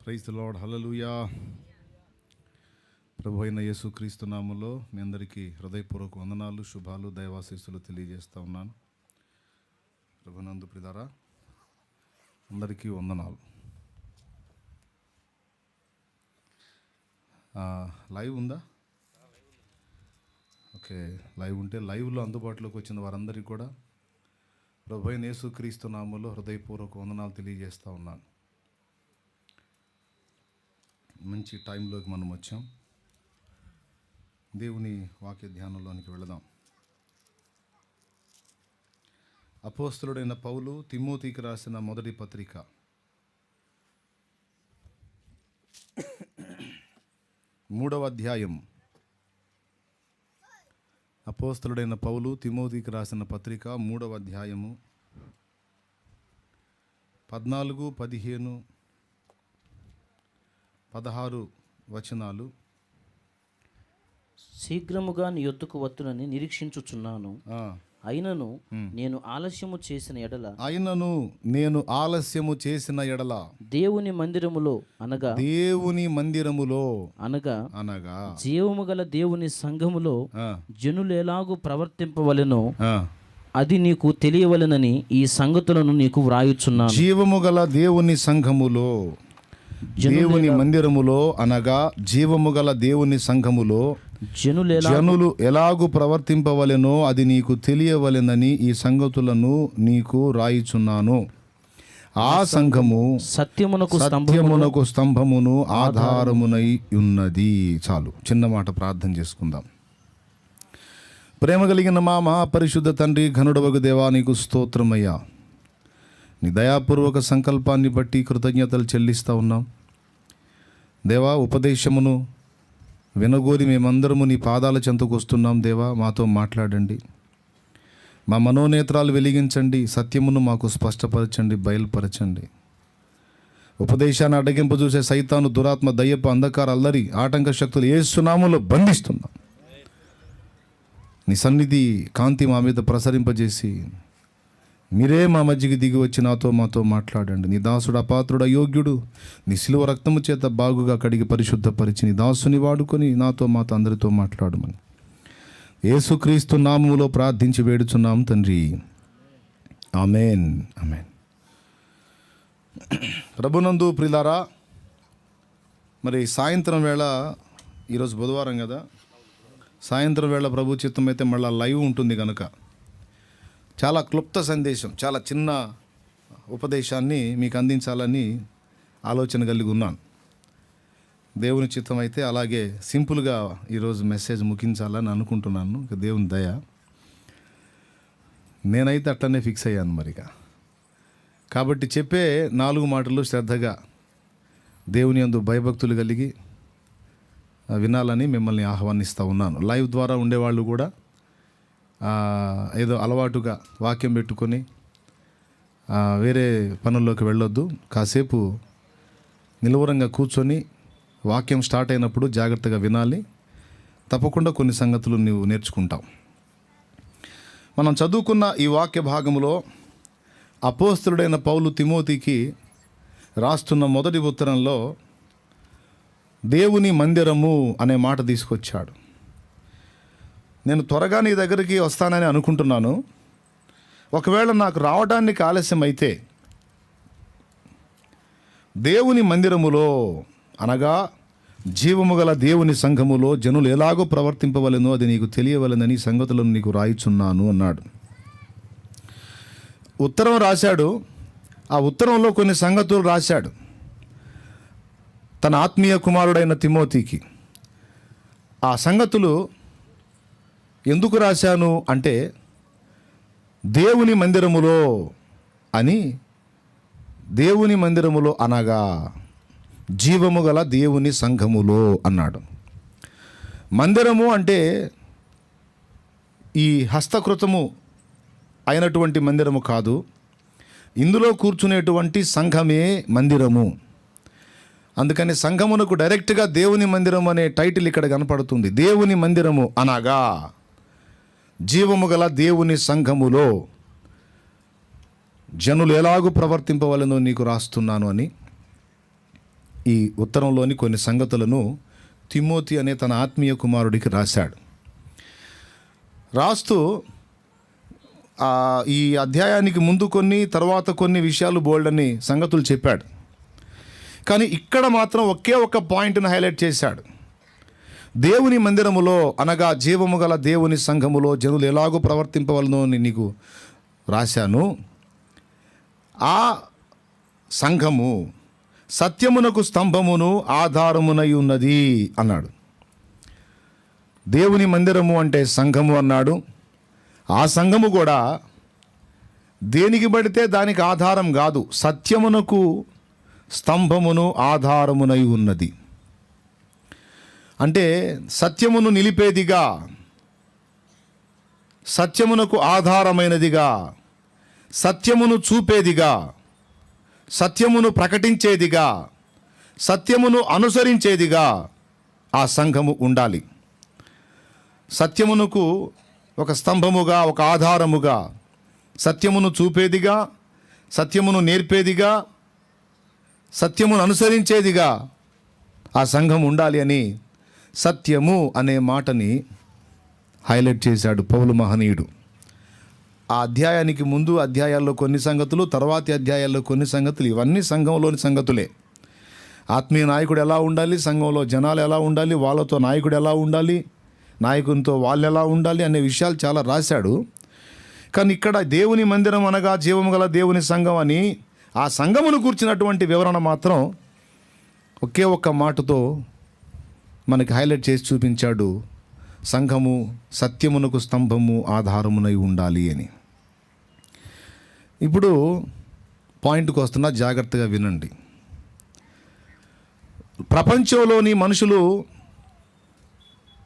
Praise the lord, హల్లెలూయా. ప్రభు అయిన యేసుక్రీస్తు నామములో మీ అందరికీ హృదయపూర్వక వందనాలు, శుభాలు, దైవాశీస్సులు తెలియజేస్తూ ఉన్నాను. ప్రభునందు ప్రియులారా, అందరికీ వందనాలు. లైవ్ ఉందా? ఓకే, లైవ్ ఉంటే లైవ్లో అందుబాటులోకి వచ్చిన వారందరికీ కూడా ప్రభు అయిన యేసుక్రీస్తు నామములో హృదయపూర్వక వందనాలు తెలియజేస్తూ ఉన్నాను. మంచి టైంలోకి మనం వచ్చాం. దేవుని వాక్య ధ్యానంలోనికి వెళదాం. అపోస్తలుడైన పౌలు తిమోతికి రాసిన మొదటి పత్రిక 3వ అధ్యాయం. అపోస్తలుడైన పౌలు తిమోతికి రాసిన పత్రిక 3వ అధ్యాయము 14, 15, 16 వచనాలు. శీఘ్రముగా నీ యొద్దకు వత్తునని నిరీక్షించుచున్నాను. అయినను నేను ఆలస్యము చేసిన ఎడల దేవుని మందిరములో అనగా జీవము గల దేవుని సంఘములో జనులు ఎలాగూ ప్రవర్తింపవలెనో అది నీకు తెలియవలెనని ఈ సంగతులను నీకు వ్రాయుచున్నాను. జీవము గల దేవుని సంఘములో, దేవుని మందిరములో అనగా జీవము గల దేవుని సంఘములో జనులు ఎలాగూ ప్రవర్తింపవలెనో అది నీకు తెలియవలెనని ఈ సంగతులను నీకు రాయిచున్నాను. ఆ సంఘము సత్యమునకు స్తంభమును ఆధారమునై ఉన్నది. చాలు, చిన్న మాట ప్రార్థన చేసుకుందాం. ప్రేమ కలిగిన మా మహాపరిశుద్ధ తండ్రి, ఘనుడవగు దేవా, నీకు స్తోత్రమయ్యా. నీ దయాపూర్వక సంకల్పాన్ని బట్టి కృతజ్ఞతలు చెల్లిస్తూ ఉన్నాం దేవా. ఉపదేశమును వినగోరి మేమందరము నీ పాదాల చెంతకు వస్తున్నాం దేవా. మాతో మాట్లాడండి, మా మనోనేత్రాలు వెలిగించండి, సత్యమును మాకు స్పష్టపరచండి, బయలుపరచండి. ఉపదేశాన్ని అడ్డగింపు చూసే సైతాను, దురాత్మ, దయ్యపు, అంధకార, అల్లరి, ఆటంక శక్తులు యేసు నామములో బంధిస్తున్నాం. నీ సన్నిధి కాంతి మా మీద ప్రసరింపజేసి మీరే మా మధ్యకి దిగి వచ్చి మాతో మాట్లాడండి. నీ దాసుడు అపాత్రుడు, అయోగ్యుడు, నీ శిలువ రక్తము చేత బాగుగా కడిగి పరిశుద్ధపరిచి నీ దాసుని వాడుకొని మాతో అందరితో మాట్లాడమని యేసుక్రీస్తు నామములో ప్రార్థించి వేడుచున్నాం తండ్రి, ఆమేన్, ఆమేన్. ప్రభునందు ప్రియులారా, మరి సాయంత్రం వేళ, ఈరోజు బుధవారం కదా, సాయంత్రం వేళ ప్రభు చిత్తం అయితే మళ్ళీ లైవ్ ఉంటుంది కనుక చాలా క్లుప్త సందేశం, చాలా చిన్న ఉపదేశాన్ని మీకు అందించాలని ఆలోచన కలిగి ఉన్నాను. దేవుని చిత్తం అయితే అలాగే సింపుల్గా ఈరోజు మెసేజ్ ముగించాలని అనుకుంటున్నాను. దేవుని దయ, నేనైతే అట్లనే ఫిక్స్ అయ్యాను మరిగా. కాబట్టి చెప్పే 4 మాటలు శ్రద్ధగా దేవుని యందు భయభక్తులు కలిగి వినాలని మిమ్మల్ని ఆహ్వానిస్తూ ఉన్నాను. లైవ్ ద్వారా ఉండేవాళ్ళు కూడా ఏదో అలవాటుగా వాక్యం పెట్టుకొని వేరే పనుల్లోకి వెళ్ళొద్దు. కాసేపు నిలువరంగా కూర్చొని వాక్యం స్టార్ట్ అయినప్పుడు జాగ్రత్తగా వినాలి. తప్పకుండా కొన్ని సంగతులు నువ్వు నేర్చుకుంటావు. మనం చదువుకున్న ఈ వాక్య భాగంలో అపోస్తలుడైన పౌలు తిమోతికి రాస్తున్న మొదటి ఉత్తరంలో దేవుని మందిరము అనే మాట తీసుకొచ్చాడు. నేను త్వరగా నీ దగ్గరికి వస్తానని అనుకుంటున్నాను. ఒకవేళ నాకు రావడానికి ఆలస్యం అయితే దేవుని మందిరములో అనగా జీవము గల దేవుని సంఘములో జనులు ఎలాగో ప్రవర్తింపవలెనో అది నీకు తెలియవలెనని సంగతులను నీకు రాయిచున్నాను అన్నాడు. ఉత్తరం రాశాడు. ఆ ఉత్తరంలో కొన్ని సంగతులు రాశాడు తన ఆత్మీయ కుమారుడైన తిమోతికి. ఆ సంగతులు ఎందుకు రాశాను అంటే దేవుని మందిరములో అని, దేవుని మందిరములో అనగా జీవము గల దేవుని సంఘములో అన్నాడు. మందిరము అంటే ఈ హస్తకృతము అయినటువంటి మందిరము కాదు, ఇందులో కూర్చునేటువంటి సంఘమే మందిరము. అందుకని సంఘమునకు డైరెక్ట్గా దేవుని మందిరం అనే టైటిల్ ఇక్కడ కనపడుతుంది. దేవుని మందిరము అనగా జీవము గల దేవుని సంఘములో జనులు ఎలాగూ ప్రవర్తింపవలెనో నీకు రాస్తున్నాను అని ఈ ఉత్తరంలోని కొన్ని సంగతులను తిమోతి అనే తన ఆత్మీయ కుమారుడికి రాశాడు. రాస్తూ ఈ అధ్యాయానికి ముందు కొన్ని, తర్వాత కొన్ని విషయాలు బోల్డని సంగతులు చెప్పాడు. కానీ ఇక్కడ మాత్రం ఒకే ఒక పాయింట్ను హైలైట్ చేశాడు. దేవుని మందిరములో అనగా జీవము గల దేవుని సంఘములో జనులు ఎలాగో ప్రవర్తింపవలనో అని నీకు రాశాను. ఆ సంఘము సత్యమునకు స్తంభమును ఆధారమునై ఉన్నది అన్నాడు. దేవుని మందిరము అంటే సంఘము అన్నాడు. ఆ సంఘము కూడా దేనికి పడితే దానికి ఆధారం కాదు, సత్యమునకు స్తంభమును ఆధారమునై ఉన్నది. అంటే సత్యమును నిలిపేదిగా, సత్యమునకు ఆధారమైనదిగా, సత్యమును చూపేదిగా, సత్యమును ప్రకటించేదిగా, సత్యమును అనుసరించేదిగా ఆ సంఘము ఉండాలి. సత్యమునకు ఒక స్తంభముగా, ఒక ఆధారముగా, సత్యమును చూపేదిగా, సత్యమును నేర్పేదిగా, సత్యమును అనుసరించేదిగా ఆ సంఘం ఉండాలి అని సత్యము అనే మాటని హైలైట్ చేశాడు పౌలు మహనీయుడు. ఆ అధ్యాయానికి ముందు అధ్యాయాల్లో కొన్ని సంగతులు, తర్వాతి అధ్యాయాల్లో కొన్ని సంగతులు, ఇవన్నీ సంఘంలోని సంగతులే. ఆత్మీయ నాయకుడు ఎలా ఉండాలి, సంఘంలో జనాలు ఎలా ఉండాలి, వాళ్ళతో నాయకుడు ఎలా ఉండాలి, నాయకునితో వాళ్ళు ఎలా ఉండాలి అనే విషయాలు చాలా రాశాడు. కానీ ఇక్కడ దేవుని మందిరం అనగా జీవము గల దేవుని సంఘం అని ఆ సంఘమును కూర్చున్నటువంటి వివరణ మాత్రం ఒకే ఒక్క మాటతో మనకి హైలైట్ చేసి చూపించాడు. సంఘము సత్యమునకు స్తంభము ఆధారమునై ఉండాలి అని. ఇప్పుడు పాయింట్కి వస్తున్నా, జాగ్రత్తగా వినండి. ప్రపంచంలోని మనుషులు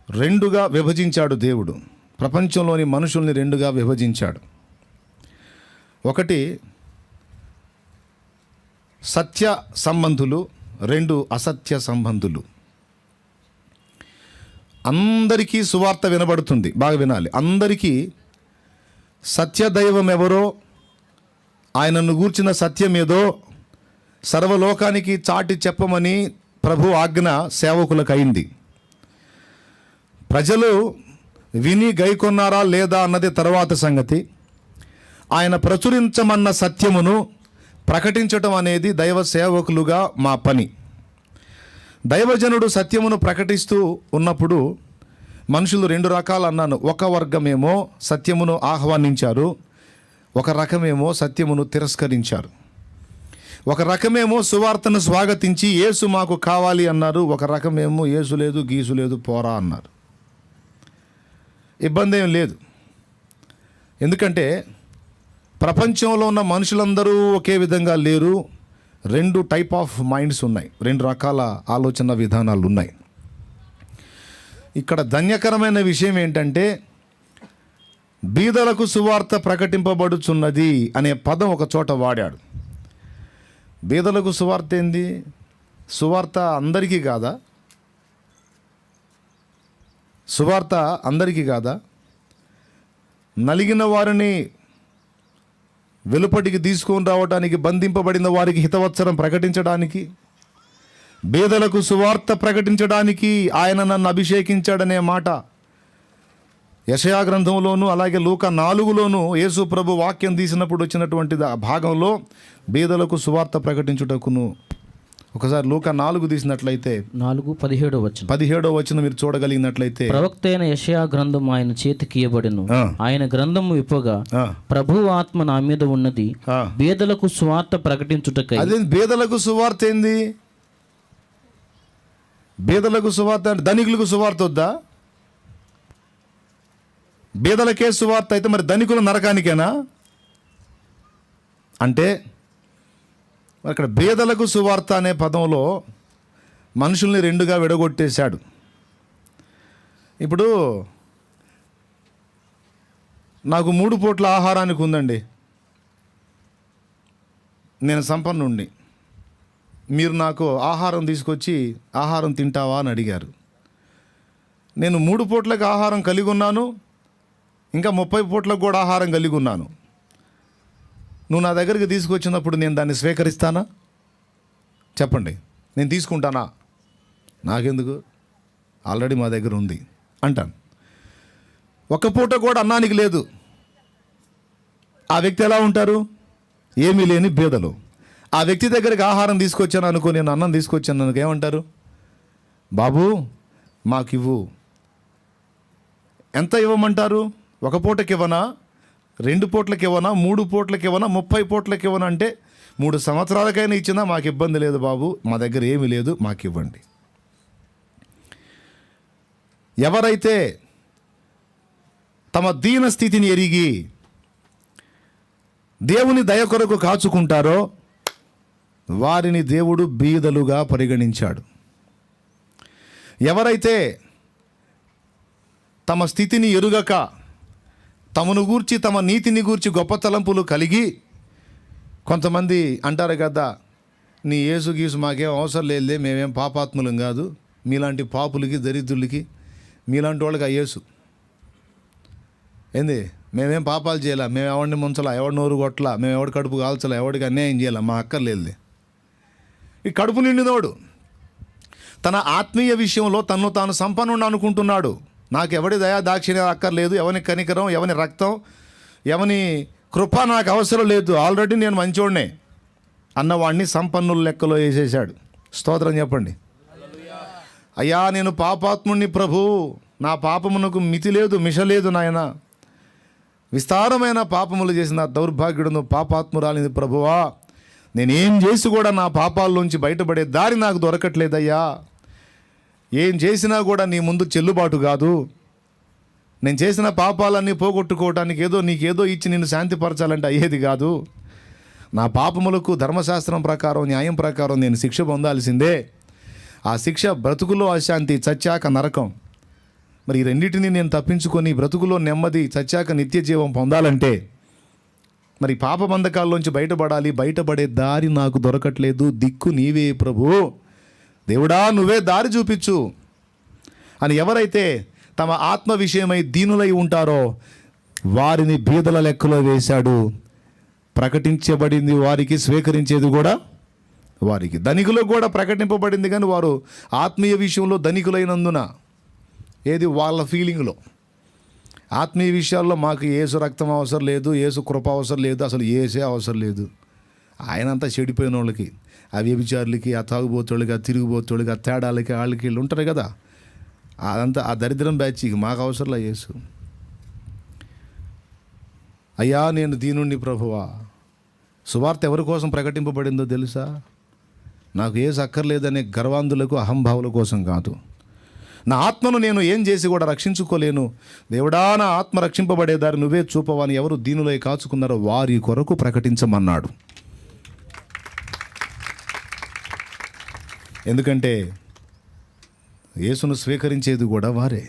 రెండుగా విభజించాడు దేవుడు. ప్రపంచంలోని మనుషుల్ని రెండుగా విభజించాడు. ఒకటి సత్య సంబంధులు, రెండు అసత్య సంబంధులు. అందరికీ సువార్త వినబడుతుంది, బాగా వినాలి. అందరికీ సత్యదైవం ఎవరో, ఆయనను గూర్చిన సత్యమేదో సర్వలోకానికి చాటి చెప్పమని ప్రభు ఆజ్ఞ సేవకులకు అయింది. ప్రజలు విని గైకొన్నారా లేదా అన్నది తర్వాత సంగతి. ఆయన ప్రచురించమన్న సత్యమును ప్రకటించటం అనేది దైవ సేవకులుగా మా పని. దైవజనుడు సత్యమును ప్రకటిస్తూ ఉన్నప్పుడు మనుషులు రెండు రకాలు అన్నాను. ఒక వర్గమేమో సత్యమును ఆహ్వానించారు, ఒక రకమేమో సత్యమును తిరస్కరించారు. ఒక రకమేమో సువార్తను స్వాగతించి యేసు మాకు కావాలి అన్నారు, ఒక రకమేమో యేసు లేదు గీసు లేదు పోరా అన్నారు. ఇబ్బంది ఏం లేదు, ఎందుకంటే ప్రపంచంలో ఉన్న మనుషులందరూ ఒకే విధంగా లేరు. రెండు టైప్ ఆఫ్ మైండ్స్ ఉన్నాయి, రెండు రకాల ఆలోచన విధానాలు ఉన్నాయి. ఇక్కడ ధన్యకరమైన విషయం ఏంటంటే బీదలకు సువార్త ప్రకటింపబడుచున్నది అనే పదం ఒక చోట వాడాడు. బీదలకు సువార్త ఏంది? సువార్త అందరికీ కాదా? సువార్త అందరికీ కాదా? నలిగిన వారిని వెలుపటికి తీసుకొని రావడానికి, బంధింపబడిన వారికి హితవత్సరం ప్రకటించడానికి, బీదలకు సువార్త ప్రకటించడానికి ఆయన నన్ను అభిషేకించాడనే మాట యెషయా గ్రంథంలోను అలాగే లూకా 4లోను యేసు ప్రభు వాక్యం తీసినప్పుడు వచ్చినటువంటి భాగంలో బీదలకు సువార్త ప్రకటించుటకును. ఒకసారి లూకా 4 తీసినట్లయితే 4:17 వచనం మీరు చూడగలిగినట్లయితే, ప్రవక్త అయిన యెషయా గ్రంథం ఆయన చేతికి ఇయ్యబడెను. ఆయన గ్రంథము విప్పగా ప్రభు ఆత్మ నా మీద ఉన్నది, బీదలకు సువార్త ప్రకటించుటకై. అదే బీదలకు సువార్త ఏంది? బీదలకు సువార్త అంటే ధనికులకు సువార్త వద్దా? బీదలకే సువార్త అయితే మరి ధనికుల నరకానికేనా? అంటే అక్కడ బీదలకు సువార్త అనే పదంలో మనుషుల్ని రెండుగా విడగొట్టేశాడు. ఇప్పుడు నాకు 3 పూట్ల ఆహారానికి ఉందండి, నేను సంపన్నుణ్ణి. మీరు నాకు ఆహారం తీసుకొచ్చి ఆహారం తింటావా అని అడిగారు. నేను 3 పూట్లకు ఆహారం కలిగి ఉన్నాను, ఇంకా 30 పూట్లకు కూడా ఆహారం కలిగి ఉన్నాను. నువ్వు నా దగ్గరికి తీసుకొచ్చినప్పుడు నేను దాన్ని స్వీకరిస్తానా? చెప్పండి. నేను తీసుకుంటానా, నాకెందుకు, ఆల్రెడీ మా దగ్గర ఉంది అంటాను. ఒక్క పూట కూడా అన్నానికి లేదు. ఆ వ్యక్తి ఎలా ఉంటారు? ఏమీ లేని బీదలు. ఆ వ్యక్తి దగ్గరికి ఆహారం తీసుకొచ్చాను అనుకో, నేను అన్నం తీసుకొచ్చాను అనుకో, ఏమంటారు? బాబు మాకివ్వు. ఎంత ఇవ్వమంటారు? ఒక పూటకి ఇవ్వనా, 2 పూట్లకి ఇవ్వనా, 3 పూట్లకి ఇవ్వనా, 30 పూట్లకి ఇవ్వనా అంటే 3 సంవత్సరాలకైనా ఇచ్చినా మాకు ఇబ్బంది లేదు బాబు, మా దగ్గర ఏమీ లేదు, మాకు ఇవ్వండి. ఎవరైతే తమ దీన స్థితిని ఎరిగి దేవుని దయ కొరకు కాచుకుంటారో వారిని దేవుడు బీదలుగా పరిగణించాడు. ఎవరైతే తమ స్థితిని ఎరుగక తమను గూర్చి, తమ నీతిని గూర్చి గొప్ప తలంపులు కలిగి, కొంతమంది అంటారు కదా, నీ యేసు గీసు మాకేం అవసరం లేదులే, మేమేం పాపాత్ములం కాదు, మీలాంటి పాపులకి దరిద్రులకి మీలాంటి వాళ్ళకి ఆ యేసు ఏంది, మేమేం పాపాలు చేయాలా, మేము ఎవరిని ముంచలా, ఎవడి నోరు కొట్టలా, మేము ఎవడి కడుపు కాల్చలా, ఎవడికి అన్యాయం చేయాలా, మా అక్కర్లేదులే. ఈ కడుపు నిండినోడు తన ఆత్మీయ విషయంలో తను తాను సంపన్నుడు అనుకుంటున్నాడు. నాకు ఎవడి దయా దాక్షిణ్యం అక్కర్లేదు, ఎవని కనికరం, ఎవని రక్తం, ఎవని కృప నాకు అవసరం లేదు, ఆల్రెడీ నేను మంచోడినే అన్నవాడిని సంపన్నుల లెక్కలో వేసేశాడు. స్తోత్రం చెప్పండి. అయ్యా నేను పాపాత్ముడిని ప్రభు, నా పాపమునకు మితి లేదు, మిష లేదు నాయన, విస్తారమైన పాపములు చేసిన దౌర్భాగ్యుడును, పాపాత్మురాలిని ప్రభువా, నేనేం చేసి కూడా నా పాపాల్లోంచి బయటపడే దారి నాకు దొరకట్లేదయ్యా, ఏం చేసినా కూడా నీ ముందు చెల్లుబాటు కాదు, నేను చేసిన పాపాలన్నీ పోగొట్టుకోవడానికి నీకేదో ఇచ్చి నిన్ను శాంతిపరచాలంటే అయ్యేది కాదు, నా పాపములకు ధర్మశాస్త్రం ప్రకారం, న్యాయం ప్రకారం నేను శిక్ష పొందాల్సిందే, ఆ శిక్ష బ్రతుకులో అశాంతి, చచ్చాక నరకం. మరి ఈ రెండింటినీ నేను తప్పించుకొని బ్రతుకులో నెమ్మది, చచ్చాక నిత్య జీవం పొందాలంటే మరి పాప బంధకాల్లోంచి బయటపడాలి, బయటపడే దారి నాకు దొరకట్లేదు, దిక్కు నీవే ప్రభు, దేవుడా నువ్వే దారి చూపించు అని ఎవరైతే తమ ఆత్మ విషయమై దీనులై ఉంటారో వారిని బీదల లెక్కలో వేశాడు. ప్రకటించబడింది వారికి, స్వీకరించేది కూడా వారికి. ధనికులకు కూడా ప్రకటింపబడింది, కానీ వారు ఆత్మీయ విషయంలో ధనికులైనందున, ఏది వాళ్ళ ఫీలింగ్లో, ఆత్మీయ విషయాల్లో మాకు యేసు రక్తం అవసరం లేదు, యేసు కృప అవసరం లేదు, అసలు యేసే అవసరం లేదు. ఆయనంతా చెడిపోయిన వాళ్ళకి, ఆ వ్యభిచారులకి, ఆ తాగుబోతుళ్ళకి, ఆ తిరిగిపోతుళ్ళకి, ఆ తేడాలకి, వాళ్ళకి వీళ్ళు ఉంటారు కదా, అదంతా ఆ దరిద్రం బ్యాచ్కి మాకు అవసరంలా యేసు. అయ్యా నేను దీనుణ్ణి ప్రభువా. సువార్త ఎవరి కోసం ప్రకటింపబడిందో తెలుసా? నాకు యేసు అక్కర్లేదనే గర్వాంధులకు, అహంభావుల కోసం కాదు. నా ఆత్మను నేను ఏం చేసి కూడా రక్షించుకోలేను, దేవుడా నా ఆత్మ రక్షింపబడేదారి నువ్వే చూపవని ఎవరు దీనులై కాచుకున్నారో వారి కొరకు ప్రకటించమన్నాడు. ఎందుకంటే యేసును స్వీకరించేది కూడా వారే.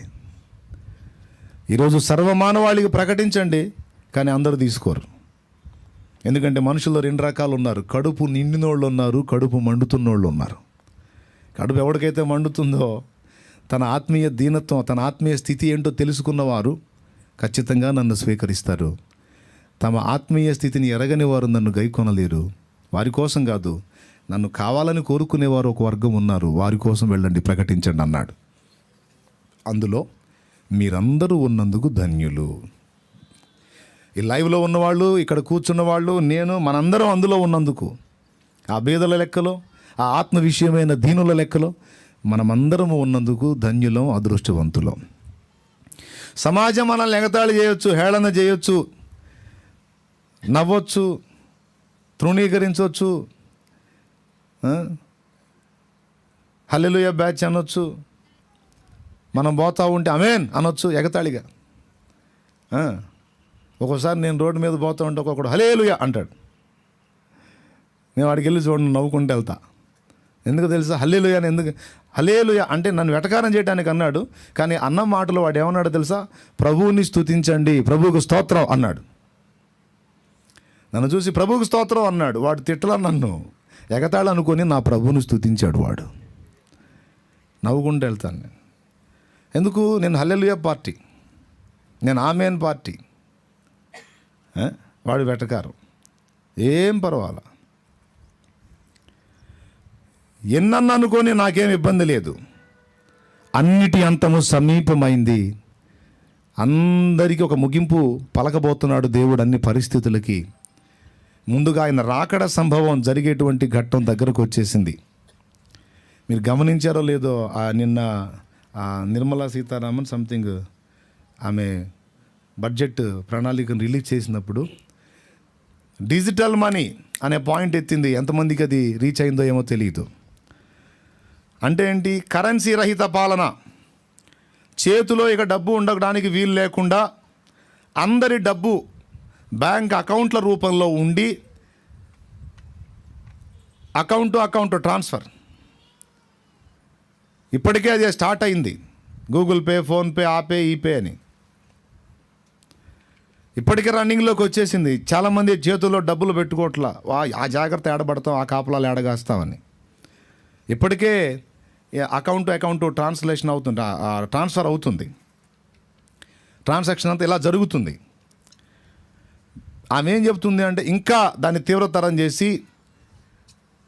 ఈరోజు సర్వమానవాళికి ప్రకటించండి, కానీ అందరూ తీసుకోరు. ఎందుకంటే మనుషుల్లో 2 రకాలు ఉన్నారు, కడుపు నిండినోళ్ళు ఉన్నారు, కడుపు మండుతున్నోళ్ళు ఉన్నారు. కడుపు ఎవరికైతే మండుతుందో, తన ఆత్మీయ దీనత్వం, తన ఆత్మీయ స్థితి ఏంటో తెలుసుకున్నవారు ఖచ్చితంగా నన్ను స్వీకరిస్తారు. తమ ఆత్మీయ స్థితిని ఎరగని వారు నన్ను గైకొనలేరు. వారి కోసం కాదు, నన్ను కావాలని కోరుకునేవారు ఒక వర్గం ఉన్నారు, వారి కోసం వెళ్ళండి, ప్రకటించండి అన్నాడు. అందులో మీరందరూ ఉన్నందుకు ధన్యులు. ఈ లైవ్లో ఉన్నవాళ్ళు, ఇక్కడ కూర్చున్న వాళ్ళు, నేను, మనందరం అందులో ఉన్నందుకు, ఆ బీదల లెక్కలో, ఆ ఆత్మ విషయమైన దీనుల లెక్కలో మనమందరము ఉన్నందుకు ధన్యులం, అదృష్టవంతులం. సమాజం మనల్ని ఎగతాళి చేయొచ్చు, హేళన చేయొచ్చు, నవ్వచ్చు, తృణీకరించవచ్చు, హల్లెలూయా బ్యాచ్ అనొచ్చు, మనం పోతా ఉంటే ఆమేన్ అనొచ్చు ఎగతాళిగా. ఒక్కోసారి నేను రోడ్డు మీద పోతా ఉంటే ఒక్కొక్కడు హల్లెలూయా అంటాడు, నేను వాడికి వెళ్ళి చూడండి నవ్వుకుంటూ వెళ్తా. ఎందుకు తెలుసా? హల్లెలూయా అని ఎందుకు, హల్లెలూయా అంటే నన్ను వెటకారం చేయడానికి అన్నాడు, కానీ అన్న మాటలో వాడు ఏమన్నాడు తెలుసా? ప్రభువుని స్తుతించండి, ప్రభువుకు స్తోత్రం అన్నాడు. నన్ను చూసి ప్రభువుకు స్తోత్రం అన్నాడు, వాడు తిట్టలా, నన్ను ఎగతాళి అనుకొని నా ప్రభువుని స్తుతించాడు వాడు. నవ్వుకుంటూ వెళ్తాను నేను. ఎందుకు? నేను హల్లెలూయా పార్టీ, నేను ఆమేన్ పార్టీ. వాడు వెటకారం, ఏం పర్వాలా. ఎన్నన్ను అనుకొని నాకేం ఇబ్బంది లేదు, అన్నిటి అంతము సమీపమైంది, అందరికీ ఒక ముగింపు పలకబోతున్నాడు దేవుడు అన్ని పరిస్థితులకి. ముందుగా ఆయన రాకడ సంభవం జరిగేటువంటి ఘట్టం దగ్గరకు వచ్చేసింది. మీరు గమనించారో లేదో, నిన్న నిర్మలా సీతారామన్ సంథింగ్ ఆమె బడ్జెట్ ప్రణాళికను రిలీజ్ చేసినప్పుడు డిజిటల్ మనీ అనే పాయింట్ ఎత్తింది. ఎంతమందికి అది రీచ్ అయిందో ఏమో తెలియదు. అంటే ఏంటి? కరెన్సీ రహిత పాలన. చేతిలో ఇక డబ్బు ఉండడానికి వీలు లేకుండా అందరి డబ్బు బ్యాంక్ అకౌంట్ల రూపంలో ఉండి అకౌంట్ టు అకౌంట్ ట్రాన్స్ఫర్. ఇప్పటికే అది స్టార్ట్ అయింది. గూగుల్ పే, ఫోన్పే, ఆ పే, ఈ పే అని ఇప్పటికే రన్నింగ్లోకి వచ్చేసింది. చాలామంది చేతుల్లో డబ్బులు పెట్టుకోవట్లా, ఆ జాగ్రత్త ఏడబడతాం, ఆ కాపలాలు ఏడగాస్తామని. ఇప్పటికే అకౌంట్ టు అకౌంట్ ట్రాన్స్లేషన్ అవుతుంది, ట్రాన్స్ఫర్ అవుతుంది. ట్రాన్సాక్షన్ అంతా ఇలా జరుగుతుంది. ఆమె ఏం చెప్తుంది అంటే ఇంకా దాన్ని తీవ్రతరం చేసి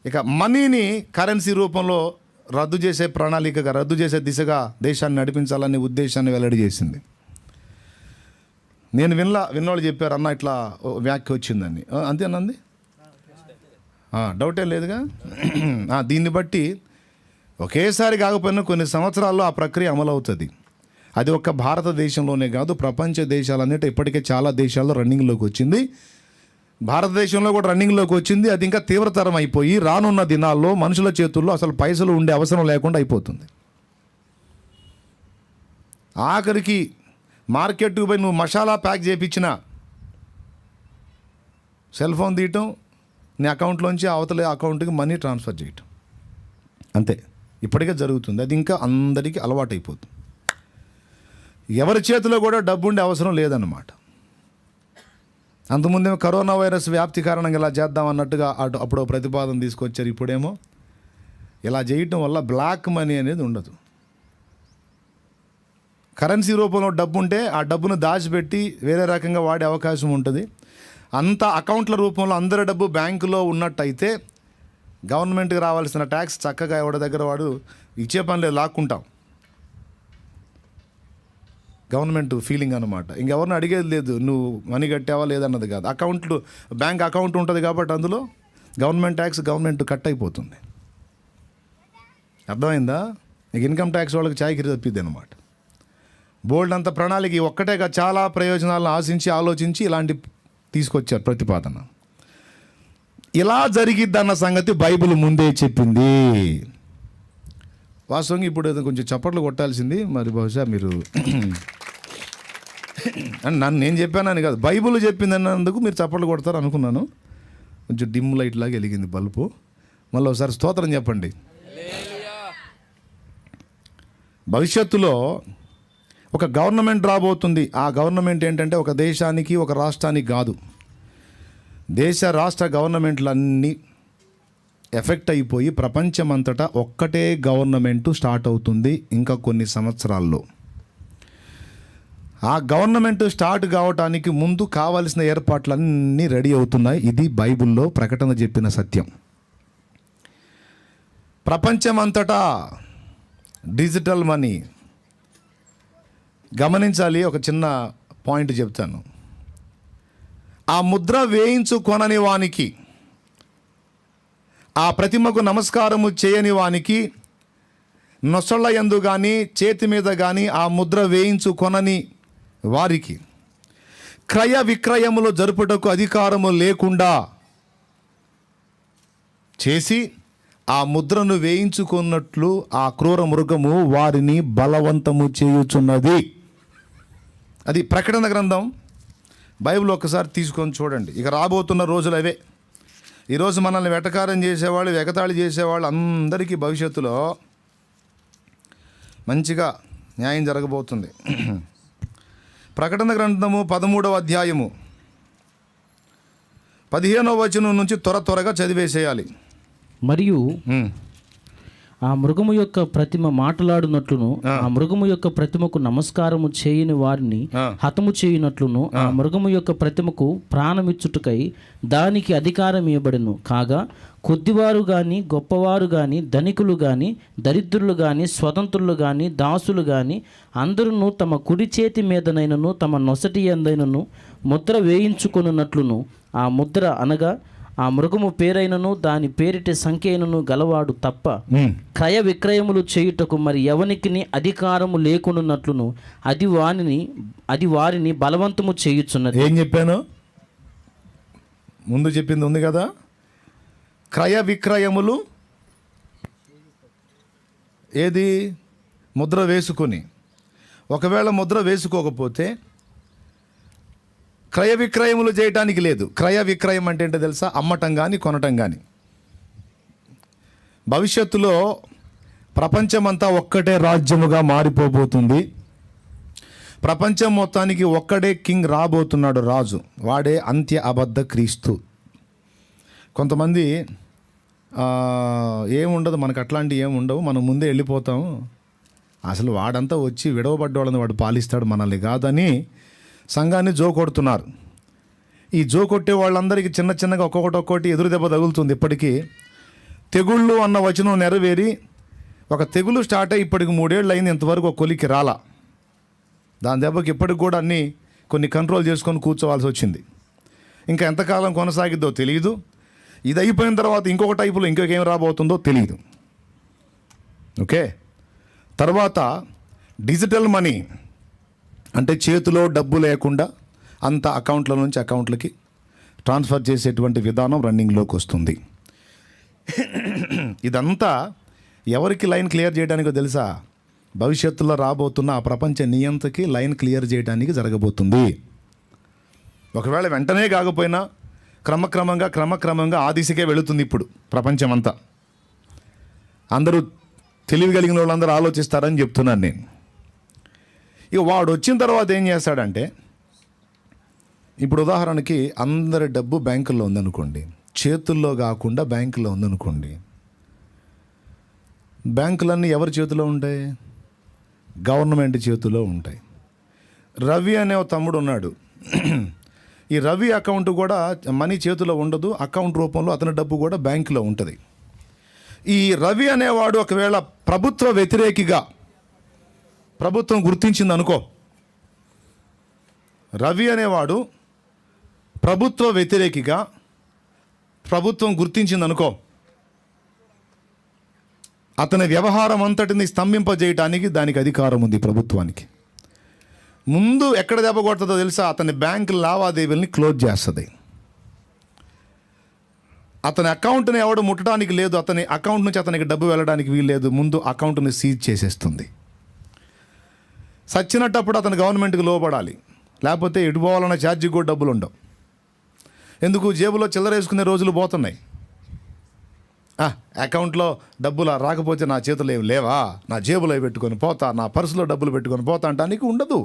ఇక మనీని కరెన్సీ రూపంలో రద్దు చేసే ప్రణాళికగా, రద్దు చేసే దిశగా దేశాన్ని నడిపించాలనే ఉద్దేశాన్ని వెల్లడి చేసింది. నేను విన్నోళ్ళు చెప్పారు, అన్న ఇట్లా వ్యాఖ్య వచ్చిందని. అంతేనంది, డౌటే లేదుగా. దీన్ని బట్టి ఒకేసారి కాకపోయినా కొన్ని సంవత్సరాల్లో ఆ ప్రక్రియ అమలవుతుంది. అది ఒక్క భారతదేశంలోనే కాదు, ప్రపంచ దేశాలన్నిటి ఇప్పటికే చాలా దేశాల్లో రన్నింగ్లోకి వచ్చింది. భారతదేశంలో కూడా రన్నింగ్లోకి వచ్చింది. అది ఇంకా తీవ్రతరం అయిపోయి రానున్న దినాల్లో మనుషుల చేతుల్లో అసలు పైసలు ఉండే అవసరం లేకుండా అయిపోతుంది. ఆఖరికి మార్కెట్కి పోయి నువ్వు మసాలా ప్యాక్ చేయించిన సెల్ ఫోన్ తీయటం, నీ అకౌంట్లోంచి అవతల అకౌంట్కి మనీ ట్రాన్స్ఫర్ చేయటం, అంతే. ఇప్పటికే జరుగుతుంది. అది ఇంకా అందరికీ అలవాటు అయిపోతుంది. ఎవరి చేతిలో కూడా డబ్బు ఉండే అవసరం లేదన్నమాట. అంతకుముందేమో కరోనా వైరస్ వ్యాప్తి కారణంగా ఇలా చేద్దాం అన్నట్టుగా అప్పుడు ప్రతిపాదన తీసుకొచ్చారు. ఇప్పుడేమో ఇలా చేయటం వల్ల బ్లాక్ మనీ అనేది ఉండదు. కరెన్సీ రూపంలో డబ్బు ఉంటే ఆ డబ్బును దాచిపెట్టి వేరే రకంగా వాడే అవకాశం ఉంటుంది. అంత అకౌంట్ల రూపంలో అందరి డబ్బు బ్యాంకులో ఉన్నట్టయితే గవర్నమెంట్కి రావాల్సిన ట్యాక్స్ చక్కగా ఎవరి దగ్గర వాడు ఇచ్చే పని లేదు, లాక్కుంటాం. గవర్నమెంట్ ఫీలింగ్ అనమాట. ఇంకెవరిని అడిగేది లేదు, నువ్వు మనీ కట్టావా లేదన్నది కాదు. అకౌంట్లు, బ్యాంక్ అకౌంట్ ఉంటుంది కాబట్టి అందులో గవర్నమెంట్ ట్యాక్స్ గవర్నమెంట్ కట్ అయిపోతుంది. అర్థమైందా? నీకు ఇన్కమ్ ట్యాక్స్ వాళ్ళకి చాయకిరి తప్పిద్ది అనమాట. బోల్డ్ అంత ప్రణాళిక ఒక్కటేగా చాలా ప్రయోజనాలను ఆలోచించి ఇలాంటి తీసుకొచ్చారు ప్రతిపాదన. ఇలా జరిగిద్దన్న సంగతి బైబిల్ ముందే చెప్పింది. వాస్తవంగా ఇప్పుడు కొంచెం చప్పట్లు కొట్టాల్సింది, మరి బహుశా మీరు నేను చెప్పానని కాదు, బైబిల్ చెప్పింది అన్నందుకు మీరు చప్పట్లు కొడతారు అనుకున్నాను. కొంచెం డిమ్ లైట్ లాగా వెలిగింది బల్బు. మళ్ళీ ఒకసారి స్తోత్రం చెప్పండి. భవిష్యత్తులో ఒక గవర్నమెంట్ రాబోతుంది. ఆ గవర్నమెంట్ ఏంటంటే ఒక దేశానికి, ఒక రాష్ట్రానికి కాదు, దేశ రాష్ట్ర గవర్నమెంట్లన్నీ ఎఫెక్ట్ అయిపోయి ప్రపంచమంతటా ఒక్కటే గవర్నమెంటు స్టార్ట్ అవుతుంది ఇంకా కొన్ని సంవత్సరాల్లో. ఆ గవర్నమెంట్ స్టార్ట్ కావటానికి ముందు కావాల్సిన ఏర్పాట్లన్నీ రెడీ అవుతున్నాయి. ఇది బైబిల్లో ప్రకటన చెప్పిన సత్యం. ప్రపంచమంతటా డిజిటల్ మనీ. గమనించాలి, ఒక చిన్న పాయింట్ చెప్తాను. ఆ ముద్ర వేయించుకొనని వానికి, ఆ ప్రతిమకు నమస్కారము చేయని వానికి, నొసళ్ళ యందు కానీ చేతి మీద కానీ ఆ ముద్ర వేయించుకొనని వారికి క్రయ విక్రయములు జరుపుటకు అధికారము లేకుండా చేసి ఆ ముద్రను వేయించుకున్నట్లు ఆ క్రూర మృగము వారిని బలవంతము చేయుచున్నది. అది ప్రకటన గ్రంథం. బైబిల్ ఒక్కసారి తీసుకొని చూడండి. ఇక రాబోతున్న రోజులు అవే. ఈరోజు మనల్ని వెటకారం చేసేవాళ్ళు, ఎగతాళి చేసేవాళ్ళు అందరికీ భవిష్యత్తులో మంచిగా న్యాయం జరగబోతుంది. ప్రకటన గ్రంథము 13వ అధ్యాయము 15వ వచనం నుంచి త్వరగా చదివేసేయాలి. మరియు ఆ మృగము యొక్క ప్రతిమ మాట్లాడునట్లును ఆ మృగము యొక్క ప్రతిమకు నమస్కారము చేయని వారిని హతము చేయునట్లును ఆ మృగము యొక్క ప్రతిమకు ప్రాణమిచ్చుటకై దానికి అధికారం ఇవ్వబడును. కాగా కొద్దివారు గాని గొప్పవారు గాని ధనికులు గాని దరిద్రులు గాని స్వతంత్రులు గాని దాసులు గాని అందరూ తమ కుడి చేతి మీదనైనను తమ నొసటి యందైనను ముద్ర వేయించుకొనున్నట్లును ఆ ముద్ర అనగా ఆ మృగము పేరైనను దాని పేరిటి సంఖ్యైనను గలవాడు తప్ప క్రయ విక్రయములు చేయుటకు మరి ఎవనికి అధికారము లేకున్నట్లును అది వారిని బలవంతము చేయుచున్నది. ఏం చెప్పాను? ముందు చెప్పింది ఉంది కదా, క్రయ విక్రయములు ఏది? ముద్ర వేసుకొని. ఒకవేళ ముద్ర వేసుకోకపోతే క్రయ విక్రయములు చేయటానికి లేదు. క్రయ విక్రయం అంటే ఏంటో తెలుసా? అమ్మటం కానీ కొనటం కానీ. భవిష్యత్తులో ప్రపంచమంతా ఒక్కటే రాజ్యముగా మారిపోబోతుంది. ప్రపంచం మొత్తానికి ఒక్కడే కింగ్ రాబోతున్నాడు, రాజు. వాడే అంత్య అబద్ధ క్రీస్తు. కొంతమంది ఏముండదు మనకు, అట్లాంటివి ఏముండవు, మనం ముందే వెళ్ళిపోతాము, అసలు వాడంతా వచ్చి విడవబడ్డవాళ్ళని వాడు పాలిస్తాడు మనల్ని కాదని సంఘాన్ని జోకొడుతున్నారు. ఈ జోకొట్టే వాళ్ళందరికీ చిన్న చిన్నగా ఒక్కొక్కటి ఎదురు దెబ్బ తగులుతుంది. ఇప్పటికీ తెగుళ్ళు అన్న వచనం నెరవేరి ఒక తెగులు స్టార్ట్ అయ్యి ఇప్పటికి 3 ఏళ్ళు అయింది, ఇంతవరకు ఒక కొలికి రాలా. దాని దెబ్బకి ఇప్పటికి కూడా అన్నీ కొన్ని కంట్రోల్ చేసుకొని కూర్చోవాల్సి వచ్చింది. ఇంకా ఎంతకాలం కొనసాగిద్దో తెలియదు. ఇది అయిపోయిన తర్వాత ఇంకొక టైపులో ఇంకొకేం రాబోతుందో తెలియదు. ఓకే, తర్వాత డిజిటల్ మనీ అంటే చేతిలో డబ్బు లేకుండా అంత అకౌంట్ల నుంచి అకౌంట్లకి ట్రాన్స్ఫర్ చేసేటువంటి విధానం రన్నింగ్లోకి వస్తుంది. ఇదంతా ఎవరికి లైన్ క్లియర్ చేయడానికో తెలుసా? భవిష్యత్తులో రాబోతున్న ఆ ప్రపంచ నియంతకి లైన్ క్లియర్ చేయడానికి జరగబోతుంది. ఒకవేళ వెంటనే కాకపోయినా క్రమక్రమంగా ఆ దిశకే వెళుతుంది ఇప్పుడు ప్రపంచమంతా. అందరూ తెలివి కలిగిన వాళ్ళందరూ ఆలోచిస్తారని చెప్తున్నాను నేను. ఇక వాడు వచ్చిన తర్వాత ఏం చేస్తాడంటే, ఇప్పుడు ఉదాహరణకి అందరి డబ్బు బ్యాంకుల్లో ఉందనుకోండి, చేతుల్లో కాకుండా బ్యాంకులో ఉందనుకోండి. బ్యాంకులన్నీ ఎవరి చేతిలో ఉంటాయి? గవర్నమెంట్ చేతిలో ఉంటాయి. రవి అనే ఒక తమ్ముడు ఉన్నాడు. ఈ రవి అకౌంట్ కూడా మనీ చేతిలో ఉండదు, అకౌంట్ రూపంలో అతని డబ్బు కూడా బ్యాంకులో ఉంటుంది. ఈ రవి అనేవాడు ఒకవేళ ప్రభుత్వ వ్యతిరేకిగా ప్రభుత్వం గుర్తించింది అనుకో, రవి అనేవాడు ప్రభుత్వ వ్యతిరేకిగా ప్రభుత్వం గుర్తించింది అనుకో, అతని వ్యవహారం అంతటిని స్తంభింపజేయటానికి దానికి అధికారం ఉంది ప్రభుత్వానికి. ముందు ఎక్కడ దెబ్బ కొడుతుందో తెలుసా? అతని బ్యాంకు లావాదేవీలని క్లోజ్ చేస్తుంది. అతని అకౌంట్ని ఎవడు ముట్టడానికి లేదు, అతని అకౌంట్ నుంచి అతనికి డబ్బు వెళ్ళడానికి వీల్లేదు. ముందు అకౌంట్ని సీజ్ చేసేస్తుంది. సచ్చినట్టప్పుడు అతను గవర్నమెంట్కి లోబడాలి, లేకపోతే ఎటు పోవాలన్న ఛార్జీకి కూడా డబ్బులు ఉండవు. ఎందుకు? జేబులో చిల్లర వేసుకునే రోజులు పోతున్నాయి. అకౌంట్లో డబ్బులు రాకపోతే నా చేతులు ఏమి లేవా, నా జేబులో పెట్టుకొని పోతా, నా పర్సులో డబ్బులు పెట్టుకొని పోతా అంటానికి ఉండదు.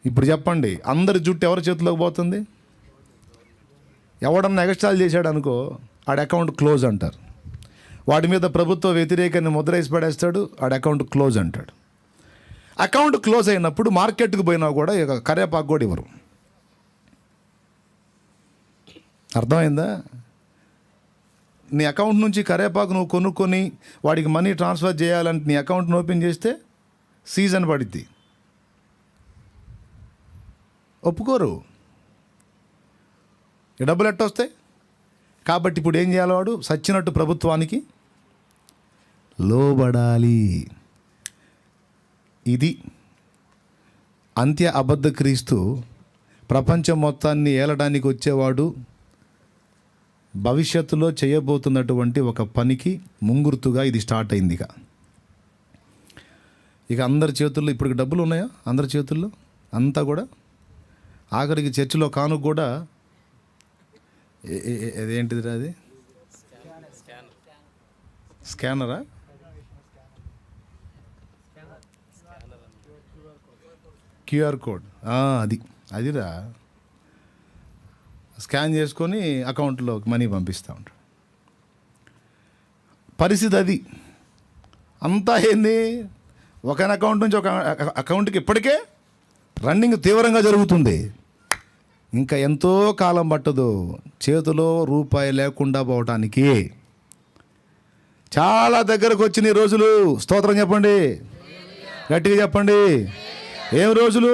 ఇప్పుడు చెప్పండి, అందరి జుట్టు ఎవరి చేతిలోకి పోతుంది? ఎవడన్నా ఎగస్ట్రాలు చేశాడు అనుకో, ఆడ అకౌంట్ క్లోజ్ అంటారు. వాడి మీద ప్రభుత్వ వ్యతిరేకాన్ని ముద్ర వేసి పడేస్తాడు, ఆడ అకౌంట్ క్లోజ్ అంటాడు. అకౌంట్ క్లోజ్ అయినప్పుడు మార్కెట్కి పోయినా కూడా ఇక కరేపాకు కూడా ఇవ్వరు. అర్థమైందా? నీ అకౌంట్ నుంచి కరేపాకు నువ్వు కొనుక్కొని వాడికి మనీ ట్రాన్స్ఫర్ చేయాలంటే నీ అకౌంట్ని ఓపెన్ చేస్తే సీజన్ పడిద్ది, ఒప్పుకోరు. ఈ డబ్బులు ఎట్టొస్తాయి? కాబట్టి ఇప్పుడు ఏం చేయాలి? వాడు సచ్చినట్టు ప్రభుత్వానికి లోబడాలి. ఇది అంత్య అబద్ధ క్రీస్తు ప్రపంచం మొత్తాన్ని ఏలడానికి వచ్చేవాడు భవిష్యత్తులో చేయబోతున్నటువంటి ఒక పనికి ముంగుర్తుగా ఇది స్టార్ట్ అయింది. ఇక అందరి చేతుల్లో ఇప్పుడు డబ్బులు ఉన్నాయా? అందరి చేతుల్లో అంతా కూడా. ఆఖరికి చర్చిలో కానుక కూడా అదేంటిది? అది స్కానరా? క్యూఆర్ కోడ్, అదిరా. స్కాన్ చేసుకొని అకౌంట్లోకి మనీ పంపిస్తూ ఉంటాడు. పరిస్థితి అది. అంతా ఏంది, ఒక అకౌంట్ నుంచి ఒక అకౌంట్కి ఇప్పటికే రన్నింగ్ తీవ్రంగా జరుగుతుంది. ఇంకా ఎంతో కాలం పట్టదు చేతిలో రూపాయి లేకుండా పోవటానికి. చాలా దగ్గరకు వచ్చిన రోజులు. స్తోత్రం చెప్పండి, గట్టిగా చెప్పండి. ఏం రోజులు?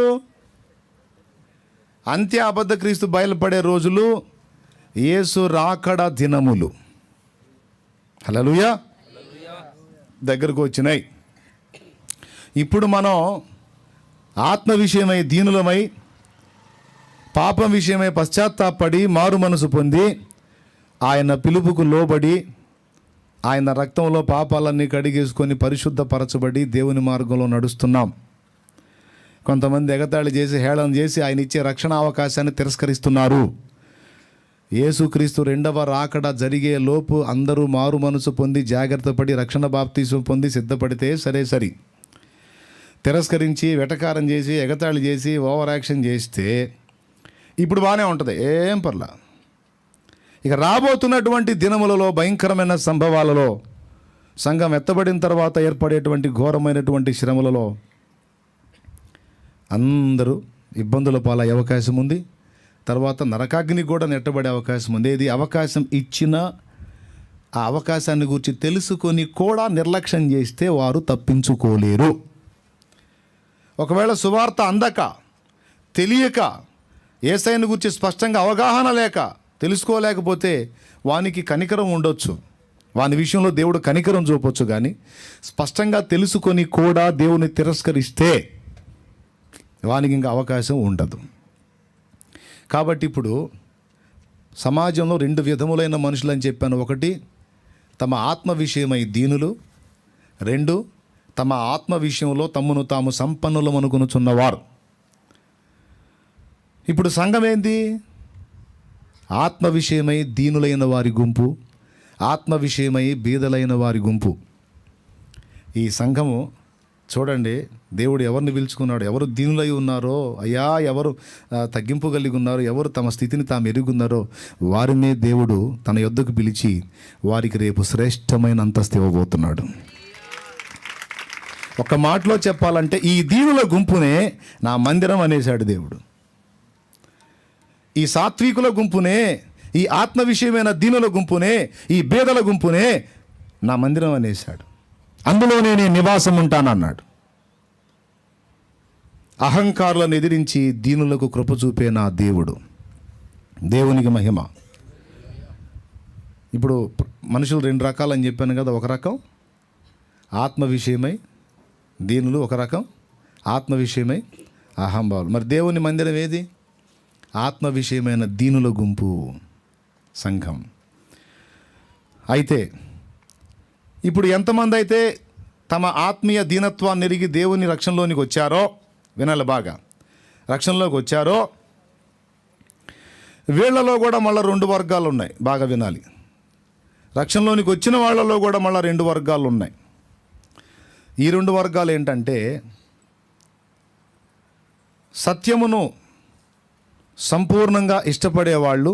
అంత్య అబద్ధ క్రీస్తు బయలుపడే రోజులు, యేసు రాకడ దినములు. హల్లెలూయా, దగ్గరకు వచ్చినాయి. ఇప్పుడు మనం ఆత్మ విషయమై దీనులమై, పాపం విషయమై పశ్చాత్తాపడి, మారు మనసు పొంది, ఆయన పిలుపుకు లోబడి, ఆయన రక్తంలో పాపాలన్నీ కడిగేసుకొని పరిశుద్ధపరచబడి దేవుని మార్గంలో నడుస్తున్నాం. కొంతమంది ఎగతాళి చేసి, హేళన చేసి ఆయన ఇచ్చే రక్షణ అవకాశాన్ని తిరస్కరిస్తున్నారు. యేసుక్రీస్తు రెండవ రాకడ జరిగే లోపు అందరూ మారు మనసు పొంది, జాగ్రత్త పడి, రక్షణ బాప్తీసం పొంది సిద్ధపడితే సరే. తిరస్కరించి, వెటకారం చేసి, ఎగతాళి చేసి, ఓవర్ యాక్షన్ చేస్తే ఇప్పుడు బాగానే ఉంటుంది, ఏం పర్లా. ఇక రాబోతున్నటువంటి దినములలో, భయంకరమైన సంభవాలలో, సంఘం ఎత్తబడిన తర్వాత ఏర్పడేటువంటి ఘోరమైనటువంటి శ్రమలలో అందరూ ఇబ్బందుల పాలయ్యే అవకాశం ఉంది. తర్వాత నరకాగ్ని కూడా నెట్టబడే అవకాశం ఉంది. ఇది అవకాశం ఇచ్చిన ఆ అవకాశాన్ని గురించి తెలుసుకొని కూడా నిర్లక్ష్యం చేస్తే వారు తప్పించుకోలేరు. ఒకవేళ సువార్త అందక, తెలియక, యేసయ్యను గురించి స్పష్టంగా అవగాహన లేక, తెలుసుకోలేకపోతే వానికి కనికరం ఉండొచ్చు, వాని విషయంలో దేవుడు కనికరం చూపొచ్చు. కానీ స్పష్టంగా తెలుసుకొని కూడా దేవుని తిరస్కరిస్తే వానికి ఇంకా అవకాశం ఉండదు. కాబట్టి ఇప్పుడు సమాజంలో 2 విధములైన మనుషులు అని చెప్పాను. 1, తమ ఆత్మ విషయమై దీనులు. 2, తమ ఆత్మ విషయంలో తమను తాము సంపన్నులు అనుకొనుచున్నవారు. ఇప్పుడు సంఘం ఏంది? ఆత్మ విషయమై దీనులైన వారి గుంపు, ఆత్మ విషయమై బీదలైన వారి గుంపు. ఈ సంఘము చూడండి, దేవుడు ఎవరిని పిలుచుకున్నాడు? ఎవరు దీనులై ఉన్నారో, అయ్యా ఎవరు తగ్గింపు కలిగి ఉన్నారో, ఎవరు తమ స్థితిని తాము ఎరుగున్నారో వారినే దేవుడు తన యొద్దకు పిలిచి వారికి రేపు శ్రేష్టమైన అంతస్తు ఇవ్వబోతున్నాడు. ఒక మాటలో చెప్పాలంటే ఈ దీనుల గుంపునే నా మందిరం అనేశాడు దేవుడు. ఈ సాత్వికుల గుంపునే, ఈ ఆత్మ విషయమైన దీనుల గుంపునే, ఈ బేదల గుంపునే నా మందిరం అనేశాడు. అందులోనే నేను నివాసం ఉంటానన్నాడు. అహంకారులను ఎదిరించి దీనులకు కృప చూపే నా దేవుడు. దేవునికి మహిమ. ఇప్పుడు మనుషులు 2 రకాలని చెప్పాను కదా. ఒక రకం ఆత్మ విషయమై దీనులు, ఒక రకం ఆత్మ విషయమై అహంభావులు. మరి దేవుని మందిరం ఏది? ఆత్మ విషయమైన దీనుల గుంపు, సంఘం. అయితే ఇప్పుడు ఎంతమంది అయితే తమ ఆత్మీయ దీనత్వాన్ని ఎరిగి దేవుని రక్షణలోనికి వచ్చారో, వినాలి బాగా, రక్షణలోకి వచ్చారో, వీళ్ళలో కూడా మళ్ళీ 2 వర్గాలు ఉన్నాయి. బాగా వినాలి. రక్షణలోనికి వచ్చిన వాళ్ళలో కూడా మళ్ళీ 2 వర్గాలు ఉన్నాయి. ఈ 2 వర్గాలు ఏంటంటే, సత్యమును సంపూర్ణంగా ఇష్టపడేవాళ్ళు,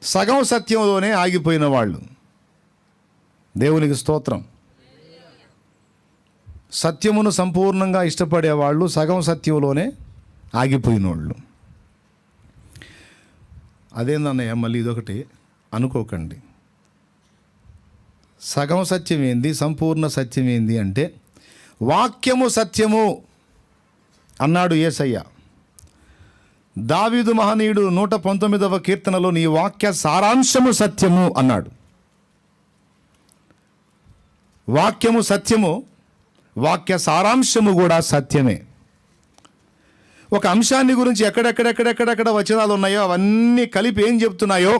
సగం సత్యంలోనే ఆగిపోయిన వాళ్ళు. దేవునికి స్తోత్రం. సత్యమును సంపూర్ణంగా ఇష్టపడేవాళ్ళు, సగం సత్యంలోనే ఆగిపోయిన వాళ్ళు. అదేందన్నయ్య మళ్ళీ ఇదొకటి అనుకోకండి. సగం సత్యం ఏంది, సంపూర్ణ సత్యం ఏంది అంటే, వాక్యము సత్యము అన్నాడు యేసయ్య. దావీదు మహనీయుడు 119వ కీర్తనలో నీ వాక్య సారాంశము సత్యము అన్నాడు. వాక్యము సత్యము, వాక్య సారాంశము కూడా సత్యమే. ఒక అంశాన్ని గురించి ఎక్కడెక్కడెక్కడెక్కడెక్కడ వచనాలు ఉన్నాయో అవన్నీ కలిపి ఏం చెప్తున్నాయో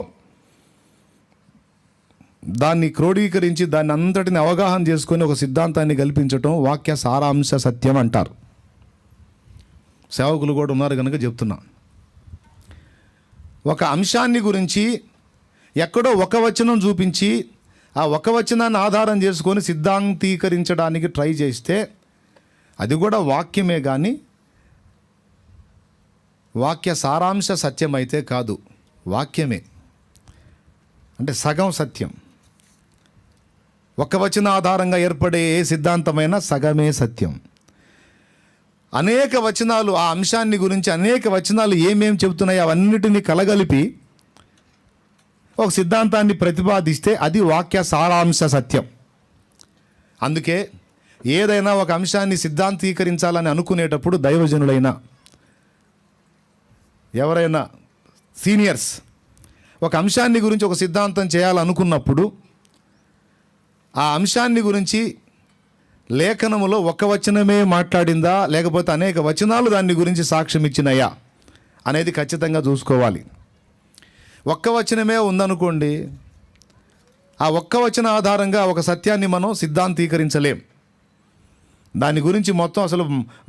దాన్ని క్రోడీకరించి దాన్ని అంతటిని అవగాహన చేసుకొని ఒక సిద్ధాంతాన్ని కల్పించటం వాక్య సారాంశ సత్యం అంటారు. సేవకులు కూడా ఉన్నారు కనుక చెప్తున్నా. ఒక అంశాన్ని గురించి ఎక్కడో ఒక వచనం చూపించి ఆ ఒక వచనాన్ని ఆధారం చేసుకొని సిద్ధాంతీకరించడానికి ట్రై చేస్తే అది కూడా వాక్యమే, కానీ వాక్య సారాంశ సత్యం అయితే కాదు. వాక్యమే అంటే సగం సత్యం. ఒక్క వచన ఆధారంగా ఏర్పడే ఏ సిద్ధాంతమైనా సగమే సత్యం. అనేక వచనాలు ఆ అంశాన్ని గురించి అనేక వచనాలు ఏమేమి చెబుతున్నాయో అవన్నిటినీ కలగలిపి ఒక సిద్ధాంతాన్ని ప్రతిపాదిస్తే అది వాక్య సారాంశ సత్యం. అందుకే ఏదైనా ఒక అంశాన్ని సిద్ధాంతీకరించాలని అనుకునేటప్పుడు దైవజనులైన ఎవరైనా సీనియర్స్ ఒక అంశాన్ని గురించి ఒక సిద్ధాంతం చేయాలనుకున్నప్పుడు ఆ అంశాన్ని గురించి లేఖనములో ఒక్క వచనమే మాట్లాడిందా లేకపోతే అనేక వచనాలు దాని గురించి సాక్ష్యం ఇచ్చినాయా అనేది ఖచ్చితంగా చూసుకోవాలి. ఒక్క వచనమే ఉందనుకోండి, ఆ ఒక్క వచన ఆధారంగా ఒక సత్యాన్ని మనం సిద్ధాంతీకరించలేం. దాని గురించి మొత్తం అసలు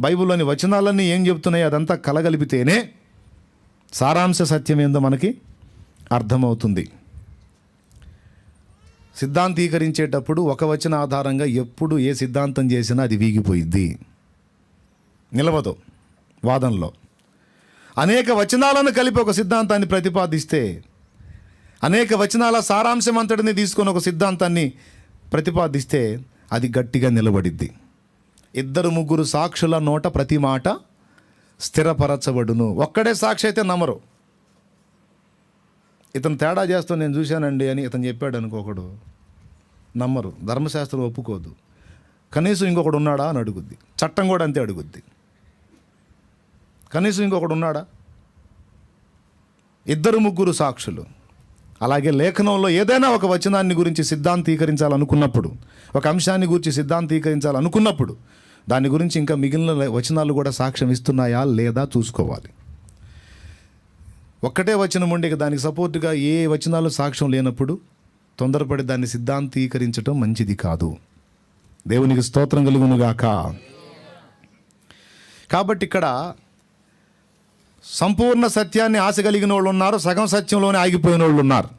బైబిల్లోని వచనాలన్నీ ఏం చెప్తున్నాయి అదంతా కలగలిపితేనే సారాంశ సత్యం ఏందో మనకి అర్థమవుతుంది. సిద్ధాంతీకరించేటప్పుడు ఒక వచన ఆధారంగా ఎప్పుడు ఏ సిద్ధాంతం చేసినా అది వీగిపోయిద్ది, నిలవదు వాదనలో. అనేక వచనాలను కలిపి ఒక సిద్ధాంతాన్ని ప్రతిపాదిస్తే, అనేక వచనాల సారాంశం అంతటిని తీసుకొని ఒక సిద్ధాంతాన్ని ప్రతిపాదిస్తే అది గట్టిగా నిలబడిద్ది. 2-3 సాక్షుల నోట ప్రతి మాట స్థిరపరచబడును. ఒక్కడే సాక్షి అయితే నమ్మరు. ఇతను తేడా చేస్తూ నేను చూశానండి అని ఇతను చెప్పాడు అనుకోకడు, నమ్మరు. ధర్మశాస్త్రం ఒప్పుకోదు. కనీసం ఇంకొకడు ఉన్నాడా అని అడుగుద్ది. చట్టం కూడా అంతే అడుగుద్ది. కనీసం ఇంకొకడు ఉన్నాడా? 2-3 సాక్షులు. అలాగే లేఖనంలో ఏదైనా ఒక వచనాన్ని గురించి సిద్ధాంతీకరించాలనుకున్నప్పుడు, ఒక అంశాన్ని గురించి సిద్ధాంతీకరించాలనుకున్నప్పుడు దాని గురించి ఇంకా మిగిలిన వచనాలు కూడా సాక్ష్యం ఇస్తున్నాయా లేదా చూసుకోవాలి. ఒక్కటే వచనం ఉండి దానికి సపోర్టుగా ఏ వచనాలు సాక్ష్యం లేనప్పుడు తొందరపడి దాన్ని సిద్ధాంతీకరించడం మంచిది కాదు. దేవునికి స్తోత్రం కలుగునుగాక. కాబట్టి ఇక్కడ సంపూర్ణ సత్యాన్ని ఆశ కలిగిన వాళ్ళు ఉన్నారు, సగం సత్యంలోనే ఆగిపోయిన వాళ్ళు ఉన్నారు.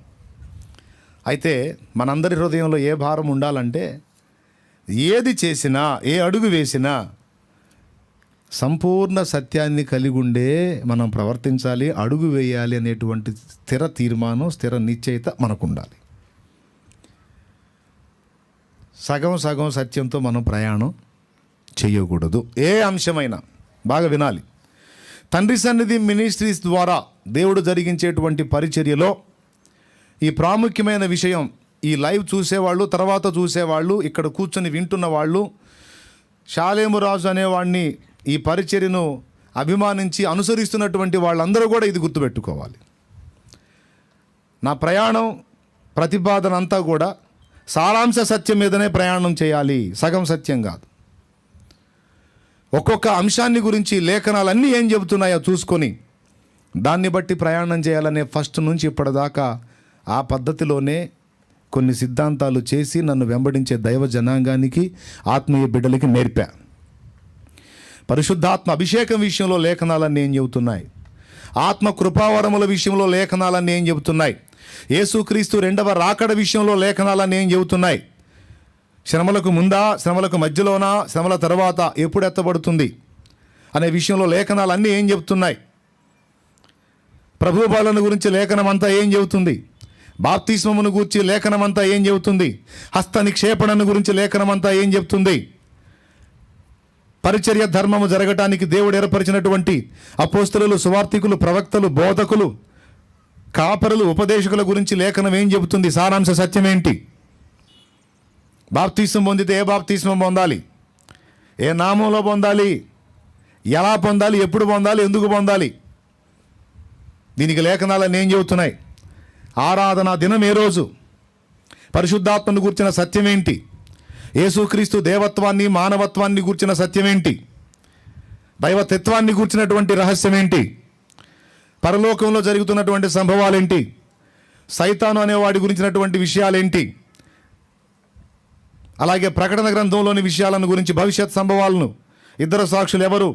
అయితే మనందరి హృదయంలో ఏ భారం ఉండాలంటే ఏది చేసినా ఏ అడుగు వేసినా సంపూర్ణ సత్యాన్ని కలిగి ఉండే మనం ప్రవర్తించాలి, అడుగు వేయాలి అనేటువంటి స్థిర తీర్మానం, స్థిర నిశ్చయిత మనకు ఉండాలి. సగం సగం సత్యంతో మనం ప్రయాణం చేయకూడదు. ఏ అంశమైనా బాగా వినాలి. తండ్రి సన్నిధి మినిస్ట్రీస్ ద్వారా దేవుడు జరిగించేటువంటి పరిచర్యలో ఈ ప్రాముఖ్యమైన విషయం ఈ లైవ్ చూసేవాళ్ళు, తర్వాత చూసేవాళ్ళు, ఇక్కడ కూర్చొని వింటున్న వాళ్ళు, షాలేము రాజు అనేవాడిని ఈ పరిచర్యను అభిమానించి అనుసరిస్తున్నటువంటి వాళ్ళందరూ కూడా ఇది గుర్తుపెట్టుకోవాలి. నా ప్రయాణం ప్రతిపాదన అంతా కూడా సారాంశ సత్యం మీదనే ప్రయాణం చేయాలి, సగం సత్యం కాదు. ఒక్కొక్క అంశాన్ని గురించి లేఖనాలన్నీ ఏం చెబుతున్నాయో చూసుకొని దాన్ని బట్టి ప్రయాణం చేయాలనే ఫస్ట్ నుంచి ఇప్పటిదాకా ఆ పద్ధతిలోనే కొన్ని సిద్ధాంతాలు చేసి నన్ను వెంబడించే దైవ జనాంగానికి, ఆత్మీయ బిడ్డలకి నేర్పా. పరిశుద్ధాత్మ అభిషేకం విషయంలో లేఖనాలన్నీ ఏం చెబుతున్నాయి, ఆత్మ కృపావరముల విషయంలో లేఖనాలన్నీ ఏం చెబుతున్నాయి, యేసుక్రీస్తు 2వ రాకడ విషయంలో లేఖనాలన్నీ ఏం చెబుతున్నాయి, శ్రమలకు ముందా, శ్రమలకు మధ్యలోనా, శ్రమల తర్వాత ఎప్పుడు ఎత్తబడుతుంది అనే విషయంలో లేఖనాలన్నీ ఏం చెబుతున్నాయి, ప్రభు బలను గురించి లేఖనం అంతా ఏం చెబుతుంది, బాప్తిస్మమును గురించి లేఖనం అంతా ఏం చెబుతుంది, హస్త నిక్షేపణను గురించి లేఖనం అంతా ఏం చెబుతుంది, పరిచర్య ధర్మము జరగటానికి దేవుడు ఏర్పరిచినటువంటి అపోస్తలులు, సువార్తికులు, ప్రవక్తలు, బోధకులు, కాపరులు, ఉపదేశకుల గురించి లేఖనం ఏం చెబుతుంది, సారాంశ సత్యం ఏంటి, బాప్తిస్మం పొందితే ఏ బాప్తిస్మం పొందాలి, ఏ నామంలో పొందాలి, ఎలా పొందాలి, ఎప్పుడు పొందాలి, ఎందుకు పొందాలి, దీనికి లేఖనాలన్నీ ఏం చెబుతున్నాయి, ఆరాధన దినం ఏ రోజు, పరిశుద్ధాత్మను గూర్చిన సత్యం ఏంటి, యేసుక్రీస్తు దేవత్వాన్ని మానవత్వాన్ని గూర్చిన సత్యం ఏంటి, దైవతత్వాన్ని గూర్చినటువంటి రహస్యం ఏంటి, పరలోకంలో జరుగుతున్నటువంటి సంభవాలేంటి, సైతాను అనేవాడి గురించినటువంటి విషయాలేంటి, అలాగే ప్రకటన గ్రంథంలోని విషయాలను గురించి, భవిష్యత్ సంభవాలను, 2 సాక్షులు ఎవరు,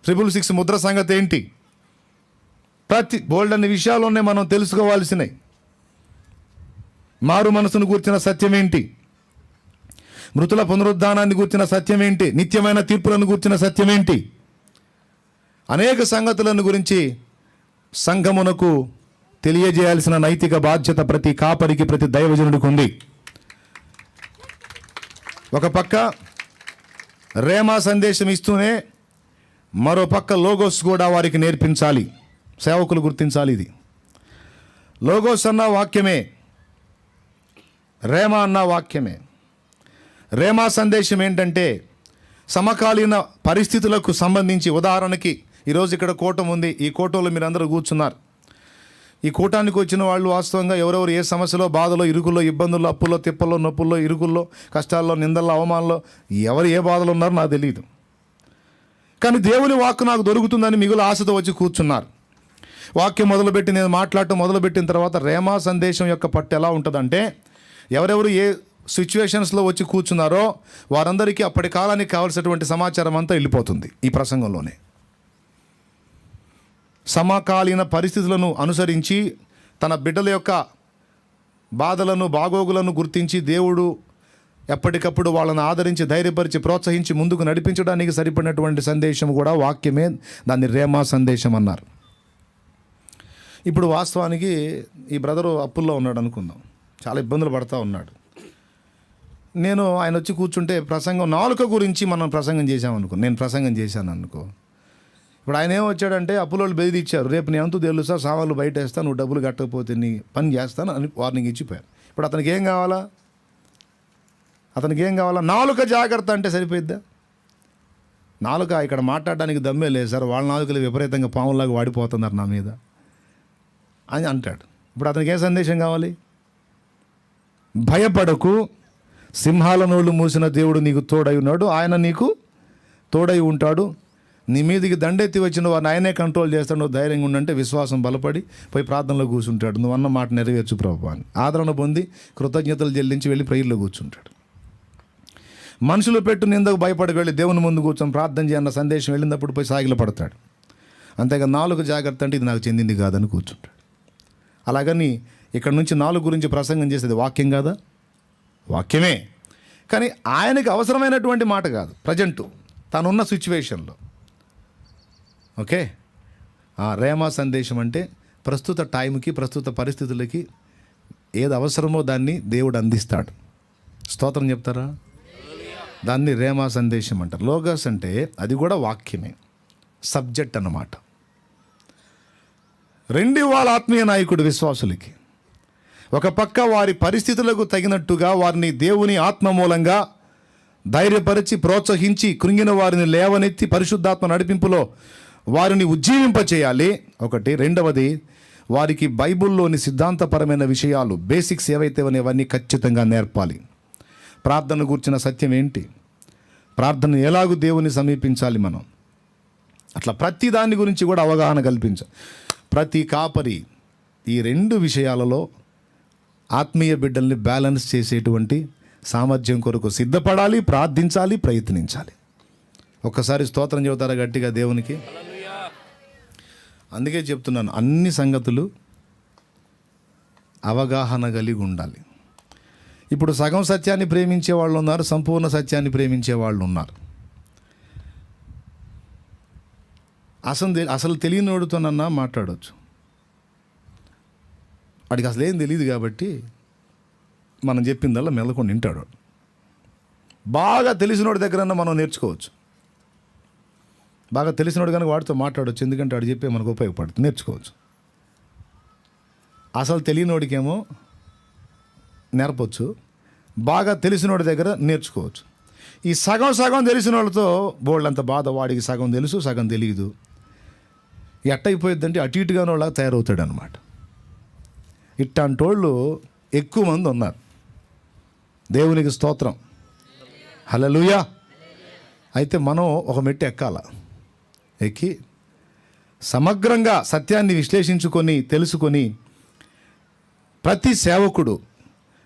666 ముద్ర సంగతి ఏంటి, ప్రతి బోల్డ్ అనే విషయాల్లోనే మనం తెలుసుకోవాల్సినవి. మారు మనసును గూర్చిన సత్యం ఏంటి, మృతుల పునరుద్ధానాన్ని గూర్చిన సత్యం ఏంటి, నిత్యమైన తీర్పులను గూర్చిన సత్యం ఏంటి, అనేక సంగతులను గురించి సంఘమునకు తెలియజేయాల్సిన నైతిక బాధ్యత ప్రతి కాపరికి, ప్రతి దైవజనుడికి ఉంది. ఒక పక్క రేమా సందేశం ఇస్తూనే మరో పక్క లోగోస్ కూడా వారికి నేర్పించాలి. సేవకులు గుర్తించాలి. ఇది లోగోస్ అన్న వాక్యమే, రేమా అన్న వాక్యమే. రేమా సందేశం ఏంటంటే సమకాలీన పరిస్థితులకు సంబంధించి, ఉదాహరణకి ఈరోజు ఇక్కడ కూటం ఉంది, ఈ కూటంలో మీరు అందరూ కూర్చున్నారు. ఈ కూటానికి వచ్చిన వాళ్ళు వాస్తవంగా ఎవరెవరు ఏ సమస్యలో, బాధలో, ఇరుకుల్లో, ఇబ్బందుల్లో, అప్పుల్లో, తిప్పల్లో, నొప్పుల్లో, ఇరుకుల్లో, కష్టాల్లో, నిందల్లో, అవమానంలో ఎవరు ఏ బాధలు ఉన్నారో నాకు తెలియదు. కానీ దేవుని వాక్కు నాకు దొరుకుతుందని మిగులు ఆశతో వచ్చి కూర్చున్నారు. వాక్యం మొదలుపెట్టి నేను మాట్లాడటం మొదలుపెట్టిన తర్వాత రేమా సందేశం యొక్క పట్టు ఎలా ఉంటుందంటే, ఎవరెవరు ఏ సిచ్యువేషన్స్లో వచ్చి కూర్చున్నారో వారందరికీ అప్పటి కాలానికి కావాల్సినటువంటి సమాచారం అంతా వెళ్ళిపోతుంది ఈ ప్రసంగంలోనే. సమకాలీన పరిస్థితులను అనుసరించి తన బిడ్డల యొక్క బాధలను, బాగోగులను గుర్తించి దేవుడు ఎప్పటికప్పుడు వాళ్ళని ఆదరించి, ధైర్యపరిచి, ప్రోత్సహించి ముందుకు నడిపించడానికి సరిపడినటువంటి సందేశం కూడా వాక్యమే. దాన్ని రేమా సందేశం అన్నారు. ఇప్పుడు వాస్తవానికి ఈ బ్రదరు అప్పుల్లో ఉన్నాడు అనుకుందాం, చాలా ఇబ్బందులు పడుతూ ఉన్నాడు. నేను ఆయన వచ్చి కూర్చుంటే ప్రసంగం నాలుక గురించి మనం ప్రసంగం చేశామనుకో, నేను ప్రసంగం చేశాను అనుకో. ఇప్పుడు ఆయన ఏం వచ్చాడంటే, అప్పులోళ్ళు బెదిరిచ్చారు, రేపు నేను అంతూ తెలుసా, సామాన్లు బయట వేస్తాను, నువ్వు డబ్బులు కట్టకపోతే నీ పని చేస్తాను అని వార్నింగ్ ఇచ్చిపోయారు. ఇప్పుడు అతనికి ఏం కావాలా? నాలుక జాగ్రత్త అంటే సరిపోయిద్దా? నాలుక ఇక్కడ మాట్లాడడానికి దమ్మే లేదు సార్, వాళ్ళ నాలుకలు విపరీతంగా పాములాగా వాడిపోతున్నారు నా మీద అని అంటాడు. ఇప్పుడు అతనికి ఏ సందేశం కావాలి? భయపడకు, సింహాల నోళ్ళు మూసిన దేవుడు నీకు తోడై ఉన్నాడు, ఆయన నీకు తోడై ఉంటాడు, నీ మీదికి దండెత్తి వచ్చిన వారిని ఆయనే కంట్రోల్ చేస్తాడు, నువ్వు ధైర్యంగా ఉండంటే విశ్వాసం బలపడి పోయి ప్రార్థనలో కూర్చుంటాడు. నువ్వు అన్న మాట నెరవేర్చు ప్రభువా అని ఆదరణ పొంది కృతజ్ఞతలు చెల్లించి వెళ్ళి ప్రేయర్లో కూర్చుంటాడు. మనుషులు పెట్టు నిందకు భయపడి వెళ్ళి దేవుని ముందు కూర్చొని ప్రార్థన చేయన్న సందేశం వెళ్ళినప్పుడు పోయి సాగిల పడతాడు. అంతేగా నాలుగు జాగ్రత్త అంటే ఇది నాకు చెందింది కాదని కూర్చుంటాడు. అలాగని ఇక్కడ నుంచి నాలుగు గురించి ప్రసంగం చేసేది వాక్యం కాదా? వాక్యమే, కానీ ఆయనకి అవసరమైనటువంటి మాట కాదు. ప్రజెంటు తనున్న సిచ్యువేషన్లో. ఓకే, రేమా సందేశం అంటే ప్రస్తుత టైంకి, ప్రస్తుత పరిస్థితులకి ఏది అవసరమో దాన్ని దేవుడు అందిస్తాడు. స్తోత్రం చెప్తారా? దాన్ని రేమా సందేశం అంటారు. లోగస్ అంటే అది కూడా వాక్యమే, సబ్జెక్ట్ అన్నమాట. రెండు వాళ్ళ ఆత్మీయ నాయకుడు విశ్వాసులకి ఒక పక్క వారి పరిస్థితులకు తగినట్టుగా వారిని దేవుని ఆత్మ మూలంగా ధైర్యపరిచి, ప్రోత్సహించి, కృంగిన వారిని లేవనెత్తి పరిశుద్ధాత్మ నడిపింపులో వారిని ఉజ్జీవింపచేయాలి ఒకటి. రెండవది, వారికి బైబిల్లోని సిద్ధాంతపరమైన విషయాలు, బేసిక్స్ ఏవైతే అవన్నీ ఖచ్చితంగా నేర్పాలి. ప్రార్థన గురించిన సత్యం ఏంటి, ప్రార్థన ఎలాగూ దేవుని సమీపించాలి మనం, అట్లా ప్రతి దాని గురించి కూడా అవగాహన కల్పించాలి. ప్రతి కాపరి ఈ రెండు విషయాలలో ఆత్మీయ బిడ్డల్ని బ్యాలెన్స్ చేసేటువంటి సామర్థ్యం కొరకు సిద్ధపడాలి, ప్రార్థించాలి, ప్రయత్నించాలి. ఒక్కసారి స్తోత్రం చెబుతారా గట్టిగా దేవునికి? అందుకే చెప్తున్నాను, అన్ని సంగతులు అవగాహన కలిగి ఉండాలి. ఇప్పుడు సగం సత్యాన్ని ప్రేమించే వాళ్ళు ఉన్నారు, సంపూర్ణ సత్యాన్ని ప్రేమించే వాళ్ళు ఉన్నారు. అసలు తెలియనోడుతోనన్నా మాట్లాడవచ్చు. వాడికి అసలు ఏం తెలియదు కాబట్టి మనం చెప్పిందల్లా మెల్లకుండా వింటాడు. బాగా తెలిసినోడి దగ్గరన్నా మనం నేర్చుకోవచ్చు. బాగా తెలిసినోడు కనుక వాడితో మాట్లాడవచ్చు, ఎందుకంటే వాడు చెప్పే మనకు ఉపయోగపడుతుంది, నేర్చుకోవచ్చు. అసలు తెలియనోడికేమో నేర్పవచ్చు, బాగా తెలిసినోడి దగ్గర నేర్చుకోవచ్చు. ఈ సగం తెలిసిన వాళ్ళతో బోళ్ళంత బాధ, వాడికి సగం తెలుసు సగం తెలియదు. ఎట్టయిపోయిద్దంటే అటు ఇటుగానే వాళ్ళ తయారవుతాడు అనమాట. ఇట్లాంటి వాళ్ళు ఎక్కువ మంది ఉన్నారు. దేవునికి స్తోత్రం, హల్లెలూయా. అయితే మనం ఒక మెట్టు ఎక్కి సమగ్రంగా సత్యాన్ని విశ్లేషించుకొని తెలుసుకొని, ప్రతి సేవకుడు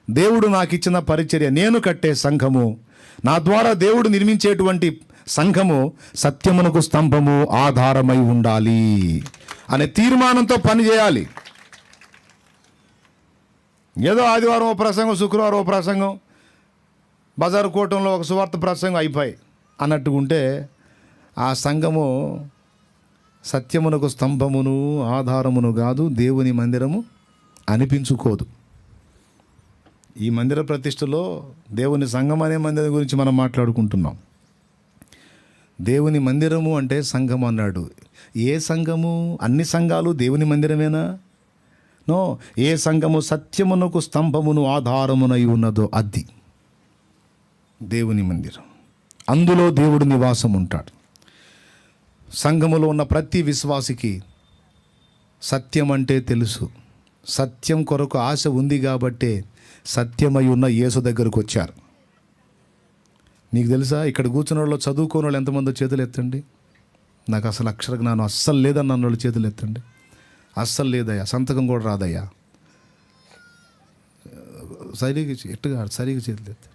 దేవుడు నాకు ఇచ్చిన పరిచర్య, నేను కట్టే సంఘము, నా ద్వారా దేవుడు నిర్మించేటువంటి సంఘము సత్యమునకు స్తంభము, ఆధారమై ఉండాలి అనే తీర్మానంతో పనిచేయాలి. ఏదో ఆదివారం ఓ ప్రసంగం, శుక్రవారం ఓ ప్రసంగం, బజారు కూటంలో ఒక సువార్త ప్రసంగం అయిపోయి అన్నట్టుకుంటే ఆ సంఘము సత్యమునకు స్తంభమును ఆధారమును కాదు, దేవుని మందిరము అనిపించుకోదు. ఈ మందిర ప్రతిష్టలో దేవుని సంఘం అనే మందిరం గురించి మనం మాట్లాడుకుంటున్నాం. దేవుని మందిరము అంటే సంఘం అన్నాడు. ఏ సంఘము? అన్ని సంఘాలు దేవుని మందిరమేనా? నో. ఏ సంఘము సత్యమునకు స్తంభమును ఆధారమునై ఉన్నదో అది దేవుని మందిరం. అందులో దేవుడు నివాసం ఉంటాడు. సంఘములో ఉన్న ప్రతి విశ్వాసికి సత్యం అంటే తెలుసు. సత్యం కొరకు ఆశ ఉంది కాబట్టే సత్యమై ఉన్న యేసు దగ్గరకు వచ్చారు. నీకు తెలుసా, ఇక్కడ కూర్చున్న వాళ్ళు చదువుకోని వాళ్ళు ఎంతమందో చేతులు ఎత్తండి. నాకు అసలు అక్షర జ్ఞానం అస్సలు లేదన్న వాళ్ళు చేతులు ఎత్తండి. అస్సలు లేదయ్యా, సంతకం కూడా రాదయ్యా. సరిగా చేతులు ఎత్త.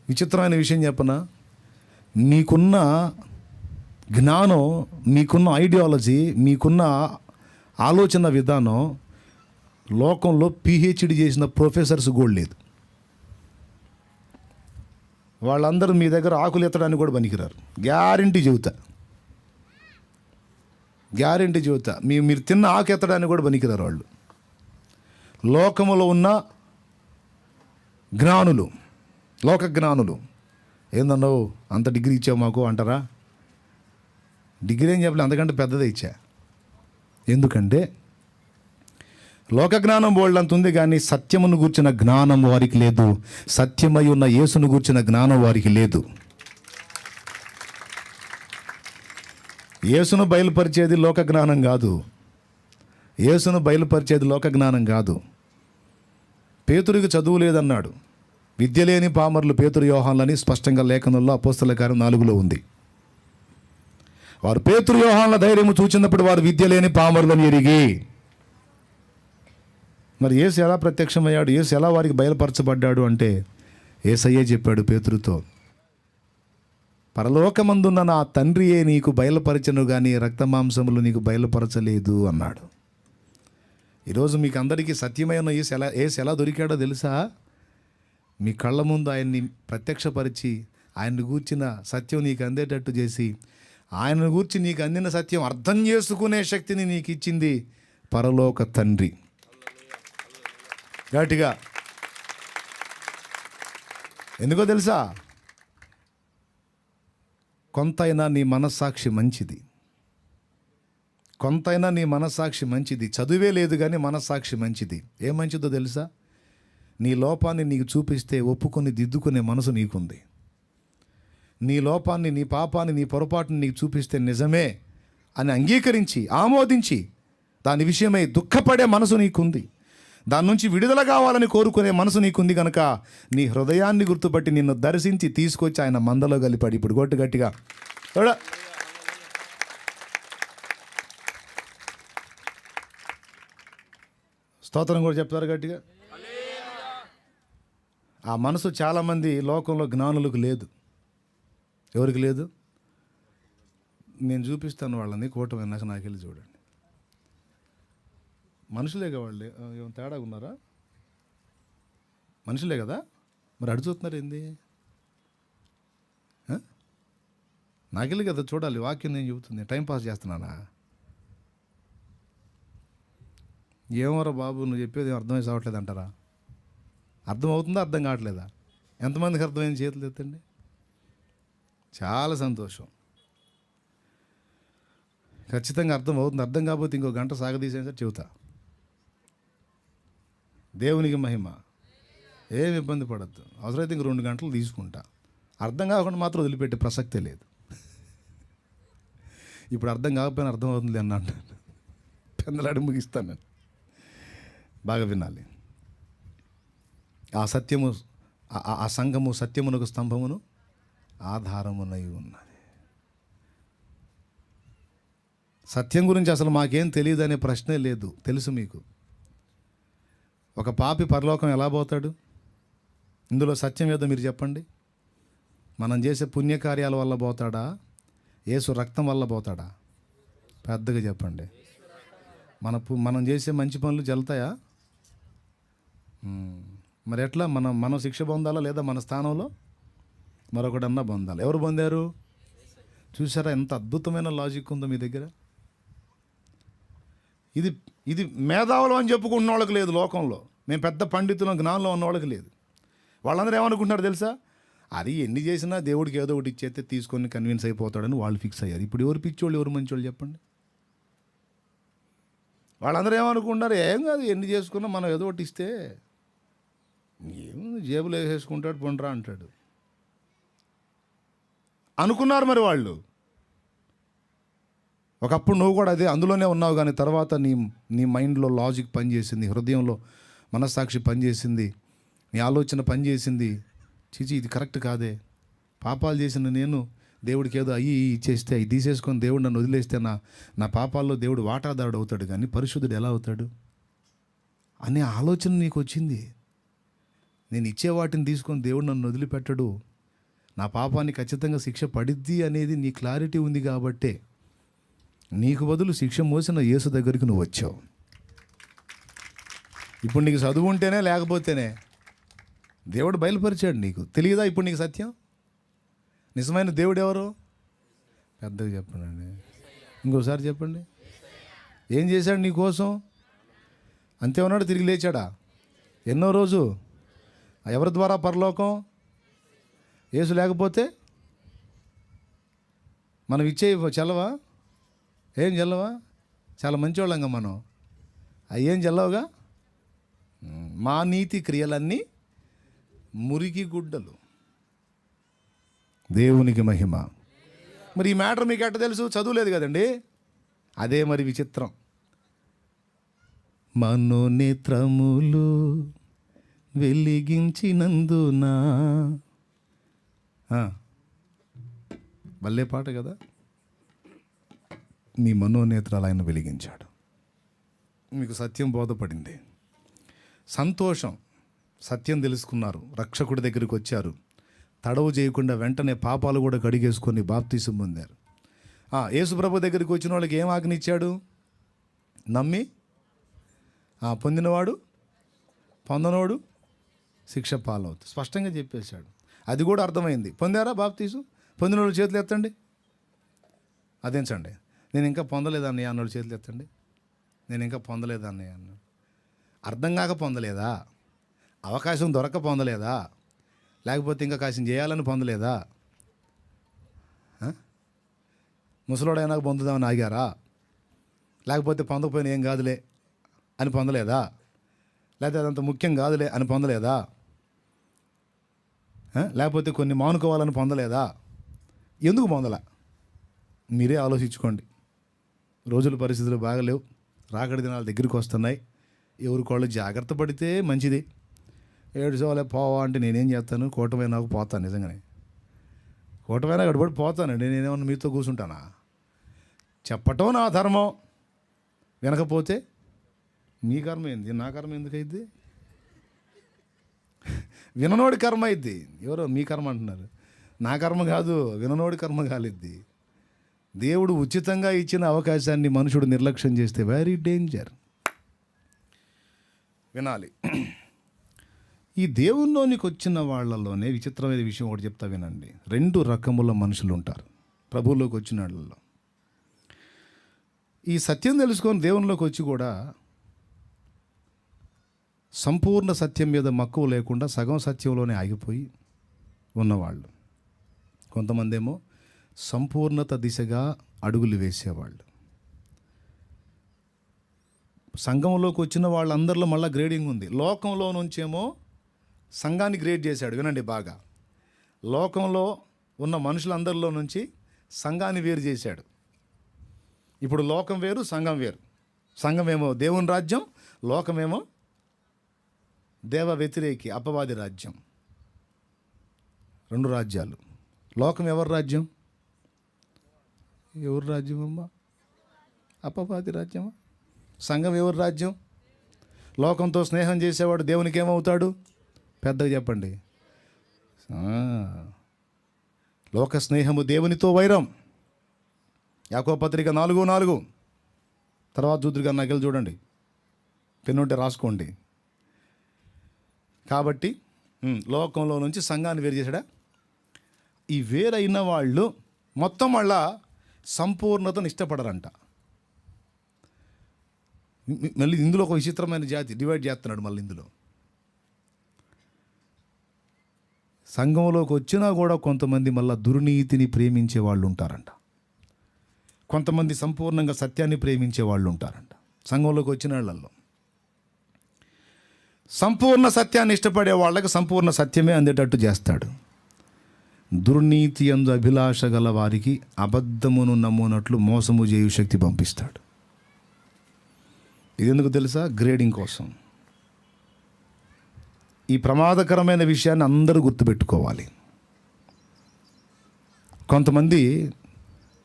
విచిత్రమైన విషయం చెప్పనా, మీకున్న జ్ఞానం, మీకున్న ఐడియాలజీ, మీకున్న ఆలోచన విధానం లోకంలో పిహెచ్డి చేసిన ప్రొఫెసర్స్ కూడా లేదు. వాళ్ళందరూ మీ దగ్గర ఆకులు ఎత్తడానికి కూడా పనికిరారు. గ్యారంటీ చెబుతా. మీరు తిన్న ఆకు ఎత్తడానికి కూడా పనికిరారు వాళ్ళు. లోకములో ఉన్న జ్ఞానులు, లోక జ్ఞానులు ఏందన్నావు అంత డిగ్రీ ఇచ్చావు మాకు అంటారా? డిగ్రీ ఏం చెప్పలే, అంతకంటే పెద్దదే ఇచ్చా. ఎందుకంటే లోక జ్ఞానం బోల్డంత ఉంది, కానీ సత్యమును గూర్చిన జ్ఞానం వారికి లేదు. సత్యమై ఉన్న యేసును గూర్చిన జ్ఞానం వారికి లేదు. యేసును బయలుపరిచేది లోక జ్ఞానం కాదు. లోక జ్ఞానం కాదు. పేతురికి చదువు లేదన్నాడు. విద్య లేని పామరులు పేతురు యోహాన్లని స్పష్టంగా లేఖనంలో అపోస్తల కార్యం 4లో ఉంది. వారు పేతురు యోహాన్ల ధైర్యము చూచినప్పుడు వారు విద్య లేని పామరులను ఎరిగి. మరి యేసు ఎలా ప్రత్యక్షమయ్యాడు? యేసు ఎలా వారికి బయలుపరచబడ్డాడు అంటే యేసయ్యే చెప్పాడు పేతురుతో, పరలోకమందున్న నా తండ్రియే నీకు బయలుపరచను కానీ రక్తమాంసములు నీకు బయలుపరచలేదు అన్నాడు. ఈరోజు మీకు అందరికీ సత్యమైన యేసు ఎలా దొరికాడో తెలుసా? మీ కళ్ళ ముందు ఆయన్ని ప్రత్యక్షపరిచి ఆయన్ని గూర్చిన సత్యం నీకు అందేటట్టు చేసి, ఆయనను గూర్చి నీకు అందిన సత్యం అర్థం చేసుకునే శక్తిని నీకు ఇచ్చింది పరలోక తండ్రి. గట్టిగా ఎందుకో తెలుసా? కొంతైనా నీ మనస్సాక్షి మంచిది. చదువే లేదు కానీ మనస్సాక్షి మంచిది. ఏం మంచిదో తెలుసా? నీ లోపాన్ని నీకు చూపిస్తే ఒప్పుకొని దిద్దుకునే మనసు నీకుంది. నీ లోపాన్ని, నీ పాపాన్ని, నీ పొరపాటుని నీకు చూపిస్తే నిజమే అని అంగీకరించి ఆమోదించి దాని విషయమై దుఃఖపడే మనసు నీకుంది. దాని నుంచి విడుదల కావాలని కోరుకునే మనసు నీకుంది కనుక నీ హృదయాన్ని గుర్తుపట్టి నిన్ను దర్శించి తీసుకొచ్చి ఆయన మందలో కలిపాడు. ఇప్పుడు కొట్టు గట్టిగా. స్తోత్రం కూడా చెప్తారు గట్టిగా. ఆ మనసు చాలామంది లోకంలో జ్ఞానులకు లేదు. ఎవరికి లేదు? నేను చూపిస్తాను వాళ్ళని, కూటమి నాకు వెళ్ళి చూడండి. మనుషులేగా వాళ్ళే, ఏమైనా తేడాగా ఉన్నారా? మనుషులే కదా, మరి అడు చూస్తున్నారు ఏంది? నాకెళ్ళి కదా చూడాలి, వాక్యం నేను చెబుతుంది. టైంపాస్ చేస్తున్నానా? ఏమోరా బాబు నువ్వు చెప్పేది అర్థమై సావట్లేదు అంటారా? అర్థమవుతుందా, అర్థం కావట్లేదా? ఎంతమందికి అర్థమైంది చేతులు ఎత్తండి. చాలా సంతోషం. ఖచ్చితంగా అర్థం అవుతుంది. అర్థం కాకపోతే ఇంకో గంట సాగదీసేది సార్ చెబుతా. దేవునికి మహిమ. ఏమి ఇబ్బంది పడద్దు. అవసరమైతే ఇంక 2 గంటలు తీసుకుంటా. అర్థం కాకుండా మాత్రం వదిలిపెట్టే ప్రసక్తే లేదు. ఇప్పుడు అర్థం కాకపోయినా అర్థం అవుతుంది అన్న అంటాను. పెందలాడి ముగిస్తాను నేను. బాగా వినాలి. ఆ సత్యము, ఆ సంఘము సత్యమునకు స్తంభమును ఆధారమునై ఉన్నది. సత్యం గురించి అసలు మాకేం తెలియదు అనే ప్రశ్నే లేదు. తెలుసు మీకు. ఒక పాపి పరలోకం ఎలా పోతాడు? ఇందులో సత్యం ఏదో మీరు చెప్పండి. మనం చేసే పుణ్యకార్యాల వల్ల పోతాడా? యేసు రక్తం వల్ల పోతాడా? పెద్దగా చెప్పండి. మనం చేసే మంచి పనులు జల్తాయా? మరి ఎట్లా? మనం శిక్ష పొందాలా లేదా మన స్థానంలో మరొకడన్నా పొందాలి? ఎవరు పొందారు? చూసారా ఎంత అద్భుతమైన లాజిక్ ఉందో మీ దగ్గర. ఇది మేధావులు అని చెప్పుకున్న వాళ్ళకి లేదు లోకంలో. మేము పెద్ద పండితులం జ్ఞానంలో ఉన్న వాళ్ళకి లేదు. వాళ్ళందరూ ఏమనుకుంటున్నారు తెలుసా? అది ఎన్ని చేసినా దేవుడికి ఏదో ఒకటి ఇచ్చేస్తే తీసుకొని కన్విన్స్ అయిపోతాడని వాళ్ళు ఫిక్స్ అయ్యారు. ఇప్పుడు ఎవరు పిచ్చోళ్ళు ఎవరు మంచోళ్ళు చెప్పండి? వాళ్ళందరూ ఏమనుకుంటున్నారు? ఏం కాదు, ఎన్ని చేసుకున్నా మనం ఏదో ఒకటి ఇస్తే ఏముంది, జేబులో వేసేసుకుంటాడు, పొండ్రా అంటాడు అనుకున్నారు మరి వాళ్ళు. ఒకప్పుడు నువ్వు కూడా అదే అందులోనే ఉన్నావు, కానీ తర్వాత నీ మైండ్లో లాజిక్ పనిచేసింది, హృదయంలో మనస్సాక్షి పనిచేసింది, నీ ఆలోచన పనిచేసింది. చిచి ఇది కరెక్ట్ కాదే, పాపాలు చేసిన నేను దేవుడికి ఏదో అయ్యి ఇచ్చేస్తే అవి తీసేసుకొని దేవుడు నన్ను వదిలేస్తే నా పాపాల్లో దేవుడు వాటాదారుడు అవుతాడు, కానీ పరిశుద్ధుడు ఎలా అవుతాడు అనే ఆలోచన నీకు వచ్చింది. నేను ఇచ్చే వాటిని తీసుకొని దేవుడు నన్ను వదిలిపెట్టడు, నా పాపాన్ని ఖచ్చితంగా శిక్ష పడిద్ది అనేది నీ క్లారిటీ ఉంది. కాబట్టే నీకు బదులు శిక్ష మోసిన యేసు దగ్గరికి నువ్వు వచ్చావు. ఇప్పుడు నీకు చదువు ఉంటేనే లేకపోతేనే దేవుడు బయలుపరిచాడు. నీకు తెలియదా ఇప్పుడు నీకు సత్యం? నిజమైన దేవుడు ఎవరు? పెద్దగా చెప్పండి, ఇంకోసారి చెప్పండి. ఏం చేశాడు నీ కోసం? అంతే ఉన్నాడు, తిరిగి లేచాడా? ఎన్నో రోజు ఎవరి ద్వారా పరలోకం? యేసు లేకపోతే మనం ఇచ్చే చల్లవా? ఏం చల్లవా? చాలా మంచివాళ్ళంగా మనం, అయ్యేం చల్లవుగా. మా నీతి క్రియలన్నీ మురికి గుడ్డలు. దేవునికి మహిమ. మరి ఈ మ్యాటర్ మీకు ఎట్ట తెలుసు? చదువులేదు కదండి. అదే మరి విచిత్రం. మనోనేత్రములు వెలిగించినందున, భలే పాట కదా. మీ మనోనేత్రాలు ఆయన వెలిగించాడు, మీకు సత్యం బోధపడింది, సంతోషం, సత్యం తెలుసుకున్నారు, రక్షకుడి దగ్గరికి వచ్చారు, తడవు చేయకుండా వెంటనే పాపాలు కూడా కడిగేసుకొని బాప్తీసం పొందారు. యేసుప్రభు దగ్గరికి వచ్చిన వాళ్ళకి ఏం ఆజ్ఞ ఇచ్చాడు? నమ్మి పొందినవాడు పొందనోడు శిక్ష పాలవుతుంది, స్పష్టంగా చెప్పేశాడు. అది కూడా అర్థమైంది. పొందారా బాప్తీసం? పొందిన వాళ్ళు చేతులు ఎత్తండి. అదేంచండి, నేను ఇంకా పొందలేదన్నయ్య అన్నోళ్ళు చేతులు ఎత్తండి. నేను ఇంకా పొందలేదన్నయ్య అన్నాడు. అర్థం కాక పొందలేదా? అవకాశం దొరక పొందలేదా? లేకపోతే ఇంకా కాసిన చేయాలని పొందలేదా? ముసలోడైనా పొందుదామని ఆగారా? లేకపోతే పొందకపోయినా ఏం కాదులే అని పొందలేదా? లేకపోతే అదంత ముఖ్యం కాదులే అని పొందలేదా? లేకపోతే కొన్ని మానుకోవాలని పొందలేదా? ఎందుకు పొందలా? మీరే ఆలోచించుకోండి. రోజుల పరిస్థితులు బాగలేవు, రాకడి దినాల దగ్గరికి వస్తున్నాయి. ఎవరికోళ్ళు జాగ్రత్త పడితే మంచిది. ఏడుచోలే పోవా అంటే నేనేం చేస్తాను? కూటమైనాకు పోతాను, నిజంగానే కూటమైనా గడబడి పోతానండి. నేనేమన్నా మీతో కూర్చుంటానా? చెప్పటం నా ధర్మం, వినకపోతే మీ కర్మ ఏంది, నా కర్మ ఎందుకైద్ది? విననోడి కర్మ అయిద్ది. ఎవరో మీ కర్మ అంటున్నారు, నా కర్మ కాదు, విననోడి కర్మ కాలిద్ది. దేవుడు ఉచితంగా ఇచ్చిన అవకాశాన్ని మనుషుడు నిర్లక్ష్యం చేస్తే వెరీ డేంజర్. వినాలి. ఈ దేవునిలోనికి వచ్చిన వాళ్ళలోనే విచిత్రమైన విషయం ఒకటి చెప్తా వినండి. 2 రకముల మనుషులు ఉంటారు ప్రభువులోకి వచ్చిన వాళ్ళలో. ఈ సత్యం తెలుసుకొని దేవునిలోకి వచ్చి కూడా సంపూర్ణ సత్యం మీద మక్కువ లేకుండా సగం సత్యంలోనే ఆగిపోయి ఉన్నవాళ్ళు. కొంతమంది ఏమో సంపూర్ణత దిశగా అడుగులు వేసేవాళ్ళు. సంఘంలోకి వచ్చిన వాళ్ళందరిలో మళ్ళీ గ్రేడింగ్ ఉంది. లోకంలో నుంచేమో సంఘాన్ని గ్రేడ్ చేశాడు. వినండి బాగా, లోకంలో ఉన్న మనుషులందరిలో నుంచి సంఘాన్ని వేరు చేశాడు. ఇప్పుడు లోకం వేరు, సంఘం వేరు. సంఘమేమో దేవుని రాజ్యం, లోకమేమో దేవ వ్యతిరేకి అపవాది రాజ్యం. 2 రాజ్యాలు. లోకం ఎవరి రాజ్యం? ఎవరి రాజ్యం అమ్మా? అపవాది రాజ్యమా? సంఘం ఎవరి రాజ్యం? లోకంతో స్నేహం చేసేవాడు దేవునికి ఏమవుతాడు? పెద్దగా చెప్పండి. లోక స్నేహము దేవునితో వైరం. యాకోబు పత్రిక 4:4. తర్వాత చూద్దురుగా నగలు చూడండి, పెన్నుంటే రాసుకోండి. కాబట్టి లోకంలో నుంచి సంఘాన్ని వేరు చేశాడా? ఈ వేరైన వాళ్ళు మొత్తం మళ్ళా సంపూర్ణతను ఇష్టపడరంట. మళ్ళీ ఇందులో ఒక విచిత్రమైన జాతి డివైడ్ చేస్తున్నాడు. మళ్ళీ ఇందులో సంఘంలోకి వచ్చినా కూడా కొంతమంది మళ్ళీ దుర్నీతిని ప్రేమించే వాళ్ళు ఉంటారంట. కొంతమంది సంపూర్ణంగా సత్యాన్ని ప్రేమించే వాళ్ళు ఉంటారంట. సంఘంలోకి వచ్చిన వాళ్ళల్లో సంపూర్ణ సత్యాన్ని ఇష్టపడే వాళ్ళకి సంపూర్ణ సత్యమే అందేటట్టు చేస్తాడు. దుర్నీతి యందు అభిలాష గల వారికి అబద్ధమును నమ్మునట్లు మోసము చేయు శక్తి పంపిస్తాడు. ఇది ఎందుకు తెలుసా? గ్రేడింగ్ కోసం. ఈ ప్రమాదకరమైన విషయాన్ని అందరూ గుర్తుపెట్టుకోవాలి. కొంతమంది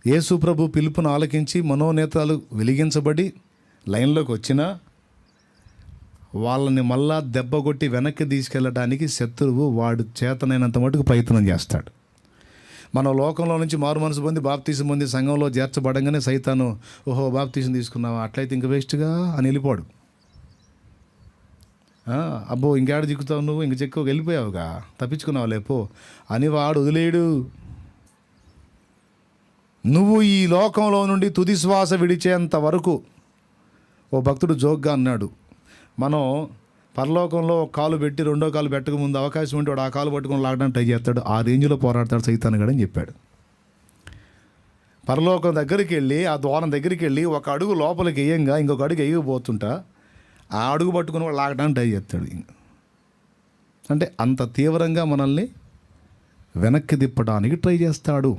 యేసు ప్రభు పిలుపును ఆలకించి మనోనేతాలు వెలిగించబడి లైన్లోకి వచ్చినా వాళ్ళని మళ్ళా దెబ్బ కొట్టి వెనక్కి తీసుకెళ్ళడానికి శత్రువు వాడు చేతనైనంత మటుకు ప్రయత్నం చేస్తాడు. మన లోకంలో నుంచి మారు మనసు పొంది బాప్తీసం పొంది సంఘంలో చేర్చబడంగానే సైతాను, ఓహో బాప్తీసం తీసుకున్నావా, అట్లయితే ఇంక వేస్ట్గా అని వెళ్ళిపోడు. అబ్బో ఇంకేడ దిక్కుతావు నువ్వు, ఇంక చెక్కు వెళ్ళిపోయావుగా, తప్పించుకున్నావు లేపో అని వాడు వదిలేడు. నువ్వు ఈ లోకంలో నుండి తుది శ్వాస విడిచేంత వరకు, ఓ భక్తుడు జోక్గా అన్నాడు, మనం పరలోకంలో ఒక కాలు పెట్టి రెండో కాలు పెట్టక ముందు అవకాశం ఉంటే వాడు ఆ కాలు పట్టుకొని లాగడానికి ట్రై చేస్తాడు. ఆ రేంజ్లో పోరాడతాడు సైతాన్ గడని చెప్పాడు. పరలోకం దగ్గరికి వెళ్ళి ఆ ద్వారం దగ్గరికి వెళ్ళి ఒక అడుగు లోపలికి వేయంగా ఇంకొక అడుగు వేయకపోతుంటా ఆ అడుగు పట్టుకుని వాడు లాగడానికి ట్రై చేస్తాడు. అంటే అంత తీవ్రంగా మనల్ని వెనక్కి తిప్పడానికి ట్రై చేస్తాడు.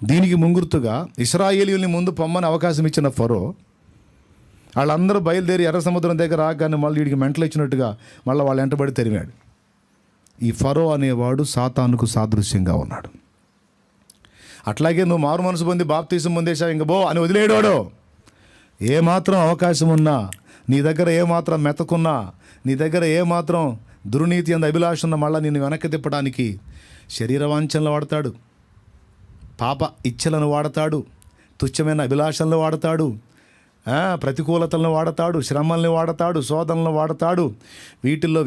దీనికి ముంగుర్తుగా ఇశ్రాయేలీయుల్ని ముందు పొమ్మని అవకాశం ఇచ్చిన ఫరో వాళ్ళందరూ బయలుదేరి ఎర్ర సముద్రం దగ్గర రాగానే మళ్ళీ వీడికి మెంటలు ఇచ్చినట్టుగా మళ్ళీ వాళ్ళు వెంటబడి తరిమాడు. ఈ ఫరో అనేవాడు సాతానుకు సాదృశ్యంగా ఉన్నాడు. అట్లాగే నువ్వు మారు మనసు పొంది బాప్తీసం పొందేశావు ఇంక బో అని వదిలేడాడో, ఏమాత్రం అవకాశం ఉన్నా, నీ దగ్గర ఏమాత్రం మెతకున్నా, నీ దగ్గర ఏమాత్రం దుర్నీతి అంత అభిలాష ఉన్నా మళ్ళీ నిన్ను వెనక్కి తిప్పడానికి శరీర వాంఛనలు వాడతాడు, పాప ఇచ్చలను వాడతాడు, తుచ్చమైన అభిలాషలను వాడతాడు, ప్రతికూలతలను వాడతాడు, శ్రమల్ని వాడతాడు, శోధనలను వాడతాడు.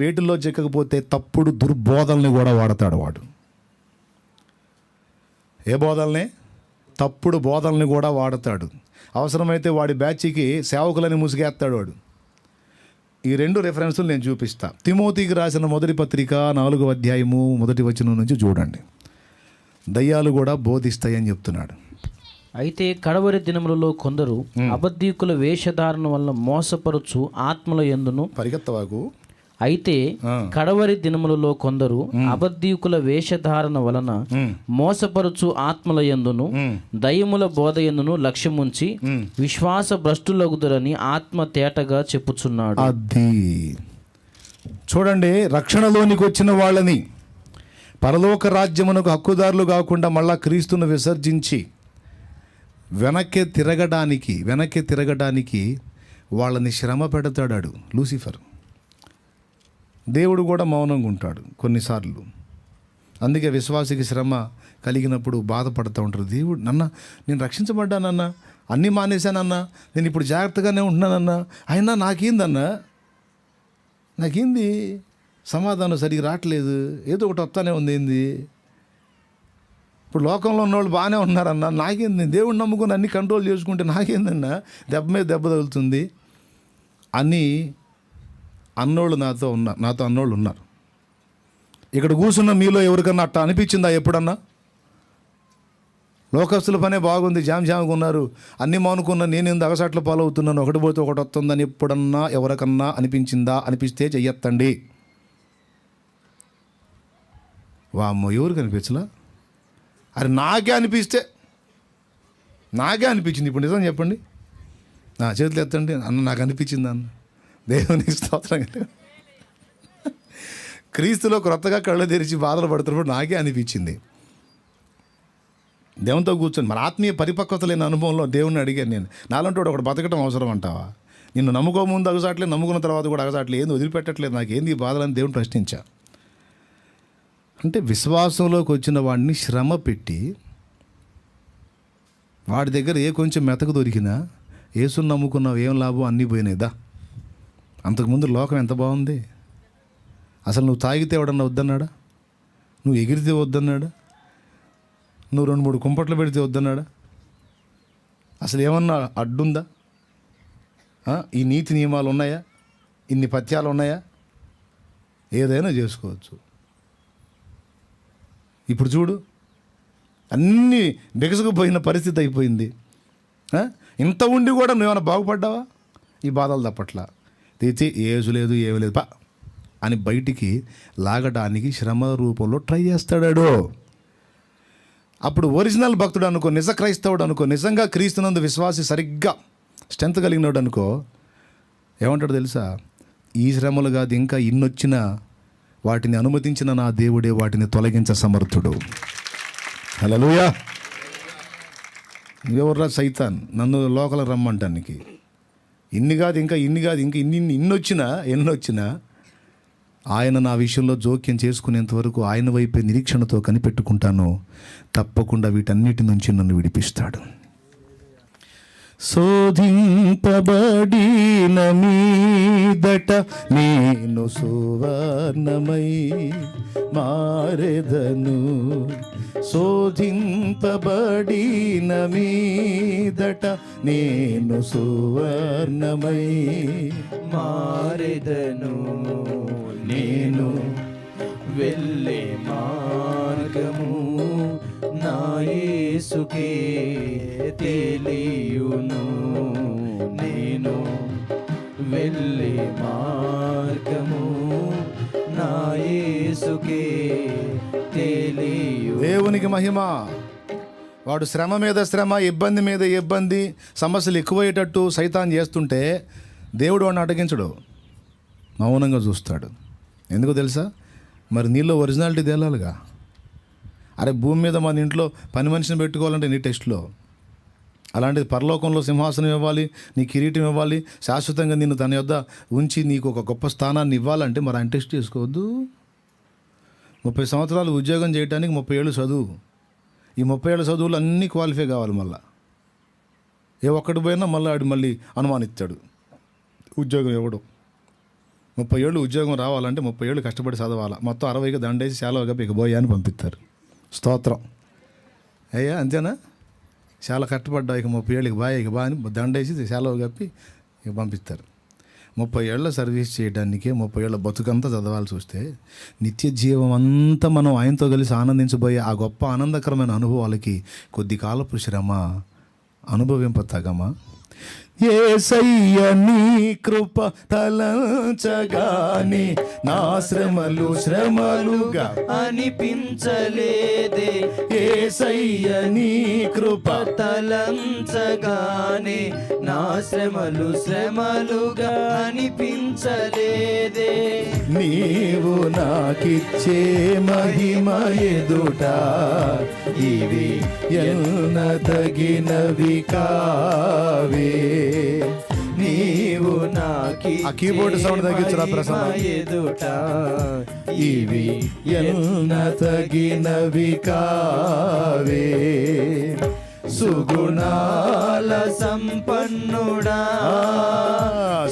వేటిల్లో చిక్కకపోతే తప్పుడు దుర్బోధనని కూడా వాడతాడు వాడు. ఏ బోధల్ని? తప్పుడు బోధనని కూడా వాడతాడు. అవసరమైతే వాడి బ్యాచ్కి సేవకులని ముసుగేస్తాడు వాడు. ఈ 2 రెఫరెన్సులు నేను చూపిస్తా. తిమోతికి రాసిన మొదటి పత్రిక 4వ అధ్యాయము 1వ వచనం నుంచి చూడండి. దయ్యాలు కూడా బోధిస్తాయని చెప్తున్నాడు. అయితే కడవరి దినములలో కొందరు అబద్ధీకుల వేషధారణ వలన మోసపరచు ఆత్మల యందును పరిగెత్తవాకు. అయితే కడవరి దినములలో కొందరు అబద్ధీకుల వేషధారణ వలన మోసపరచు ఆత్మల యందును దయ్యముల బోధ యందును లక్ష్యముంచి విశ్వాస భ్రష్టులగుదురని ఆత్మ తేటగా చెప్పుచున్నాడు. అది చూడండి, రక్షణలోనికి వచ్చిన వాళ్ళని పరలోక రాజ్యమునకు హక్కుదారులు కాకుండా మళ్ళా క్రీస్తును విసర్జించి వెనక్కి తిరగడానికి వాళ్ళని శ్రమ పెడతాడు లూసిఫర్. దేవుడు కూడా మౌనంగా ఉంటాడు కొన్నిసార్లు. అందుకే విశ్వాసికి శ్రమ కలిగినప్పుడు బాధపడుతూ ఉంటారు. దేవుడు నేను రక్షించబడ్డానన్నా, అన్నీ మానేశానన్నా, నేను ఇప్పుడు జాగ్రత్తగానే ఉంటున్నానన్నా, అయినా నాకేంది సమాధానం సరిగ్గా రావట్లేదు, ఏదో ఒకటి వస్తానే ఉంది. ఏంది ఇప్పుడు లోకంలో ఉన్నవాళ్ళు బాగానే ఉన్నారన్నా, నాకేంది, దేవుడిని నమ్ముకొని అన్ని కంట్రోల్ చేసుకుంటే నాకేందన్నా దెబ్బ మీద దెబ్బ తగులుతుంది అని అన్నోళ్ళు నాతో అన్నోళ్ళు ఉన్నారు. ఇక్కడ కూర్చున్న మీలో ఎవరికన్నా అట్లా అనిపించిందా ఎప్పుడన్నా? లోకస్తుల పనే బాగుంది, జామ్గా ఉన్నారు, అన్ని మానుకున్నా, నేను ఎందుకు అగసాట్ల పాలవుతున్నాను, ఒకటి పోతే ఒకటి వస్తుందని ఎప్పుడన్నా ఎవరికన్నా అనిపించిందా? అనిపిస్తే చెయ్యొత్తండి. వామ్మో, ఎవరికి అనిపించలా? అరే నాకే అనిపించింది. ఇప్పుడు నిజం చెప్పండి, నా చేతులు ఎత్తండి అన్న, నాకు అనిపించింది అన్న. దేవునికి స్తోత్రం. క్రీస్తులో క్రొత్తగా కళ్ళు తెరిచి బాధలు పడుతున్నప్పుడు నాకే అనిపించింది. దేవునితో కూర్చొని మన ఆత్మీయ పరిపక్వత లేని అనుభవంలో దేవుణ్ణి అడిగాను నేను, నాలంటూ ఒకటి బతకడం అవసరం అంటావా? నిన్ను నమ్ముకోముందు అగసాట్లేదు, నమ్ముకున్న తర్వాత కూడా అగసాట్లేదు, ఏంది వదిలిపెట్టట్లేదు, నాకేంది ఈ బాధలని దేవుని ప్రశ్నించా. అంటే విశ్వాసంలోకి వచ్చిన వాడిని శ్రమ పెట్టి వాడి దగ్గర ఏ కొంచెం మెతకు దొరికినా యేసుని నమ్ముకున్నావు, ఏం లాభం, అన్నీ పోయినాయిదా. అంతకుముందు లోకం ఎంత బాగుంది. అసలు నువ్వు తాగితే ఎవడన్నా వద్దన్నాడా? నువ్వు ఎగిరితే వద్దన్నాడా? నువ్వు 2-3 కుంపట్లు పెడితే వద్దన్నాడా? అసలు ఏమన్నా అడ్డుందా? ఈ నీతి నియమాలు ఉన్నాయా? ఇన్ని పథ్యాలు ఉన్నాయా? ఏదైనా చేసుకోవచ్చు. ఇప్పుడు చూడు అన్నీ బిగసుకుపోయిన పరిస్థితి అయిపోయింది. ఇంత ఉండి కూడా నువ్వేమైనా బాగుపడ్డావా? ఈ బాధలు తప్పట్లా తెచ్చి ఏజు లేదు ఏమి లేదు పా అని బయటికి లాగడానికి శ్రమ రూపంలో ట్రై చేస్తాడాడు. అప్పుడు ఒరిజినల్ భక్తుడు అనుకో, నిజ క్రైస్తవుడు అనుకో, నిజంగా క్రీస్తునందు విశ్వాసి సరిగ్గా స్ట్రెంత్ కలిగినోడు అనుకో, ఏమంటాడు తెలుసా? ఈ శ్రమలు కాదు ఇంకా ఇన్నొచ్చినా వాటిని అనుమతించిన నా దేవుడే వాటిని తొలగించ సమర్థుడు. హల్లెలూయా. ఎవర్రా సైతాన్ నన్ను లోకల్ రమ్మంటానికి? ఇన్ని కాదు ఇంకా ఎన్నొచ్చినా ఆయన నా విషయంలో జోక్యం చేసుకునేంత వరకు ఆయన వైపే నిరీక్షణతో కనిపెట్టుకుంటాను. తప్పకుండా వీటన్నిటి నుంచి నన్ను విడిపిస్తాడు. శోధింపబడిన మీదట నేను సువర్ణమై మారెదను. శోధింపబడిన మీదట నేను సువర్ణమై మారెదను. నేను వెళ్ళే మార్గము నా యేసుకే తెలియును. నేను వెళ్ళే మార్గము నా యేసుకే తెలియు. దేవునికి మహిమ. వాడు శ్రమ మీద శ్రమ, ఇబ్బంది మీద ఇబ్బంది, సమస్యలు ఎక్కువయ్యేటట్టు సైతాన్ చేస్తుంటే దేవుడు వాడిని అడ్డగించడు, మౌనంగా చూస్తాడు. ఎందుకో తెలుసా? మరి నీలో ఒరిజినాలిటీ తేలాలిగా. అరే భూమి మీద మన ఇంట్లో పని మనిషిని పెట్టుకోవాలంటే నీ టెస్ట్లో, అలాంటిది పరలోకంలో సింహాసనం ఇవ్వాలి, నీ కిరీటం ఇవ్వాలి, శాశ్వతంగా నిన్ను తన యొద్ద ఉంచి నీకు ఒక గొప్ప స్థానాన్ని ఇవ్వాలంటే మరి ఆయన టెస్ట్ చేసుకోవద్దు. 30 సంవత్సరాలు ఉద్యోగం చేయడానికి 30 ఏళ్ళు చదువు. ఈ 30 ఏళ్ళ చదువులు అన్నీ క్వాలిఫై కావాలి. మళ్ళీ ఏ ఒక్కటి పోయినా మళ్ళీ అనుమానిస్తాడు ఉద్యోగం ఇవ్వడం. 30 ఏళ్ళు ఉద్యోగం రావాలంటే 30 ఏళ్ళు కష్టపడి చదవాలి. మొత్తం 60కి దండేసి సెలవుగా ఇక పోయా అని పంపిస్తారు. స్తోత్రం అయ్యా, అంతేనా? చాలా కష్టపడ్డా ఇక 30 ఏళ్ళకి ఇక బా అని దండేసి సెలవు కప్పి ఇక పంపిస్తారు. 30 ఏళ్ళ సర్వీస్ చేయడానికే 30 ఏళ్ళ బతుకంతా చదవాల్సి వస్తే నిత్య జీవం అంతా మనం ఆయనతో కలిసి ఆనందించబోయే ఆ గొప్ప ఆనందకరమైన అనుభవాలకి కొద్ది కాలపు శ్రమ అనుభవింపతగమా? యేసయ్య నీ కృప తలంచగానే నా శ్రమలుగా అనిపించలేదే. యేసయ్య నీ కృప తలంచగానే నా శ్రమలుగా అనిపించలేదే. నీవు నాకిచ్చే మహిమ ఎదుట ఇవి ఎన్న తగినవి కావే. నీవు నాకి ఆ కీబోర్డ్ సౌండ్ తగ్గించరా ప్రసాద్? ఎదుట ఇవి ఎన్న తగినవి కావే. సుగుణాల సంపన్నుడా,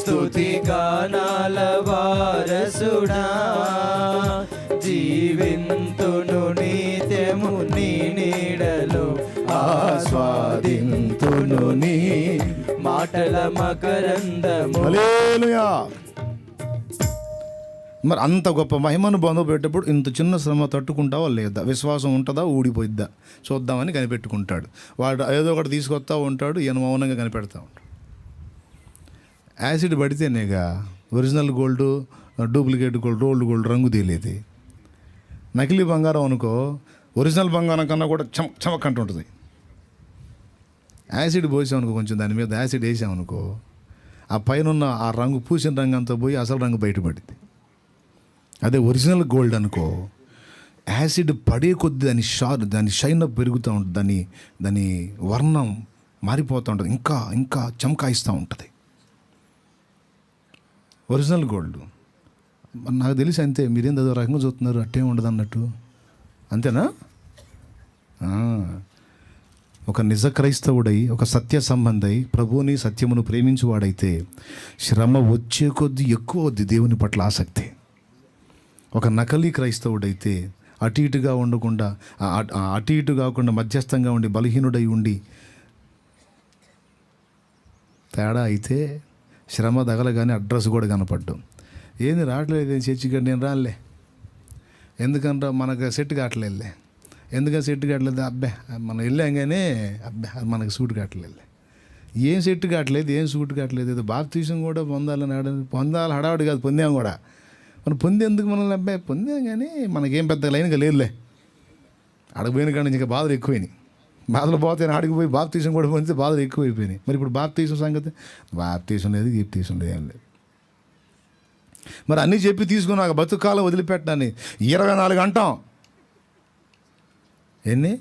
స్తుతి గానాల వారసుడా, జీవింతును నిత్యము నీ నీడలో ఆస్వాదింతును నీ మాటల మకరందము. హల్లెలూయా. మరి అంత గొప్ప మహిమను పొందబెట్టేటప్పుడు ఇంత చిన్న శ్రమ తట్టుకుంటావా లేదా? విశ్వాసం ఉంటుందా ఊడిపోయిద్దా చూద్దామని కనిపెట్టుకుంటాడు. వాడు ఏదో ఒకటి తీసుకొస్తా ఉంటాడు, ఈయన మౌనంగా కనిపెడతా ఉంటాడు. యాసిడ్ పడితేనేగా original gold duplicate gold rolled gold రంగు తేలేది. నకిలీ బంగారం అనుకో ఒరిజినల్ బంగారం కన్నా కూడా చమక్ అంటుంటుంది. యాసిడ్ పోసామనుకో, కొంచెం దాని మీద యాసిడ్ వేసామనుకో, ఆ పైన ఉన్న ఆ రంగు పూసిన రంగు అంతా పోయి అసలు రంగు బయటపడింది. అదే ఒరిజినల్ గోల్డ్ అనుకో, యాసిడ్ పడే కొద్దీ దాని షైన్ అప్ పెరుగుతూ ఉంటుంది, దాని వర్ణం మారిపోతూ ఉంటుంది, ఇంకా చమకాయిస్తూ ఉంటుంది ఒరిజినల్ గోల్డ్. నాకు తెలిసి అంతే. మీరేం అదో రకంగా చూస్తున్నారు, అట్టే ఉండదు అన్నట్టు, అంతేనా? ఒక నిజ క్రైస్తవుడై, ఒక సత్య సంబంధై, ప్రభువుని సత్యమును ప్రేమించువాడైతే శ్రమ వచ్చే కొద్దీ ఎక్కువ వద్ది దేవుని పట్ల ఆసక్తి. ఒక నకలీ క్రైస్తవుడైతే అటు ఇటుగా ఉండకుండా, అటు ఇటు కాకుండా మధ్యస్థంగా ఉండి బలహీనుడై ఉండి తేడా అయితే శ్రమ తగలగానే అడ్రస్ కూడా కనపడ్డం. ఏంది రావట్లేదు చర్చికి? నేను రాలే, ఎందుకంటే మనకు సెట్ కావట్లేదులే, ఎందుకని సెట్ కావట్లేదు? అబ్బా మనం వెళ్ళాం కానీ అబ్బా అది మనకి సూట్ కావట్లేదు. ఏం సెట్ కావట్లేదు, ఏం సూట్ కావట్లేదు. ఏదో బాప్తీసం కూడా పొందాలి హడావుడి కాదు, పొందాం కూడా. మనం పొందేందుకు మనల్ని అబ్బాయి పొందాం కానీ మనకేం పెద్ద లైన్గా లేదులే. అడగపోయిన కానీ ఇంకా బాధలు ఎక్కువైనాయి. బాధలు పోతే ఆడికి బాప్తీసం కూడా పొందితే బాధలు ఎక్కువైపోయినాయి. మరి ఇప్పుడు బాప్తీసం సంగతి, బాప్తీసం లేదు, గీప్తీసం లేదు, ఏం లేదు. మరి అన్నీ చెప్పి తీసుకుని నాకు బతుకాలం వదిలిపెట్టడాన్ని 24 అంటాం. ఎన్ని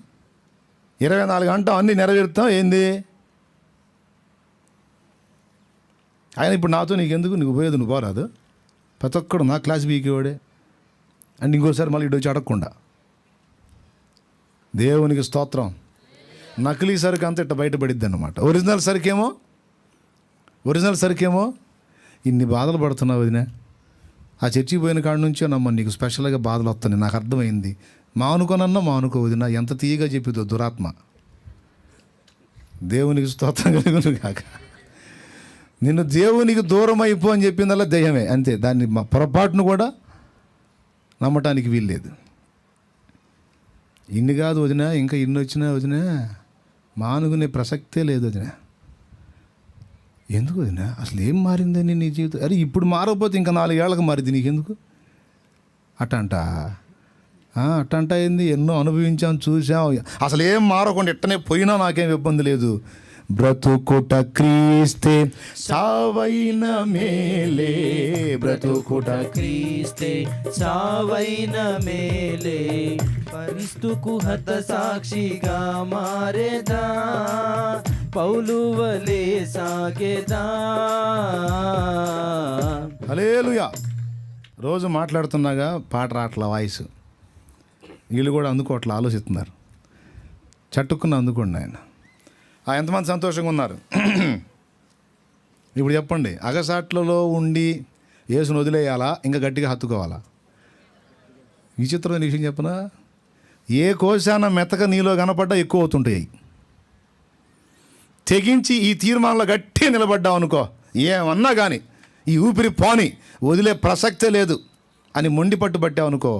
24 అంటాం, అన్నీ నెరవేరుతాం. ఏంది ఆయన ఇప్పుడు నాతో నీకెందుకు, నీకు పోయేది నువ్వు పోరాదు. ప్రతి ఒక్కడు నా క్లాస్ బీకేవాడే అండ్ ఇంకోసారి మళ్ళీ ఇటు వచ్చి అడగకుండా. దేవునికి స్తోత్రం. నకిలీ సరుకు అంతా ఇట్ట బయటపడిద్ది అన్నమాట. ఒరిజినల్ సరుకేమో ఇన్ని బాధలు పడుతున్నావు వదిన. ఆ చర్చికి పోయిన కాడ నుంచో నమ్మ నీకు స్పెషల్గా బాధలు వస్తున్నాయి. నాకు అర్థమైంది. మానుకోనన్నా మానుకో వదిన. ఎంత తీయగా చెప్పిద్దో దురాత్మ. దేవునికి స్తోత్రం కలుగును కాక. నిన్ను దేవునికి దూరం అయిపో అని చెప్పిందల్లా దయ్యమే, అంతే. దాన్ని పొరపాటును కూడా నమ్మటానికి వీల్లేదు. ఇన్ని కాదు వదిన, ఇంకా ఇన్ని వచ్చినా వదిన మానుకునే ప్రసక్తే లేదు వదిన. ఎందుకు వదిన అసలు ఏం మారిందని నీ జీవితం? అరే ఇప్పుడు మారకపోతే ఇంకా 4 ఏళ్ళకి మారింది, నీకెందుకు అట్టంట ఏంది? ఎన్నో అనుభవించాం, చూసాం. అసలు ఏం మారకుండా ఎట్టనే పోయినా నాకేం ఇబ్బంది లేదు. బ్రతుకుట క్రీస్తే సావైన మేలే, బ్రతుకుట క్రీస్తే సావైన మేలే, పరిస్తుకు హత సాక్షిగా మారేదా, పౌలు వలే సాగేదా. హల్లెలూయా. రోజు మాట్లాడుతున్నాగా పాట రాట్ల వాయిస్. వీళ్ళు కూడా అందుకోవట్లా, ఆలోచిస్తున్నారు. చట్టుకున్న అందుకోండి ఆయన. ఎంతమంది సంతోషంగా ఉన్నారు? ఇప్పుడు చెప్పండి, అగసాట్లలో ఉండి యేసును వదిలేయాలా, ఇంకా గట్టిగా హత్తుకోవాలా? విచిత్రమైన విషయం చెప్పనా, ఏ కోశాన మెతక నీలో కనపడ్డా ఎక్కువ అవుతుంటాయి. తెగించి ఈ తీర్మానంలో గట్టిగా నిలబడ్డావు అనుకో, ఏమన్నా కానీ ఈ ఊపిరి పోని, వదిలే ప్రసక్తే లేదు అని మొండి పట్టుబట్టావు అనుకో,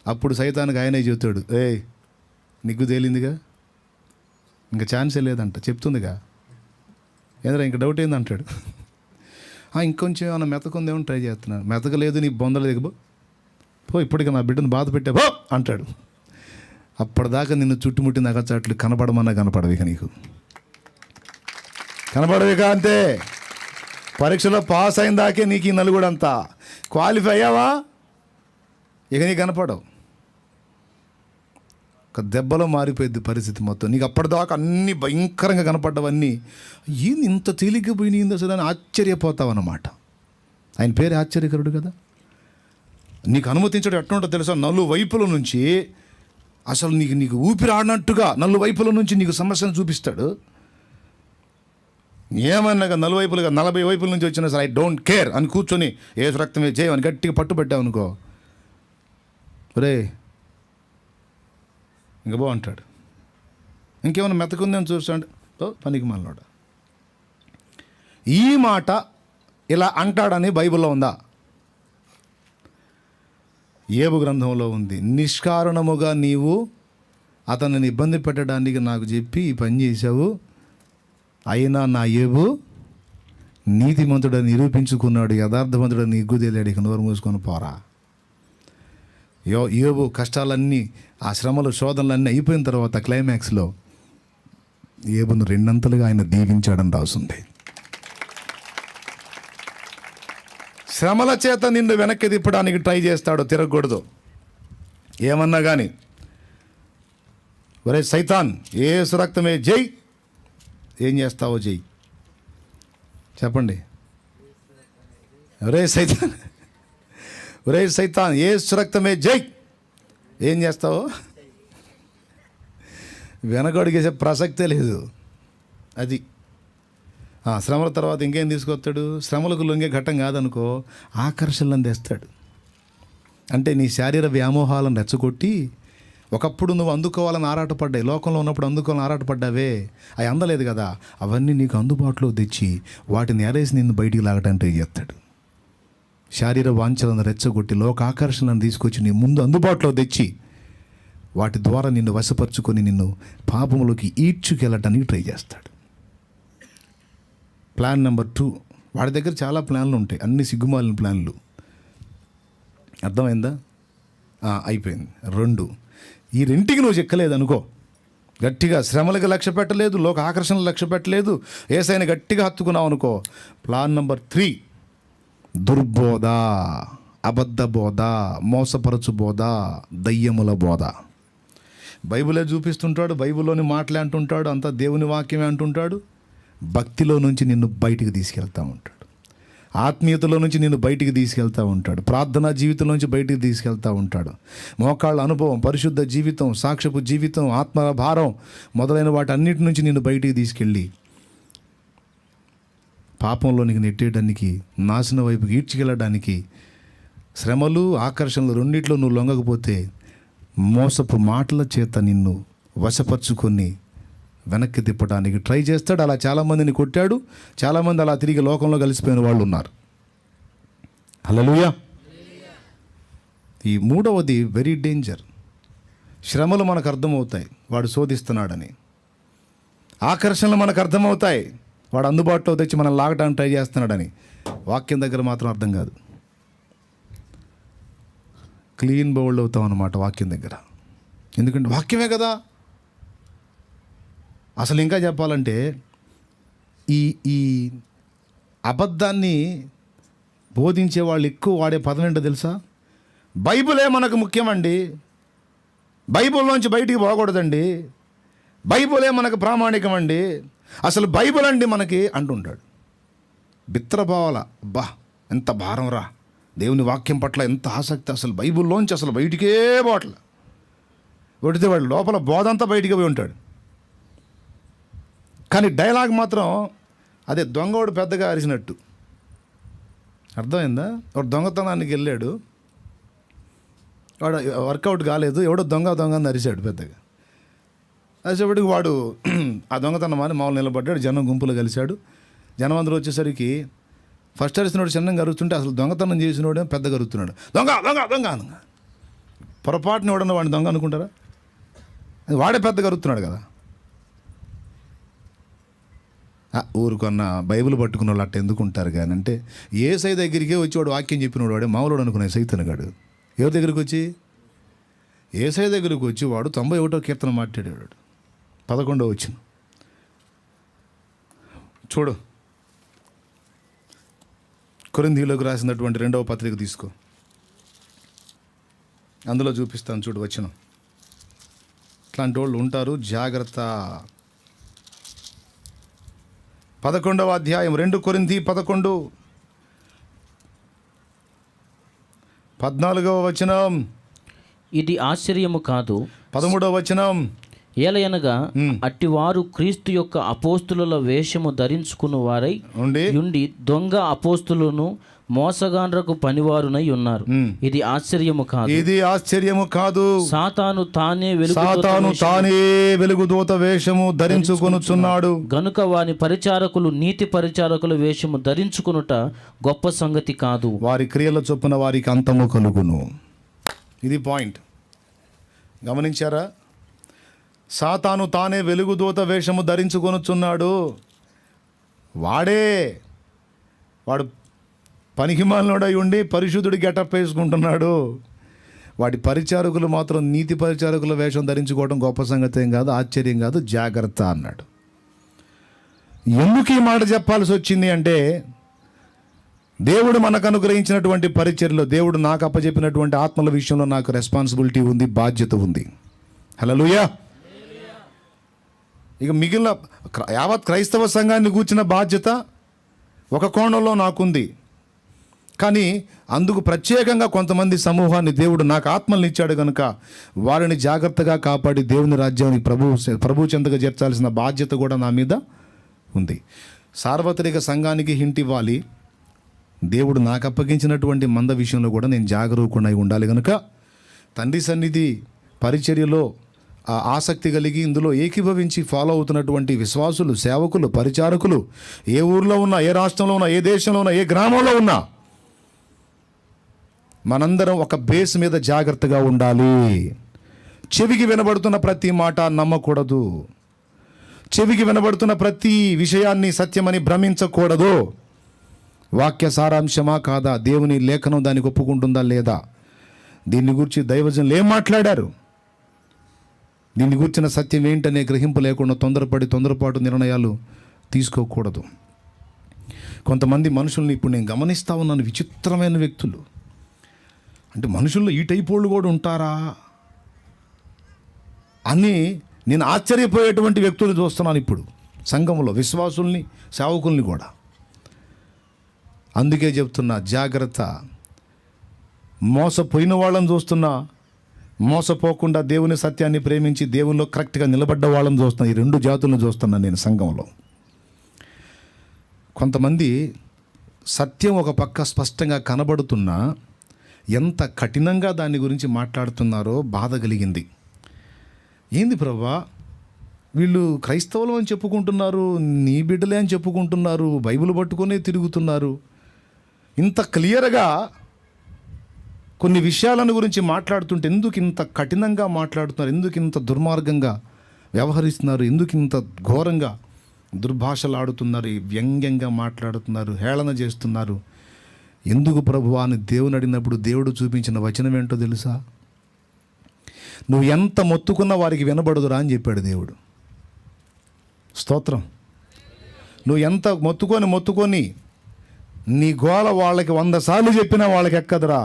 అప్పుడు సైతానికి ఆయనే చెబుతాడు, ఏయ్ నిగ్గు తేలిందిగా, ఇంకా ఛాన్సే లేదంట, చెప్తుందిగా, ఏదైనా ఇంకా డౌట్ ఏందంటాడు. ఇంకొంచెం ఏమైనా మెతకుందేమో ట్రై చేస్తున్నాను. మెతకలేదు, నీ బొందలేదు పో, ఇప్పటికీ నా బిడ్డను బాధ పెట్టా పో అంటాడు. అప్పటిదాకా నిన్ను చుట్టుముట్టిన అగచాట్లు కనపడమన్నా కనపడవు ఇక, నీకు కనపడవు ఇక, అంతే. పరీక్షలో పాస్ అయిన దాకే నీకు ఈ నలుగుడంతా. క్వాలిఫై అయ్యావా ఇక నీకు కనపడవు. ఒక దెబ్బలో మారిపోయింది పరిస్థితి మొత్తం. నీకు అప్పటిదాకా అన్నీ భయంకరంగా కనపడ్డవన్నీ ఏంది ఇంత తేలిగ్గా పోయినాయింది అసలు అని ఆశ్చర్యపోతావు అన్నమాట. ఆయన పేరు ఆశ్చర్యకరుడు కదా. నీకు అనుమతించడం ఎట్లుంటుందో తెలుసా, నలువైపుల నుంచి అసలు నీకు ఊపిరి ఆడినట్టుగా నలువైపుల నుంచి నీకు సమస్యను చూపిస్తాడు. ఏమన్నా 40 వైపులుగా 40 వైపుల నుంచి వచ్చినా సరే ఐ డోంట్ కేర్ అని కూర్చొని యేసు రక్తమే చేయమని గట్టిగా పట్టుబట్టావు అనుకో, రే ఇంక బో అంటాడు. ఇంకేమైనా మెతకుందని చూస్తాడు, పనికి మనలోడ. ఈ మాట ఇలా అంటాడని బైబిల్లో ఉందా? యోబు గ్రంథంలో ఉంది. నిష్కారణముగా నీవు అతనిని ఇబ్బంది పెట్టడానికి నాకు చెప్పి ఈ పని చేశావు, అయినా నా యోబు నీతిమంతుడని నిరూపించుకున్నాడు, యథార్థవంతుడని నిగ్గుదేలాడు, ఇక నోరు మూసుకొని పోరా. యోబు కష్టాలన్నీ, ఆ శ్రమలు శోధనలన్నీ అయిపోయిన తర్వాత క్లైమాక్స్లో యోబును 2 అంతలుగా ఆయన దీవించాడని రాసుంది. శ్రమల చేత నిన్ను వెనక్కి తిప్పడానికి ట్రై చేస్తాడు, తిరగకూడదు ఏమన్నా కానీ. ఒరే సైతాన్, యేసు రక్తమే జై, ఏం చేస్తావో జై చెప్పండి. ఒరే సైతాన్ యేసు రక్తమే జై, ఏం చేస్తావో వెనకడుగేసే ప్రసక్తే లేదు. అది శ్రమల తర్వాత ఇంకేం తీసుకొస్తాడు? శ్రమలకు లొంగే ఘట్టం కాదనుకో, ఆకర్షణలను తెస్తాడు. అంటే నీ శారీర వ్యామోహాలను రెచ్చగొట్టి, ఒకప్పుడు నువ్వు అందుకోవాలని ఆరాటపడ్డాయి, లోకంలో ఉన్నప్పుడు అందుకోవాలని ఆరాటపడ్డావే, అవి అందలేదు కదా, అవన్నీ నీకు అందుబాటులో తెచ్చి వాటిని ఎరేసి నిన్ను బయటికి లాగటానికి ట్రై చేస్తాడు. శారీర వాంఛలను రెచ్చగొట్టి లోక ఆకర్షణలను తీసుకొచ్చి నీ ముందు అందుబాటులో తెచ్చి వాటి ద్వారా నిన్ను వశపరుచుకొని నిన్ను పాపంలోకి ఈడ్చుకెళ్ళటానికి ట్రై చేస్తాడు. ప్లాన్ నెంబర్ 2, వాడి దగ్గర చాలా ప్లాన్లు ఉంటాయి, అన్ని సిగ్గుమాలిన ప్లాన్లు. అర్థమైందా? అయిపోయింది. 2, ఈ రెంటికి నువ్వు చెక్కలేదు అనుకో, గట్టిగా శ్రమలకు లక్ష్య పెట్టలేదు, లోక ఆకర్షణలు లక్ష్య పెట్టలేదు, యేసయ్యని గట్టిగా హత్తుకున్నావు అనుకో. ప్లాన్ నెంబర్ 3, దుర్బోధ, అబద్ధ బోధ, మోసపరచు బోధ, దయ్యముల బోధ. బైబిలే చూపిస్తుంటాడు, బైబిల్లోని మాటలే అంటుంటాడు, అంతా దేవుని వాక్యమే అంటుంటాడు. భక్తిలో నుంచి నిన్ను బయటికి తీసుకెళ్తూ ఉంటాడు, ఆత్మీయతలో నుంచి నిన్ను బయటికి తీసుకెళ్తూ ఉంటాడు, ప్రార్థనా జీవితం నుంచి బయటికి తీసుకెళ్తూ ఉంటాడు. మోకాళ్ళ అనుభవం, పరిశుద్ధ జీవితం, సాక్ష్యపు జీవితం, ఆత్మ భారం మొదలైన వాటి అన్నిటి నుంచి నిన్ను బయటికి తీసుకెళ్ళి పాపంలోనికి నెట్టేయడానికి, నాశనం వైపుకి ఈడ్చికెళ్ళడానికి, శ్రమలు ఆకర్షణలు రెండిట్లో నువ్వు లొంగకపోతే మోసపు మాటల చేత నిన్ను వశపరుచుకొని వెనక్కి తిప్పడానికి ట్రై చేస్తాడు. అలా చాలామందిని కొట్టాడు, చాలామంది అలా తిరిగి లోకంలో కలిసిపోయిన వాళ్ళు ఉన్నారు. హల్లెలూయా. ఈ 3వది వెరీ డేంజర్. శ్రమలు మనకు అర్థమవుతాయి, వాడు శోధిస్తున్నాడని. ఆకర్షణలు మనకు అర్థమవుతాయి, వాడు అందుబాటులో తెచ్చి మనం లాగడానికి ట్రై చేస్తున్నాడని. వాక్యం దగ్గర మాత్రం అర్థం కాదు. క్లీన్ బౌల్డ్ అవుతాం అన్నమాట వాక్యం దగ్గర. ఎందుకంటే వాక్యమే కదా. అసలు ఇంకా చెప్పాలంటే ఈ అబద్ధాన్ని బోధించే వాళ్ళు ఎక్కువ వాడే పదం ఏంటో తెలుసా? బైబిలే మనకు ముఖ్యమండి, బైబిల్లోంచి బయటికి పోకూడదండి, బైబిలే మనకు ప్రామాణికం అండి, అసలు బైబిల్ అండి మనకి అంటుంటాడు. బిత్రభావాల, అబ్బా ఎంత భారం రా, దేవుని వాక్యం పట్ల ఎంత ఆసక్తి, అసలు బైబిల్లోంచి అసలు బయటికే పోవట్ల. కొడితే వాడు లోపల బోధంతా బయటికి పోయి ఉంటాడు. కానీ డైలాగ్ మాత్రం అదే దొంగవాడు పెద్దగా అరిచినట్టు. అర్థమైందా? వాడు దొంగతనానికి వెళ్ళాడు, వాడు వర్కౌట్ కాలేదు, ఎవడో దొంగ అని అరిచాడు పెద్దగా. అరిచేపటికి వాడు ఆ దొంగతనం అని మామూలు నిలబడ్డాడు, జనం గుంపులో కలిశాడు. జనం అందరూ వచ్చేసరికి ఫస్ట్ అరిచినోడు చిన్నగా అరుస్తుంటే అసలు దొంగతనం చేసినోడే పెద్దగా అరుస్తున్నాడు. దొంగ దొంగ దొంగ అనగా పొరపాటున ఎవడన్నా వాడిని దొంగ అనుకుంటారా? వాడే పెద్దగా అరుస్తున్నాడు కదా. ఊరుకున్న బైబిల్ పట్టుకున్న వాళ్ళు అట్ట ఎందుకు ఉంటారు కానీ అంటే, యేసయ్య దగ్గరికే వచ్చి వాడు వాక్యం చెప్పినోడు వాడే మామూలు అనుకునే సైతనగాడు. ఎవరి దగ్గరికి వచ్చి? యేసయ్య దగ్గరికి వచ్చి వాడు 91వ కీర్తన మాట్లాడాడు. 11వ వచ్చిన చూడు, కొరింథీయులకు రాసినటువంటి 2వ పత్రిక తీసుకో, అందులో చూపిస్తాను చూడు వచనం. ఇట్లాంటి వాళ్ళు ఉంటారు, జాగ్రత్త. 11వ అధ్యాయం 2 కొరింథీ 11 14వ వచనం. ఇది ఆశ్చర్యము కాదు. 13వ వచనం. ఏలయనగా అట్టివారు క్రీస్తు యొక్క అపోస్తుల వేషము ధరించుకున్న వారై ఉండి దొంగ అపోస్తులను మోసగాండ్రకు పనివారునై ఉన్నారు. ఇది ఆశ్చర్యము కాదు, ఇది ఆశ్చర్యము కాదు. సాతాను తానే వెలుగుదూత వేషము ధరించుకొనుచున్నాడు గనుక వాని పరిచారకులు నీతి పరిచారకుల వేషము ధరించుకొనుట గొప్ప సంగతి కాదు. వారి క్రియల చొప్పున వారికి అంతము కలుగును. ఇది పాయింట్, గమనించారా? సాతాను తానే వెలుగుదూత వేషము ధరించుకొనుచున్నాడు. వాడు పనికిమాలినోడై ఉండి పరిశుద్ధుడి గెటప్ వేసుకుంటున్నాడు. వాటి పరిచారకులు మాత్రం నీతి పరిచారకుల వేషం ధరించుకోవడం గొప్ప సంగతి ఏం కాదు, ఆశ్చర్యం కాదు, జాగ్రత్త అన్నాడు. ఎందుకు ఈ మాట చెప్పాల్సి వచ్చింది అంటే, దేవుడు మనకు అనుగ్రహించినటువంటి పరిచర్యలో, దేవుడు నాకు అప్పచెప్పినటువంటి ఆత్మల విషయంలో నాకు రెస్పాన్సిబిలిటీ ఉంది, బాధ్యత ఉంది. హల్లెలూయా. ఇక మిగిలిన యావత్ క్రైస్తవ సంఘాన్ని కూర్చిన బాధ్యత ఒక కోణంలో నాకుంది. కానీ అందుకు ప్రత్యేకంగా కొంతమంది సమూహాన్ని దేవుడు నాకు ఆత్మల్ని ఇచ్చాడు కనుక వారిని జాగ్రత్తగా కాపాడి దేవుని రాజ్యానికి ప్రభు చెంతగా చేర్చాల్సిన బాధ్యత కూడా నా మీద ఉంది. సార్వత్రిక సంఘానికి హింట్ ఇవ్వాలి. దేవుడు నాకు అప్పగించినటువంటి మంద విషయంలో కూడా నేను జాగరూకుడై ఉండాలి కనుక తండ్రి సన్నిధి పరిచర్యలో ఆసక్తి కలిగి ఇందులో ఏకీభవించి ఫాలో అవుతున్నటువంటి విశ్వాసులు, సేవకులు, పరిచారకులు ఏ ఊర్లో ఉన్నా, ఏ రాష్ట్రంలో ఉన్నా, ఏ దేశంలో ఉన్నా, ఏ గ్రామంలో ఉన్నా మనందరం ఒక బేస్ మీద జాగ్రత్తగా ఉండాలి. చెవికి వినబడుతున్న ప్రతి మాట నమ్మకూడదు. చెవికి వినబడుతున్న ప్రతి విషయాన్ని సత్యమని భ్రమించకూడదు. వాక్య సారాంశమా కాదా, దేవుని లేఖనం దానికి ఒప్పుకుంటుందా లేదా, దీన్ని గురించి దైవజనులు ఏం మాట్లాడారు, దీన్ని గురించిన సత్యం ఏంటనే గ్రహింపు లేకుండా తొందరపాటు నిర్ణయాలు తీసుకోకూడదు. కొంతమంది మనుషుల్ని ఇప్పుడు నేను గమనిస్తూ ఉన్నాను, విచిత్రమైన వ్యక్తులు. అంటే మనుషుల్లో ఈ టైప్ వాళ్ళు కూడా ఉంటారా అని నేను ఆశ్చర్యపోయేటువంటి వ్యక్తులు చూస్తున్నాను ఇప్పుడు సంఘంలో, విశ్వాసుల్ని, సేవకుల్ని కూడా. అందుకే చెప్తున్నా, జాగ్రత్త. మోసపోయిన వాళ్ళని చూస్తున్నా, మోసపోకుండా దేవుని సత్యాన్ని ప్రేమించి దేవునిలో కరెక్ట్గా నిలబడ్డ వాళ్ళని చూస్తున్నా. ఈ రెండు జాతులను చూస్తున్నాను నేను సంఘంలో. కొంతమంది సత్యం ఒక పక్క స్పష్టంగా కనబడుతున్నా ఎంత కఠినంగా దాని గురించి మాట్లాడుతున్నారో బాధ కలిగింది. ఏంది ప్రభువా, వీళ్ళు క్రైస్తవులు అని చెప్పుకుంటున్నారు, నీ బిడ్డలే అని చెప్పుకుంటున్నారు, బైబిల్ పట్టుకొనే తిరుగుతున్నారు, ఇంత క్లియర్గా కొన్ని విషయాలను గురించి మాట్లాడుతుంటే ఎందుకు ఇంత కఠినంగా మాట్లాడుతున్నారు, ఎందుకు ఇంత దుర్మార్గంగా వ్యవహరిస్తున్నారు, ఎందుకు ఇంత ఘోరంగా దుర్భాషలు ఆడుతున్నారు, వ్యంగ్యంగా మాట్లాడుతున్నారు, హేళన చేస్తున్నారు, ఎందుకు ప్రభువా అని దేవుని అడిగినప్పుడు దేవుడు చూపించిన వచనం ఏంటో తెలుసా? నువ్వు ఎంత మొత్తుకున్నా వారికి వినబడదురా అని చెప్పాడు దేవుడు. స్తోత్రం. నువ్వు ఎంత మొత్తుకొని నీ గోల వాళ్ళకి 100 సార్లు చెప్పినా వాళ్ళకి ఎక్కదురా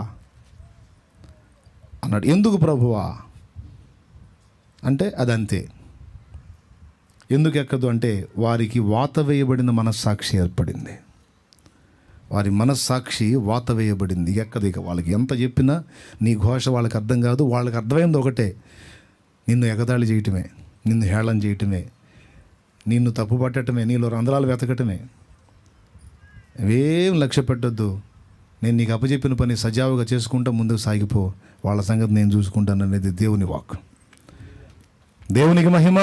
అన్నాడు. ఎందుకు ప్రభువా అంటే అదంతే. ఎందుకు ఎక్కదు అంటే వారికి వాత వేయబడిన మనస్సాక్షి ఏర్పడింది. వారి మనస్సాక్షి వాత వేయబడింది, ఎక్కదు. ఇక వాళ్ళకి ఎంత చెప్పినా నీ ఘోష వాళ్ళకి అర్థం కాదు. వాళ్ళకి అర్థమైంది ఒకటే, నిన్ను ఎగతాళి చేయటమే, నిన్ను హేళన చేయటమే, నిన్ను తప్పు పట్టడమే, నీలో రంధ్రాలు వెతకటమే. అవేం లక్ష్య పెట్టద్దు. నేను నీకు అప్పచెప్పిన పని సజావుగా చేసుకుంటా ముందుకు సాగిపో, వాళ్ళ సంగతి నేను చూసుకుంటాను అనేది దేవుని వాక్. దేవునికి మహిమ.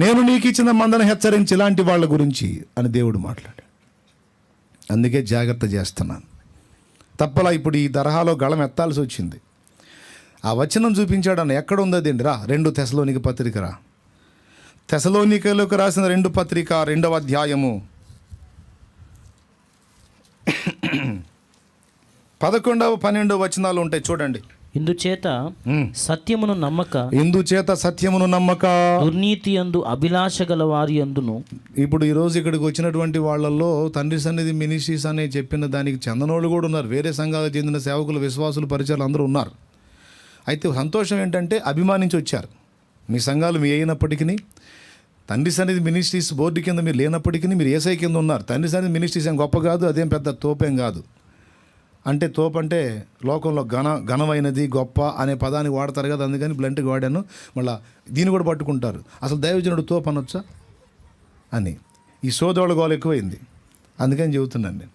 నేను నీకు ఇచ్చిన మందను హెచ్చరించి ఇలాంటి వాళ్ళ గురించి అని దేవుడు మాట్లాడు. అందుకే జాగ్రత్త చేస్తున్నాను. తప్పలా ఇప్పుడు ఈ తరహాలో గళం ఎత్తాల్సి వచ్చింది. ఆ వచనం చూపించాడన్న ఎక్కడ ఉందండి? రా 2 తెసలోనిక పత్రిక రా. తెసలోనికలకు రాసిన 2 పత్రిక 2వ అధ్యాయము 11, 12 వచనాలు ఉంటాయి చూడండి. ఇందుచేత సత్యమును నమ్మక దుర్నీతి యందు అభిలాష గల వారి యందును. ఇప్పుడు ఈరోజు ఇక్కడికి వచ్చినటువంటి వాళ్ళల్లో తండ్రి సన్నిధి మినిస్ట్రీస్ అనే చెప్పిన దానికి చెందనోళ్ళు కూడా ఉన్నారు. వేరే సంఘాలకు చెందిన సేవకులు, విశ్వాసులు, పరిచయాలు అందరూ ఉన్నారు. అయితే సంతోషం ఏంటంటే అభిమానించి వచ్చారు. మీ సంఘాలు మీ అయినప్పటికీ, తండ్రి సన్నిధి మినిస్ట్రీస్ బోర్డు కింద మీరు లేనప్పటికీ మీరు ఏసై కింద ఉన్నారు. తండ్రి సన్నిధి మినిస్ట్రీస్ ఏం గొప్ప కాదు, అదేం పెద్ద తోపేం కాదు. అంటే తోపు అంటే లోకంలో ఘనమైనది, గొప్ప అనే పదాన్ని వాడతారు కదా, అందుకని బ్లంట్గా వాడాను. మళ్ళీ దీన్ని కూడా పట్టుకుంటారు. అసలు దైవజనుడు తోపు అనొచ్చా అని ఈ సోదరుల గోల ఎక్కువైంది. అందుకని చెబుతున్నాను నేను.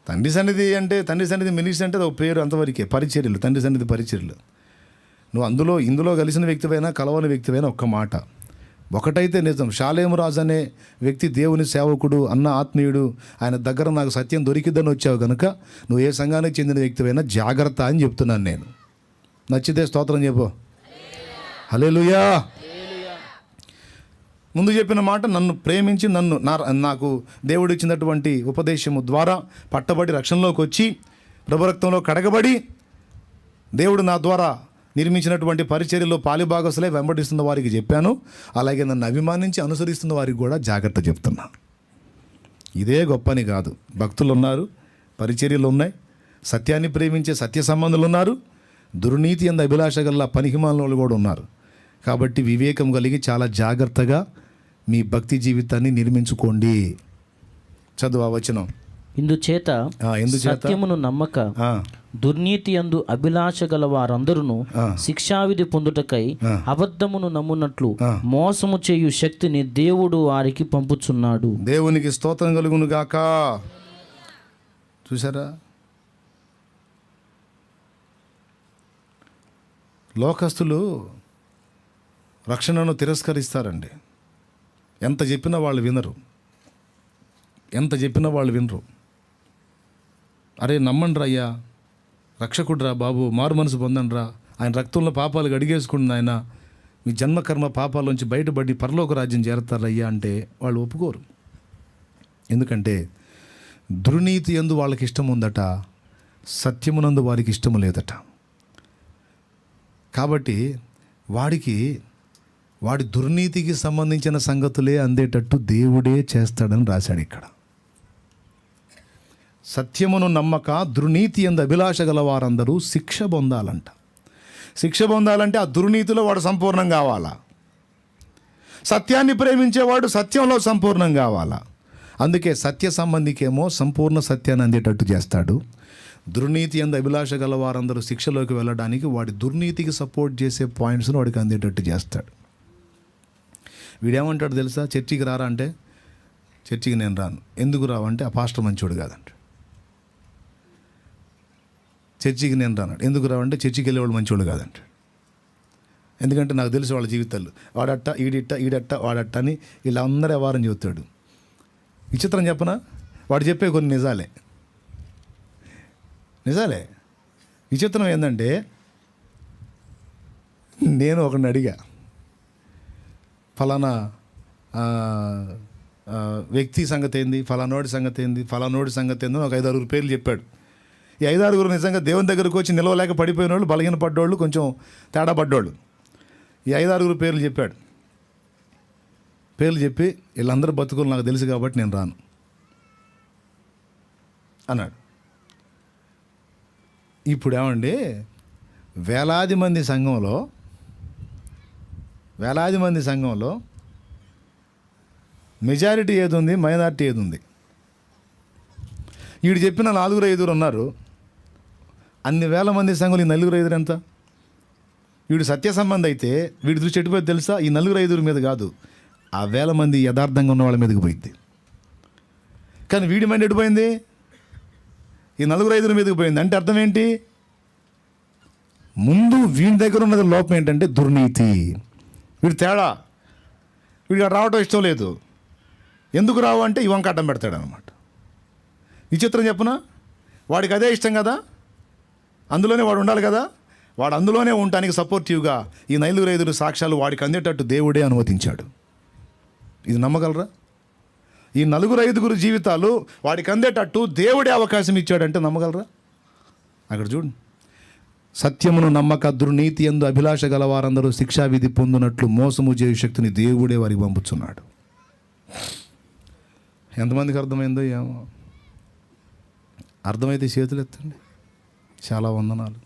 తండ్రి సన్నిధి అంటే, తండ్రి సన్నిధి మినిస్ట్రీ అంటే ఒక పేరు, అంతవరకే. పరిచర్యలు, తండ్రి సన్నిధి పరిచర్యలు. నువ్వు ఇందులో కలిసిన వ్యక్తివైనా కలవని వ్యక్తివైనా ఒక్క మాట ఒకటైతే నిజం. షాలేము రాజు అనే వ్యక్తి దేవుని సేవకుడు, అన్న ఆత్మీయుడు. ఆయన దగ్గర నాకు సత్యం దొరికిద్దని వచ్చావు కనుక నువ్వు ఏ సంఘానికి చెందిన వ్యక్తివైనా జాగ్రత్త అని చెప్తున్నాను నేను. నచ్చితే స్తోత్రం చెప్పు. హల్లెలూయా. ముందు చెప్పిన మాట, నన్ను ప్రేమించి నాకు దేవుడు ఇచ్చినటువంటి ఉపదేశము ద్వారా పట్టబడి రక్షణలోకి వచ్చి ప్రభురక్తంలో కడగబడి దేవుడు నా ద్వారా నిర్మించినటువంటి పరిచర్యలో పాలిభాగస్తులే వెంబడిస్తున్న వారికి చెప్పాను. అలాగే నన్ను అభిమానించి అనుసరిస్తున్న వారికి కూడా జాగ్రత్త చెప్తున్నా. ఇదే గొప్పని కాదు. భక్తులు ఉన్నారు, పరిచర్యలు ఉన్నాయి, సత్యాన్ని ప్రేమించే సత్య సంబంధులు ఉన్నారు, దుర్నీతి యందు అభిలాష గల పనికిమాలిన వాళ్ళు కూడా ఉన్నారు. కాబట్టి వివేకం కలిగి చాలా జాగ్రత్తగా మీ భక్తి జీవితాన్ని నిర్మించుకోండి. చదువు ఆ వచనం. ఇందుచేత సత్యమును నమ్మక దుర్నీతి యందు అభిలాష గల వారందరూ శిక్షావిధి పొందుటకై అబద్ధమును నమ్మునట్లు మోసము చేయు శక్తిని దేవుడు వారికి పంపుచున్నాడు. దేవునికి స్తోత్రం కలుగును గాక. చూసారా, లోకస్తులు రక్షణను తిరస్కరిస్తారండి. ఎంత చెప్పినా వాళ్ళు వినరు. అరే నమ్మండి రా అయ్యా, రక్షకుడు రా బాబు, మారు మనసు పొందండి రా ఆయన రక్తంలో పాపాలు అడిగేసుకున్న ఆయన మీ జన్మకర్మ పాపాల్లోంచి బయటపడి పరలోక రాజ్యం చేరతారయ్యా అంటే వాళ్ళు ఒప్పుకోరు. ఎందుకంటే దుర్నీతి యందు వాళ్ళకి ఇష్టం ఉందట, సత్యమునందు వారికి ఇష్టము లేదట. కాబట్టి వాడి దుర్నీతికి సంబంధించిన సంగతులే అందేటట్టు దేవుడే చేస్తాడని రాశాడు ఇక్కడ. సత్యమును నమ్మక దుర్నీతి యందు అభిలాష గల వారందరూ శిక్ష పొందాలంట. శిక్ష పొందాలంటే ఆ దుర్నీతిలో వాడు సంపూర్ణం కావాలా. సత్యాన్ని ప్రేమించేవాడు సత్యంలో సంపూర్ణం కావాలా. అందుకే సత్య సంబంధికేమో సంపూర్ణ సత్యాన్ని అందేటట్టు చేస్తాడు. దుర్నీతి యందు అభిలాష గల వారందరూ శిక్షలోకి వెళ్ళడానికి వాడి దుర్నీతికి సపోర్ట్ చేసే పాయింట్స్ను వాడికి అందేటట్టు చేస్తాడు. వీడేమంటాడు తెలుసా? చర్చికి రారా అంటే చర్చికి నేను రాను. ఎందుకు రావంటే ఆ పాస్టర్ మంచోడు కాదంట. చర్చికి నేను రాను. ఎందుకు రావంటే చర్చికి వెళ్ళేవాళ్ళు మంచోడు కాదంట. ఎందుకంటే నాకు తెలుసు వాళ్ళ జీవితాలు, వాడట్ట ఈడట్ట వాడట్ట అని వీళ్ళందరూ వ్యవహారం చెబుతాడు. విచిత్రం చెప్పనా? వాడు చెప్పే కొన్ని నిజాలే. విచిత్రం ఏంటంటే నేను ఒకరిని అడిగా, ఫలానా వ్యక్తి సంగతి ఏంది, ఫలానోడి సంగతి ఏంది, ఫలానోడి సంగతి ఏందో ఒక 5-6 పేర్లు చెప్పాడు. ఈ 5-6 నిజంగా దేవుని దగ్గరకు వచ్చి నిలవలేక పడిపోయిన వాళ్ళు, బలహీన పడ్డోళ్ళు, కొంచెం తేడా పడ్డోళ్ళు. ఈ 5-6 పేర్లు చెప్పాడు. పేర్లు చెప్పి వీళ్ళందరూ బతుకులు నాకు తెలుసు కాబట్టి నేను రాను అన్నాడు. ఇప్పుడు ఏమండి, వేలాది మంది సంఘంలో మెజారిటీ ఏది ఉంది, మైనారిటీ ఏది ఉంది? వీడు చెప్పిన 4-5 ఉన్నారు. అన్ని వేల మంది సంఘంలో ఈ 4-5 ఎంత? వీడు సత్య సంబంధి అయితే వీడి దృష్టి ఎటుపోయింది తెలుసా? ఈ 4-5 మీద కాదు, ఆ వేల మంది యథార్థంగా ఉన్న వాళ్ళ మీదకి పోయింది. కానీ వీడి మైండ్ ఎటుపోయింది? ఈ 4-5 మీదకి పోయింది. అంటే అర్థం ఏంటి? ముందు వీడి దగ్గర ఉన్నది లోపం ఏంటంటే దుర్నీతి. వీడు తేడా, వీడికి రావటం ఇష్టం లేదు. ఎందుకు రావు అంటే ఈ వంక అడ్డం పెడతాడు అనమాట. విచిత్రం చెప్పునా? వాడికి అదే ఇష్టం కదా, అందులోనే వాడు ఉండాలి కదా. వాడు అందులోనే ఉండటానికి సపోర్టివ్గా ఈ 4-5 సాక్ష్యాలు వాడికి అందేటట్టు దేవుడే అనుమతించాడు. ఇది నమ్మగలరా? ఈ 4-5 జీవితాలు వాడికి అందేటట్టు దేవుడే అవకాశం ఇచ్చాడంటే నమ్మగలరా? అక్కడ చూడండి, సత్యమును నమ్మక దుర్నీతి యందు అభిలాష గల వారందరూ శిక్షావిధి పొందినట్లు మోసము చేయు శక్తిని దేవుడే వారికి పంపుతున్నాడు. ఎంతమందికి అర్థమైందో ఏమో. అర్థమైతే చేతులు ఎత్తండి. చాలా వందనాలు.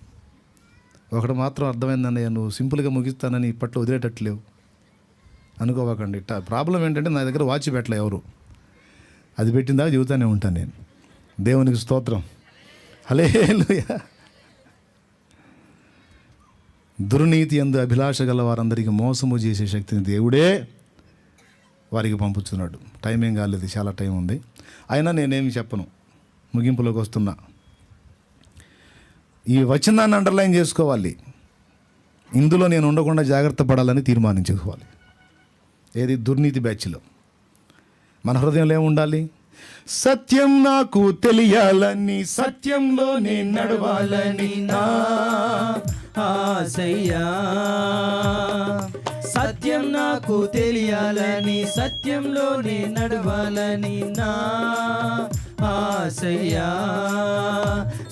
ఒకటి మాత్రం అర్థమైందన్నయ్య, నువ్వు సింపుల్గా ముగిస్తానని ఇప్పట్లో వదిలేటట్లేవు అనుకోవకండి. ప్రాబ్లం ఏంటంటే నా దగ్గర వాచ్ పెట్టలే ఎవరు. అది పెట్టిందా చెబుతానే ఉంటాను నేను. దేవునికి స్తోత్రం, హల్లెలూయా. దుర్నీతి యందు అభిలాష గల వారందరికీ మోసము చేసే శక్తిని దేవుడే వారికి పంపుతున్నాడు. టైం ఏం కాలేదు, చాలా టైం ఉంది. అయినా నేనేమి చెప్పను, ముగింపులోకి వస్తున్నా. ఈ వచనాన్ని అండర్లైన్ చేసుకోవాలి. ఇందులో నేను ఉండకుండా జాగ్రత్త పడాలని తీర్మానించుకోవాలి. ఏది? దుర్నీతి బ్యాచ్లో మన హృదయంలో ఏముండాలి? సత్యం నాకు తెలియాలని, సత్యంలో నేను నడవాలని నా ఆశయ్యా. సత్యం నాకు తెలియాలని, సత్యంలోనే నడవాలని నా ఆశయ్యా.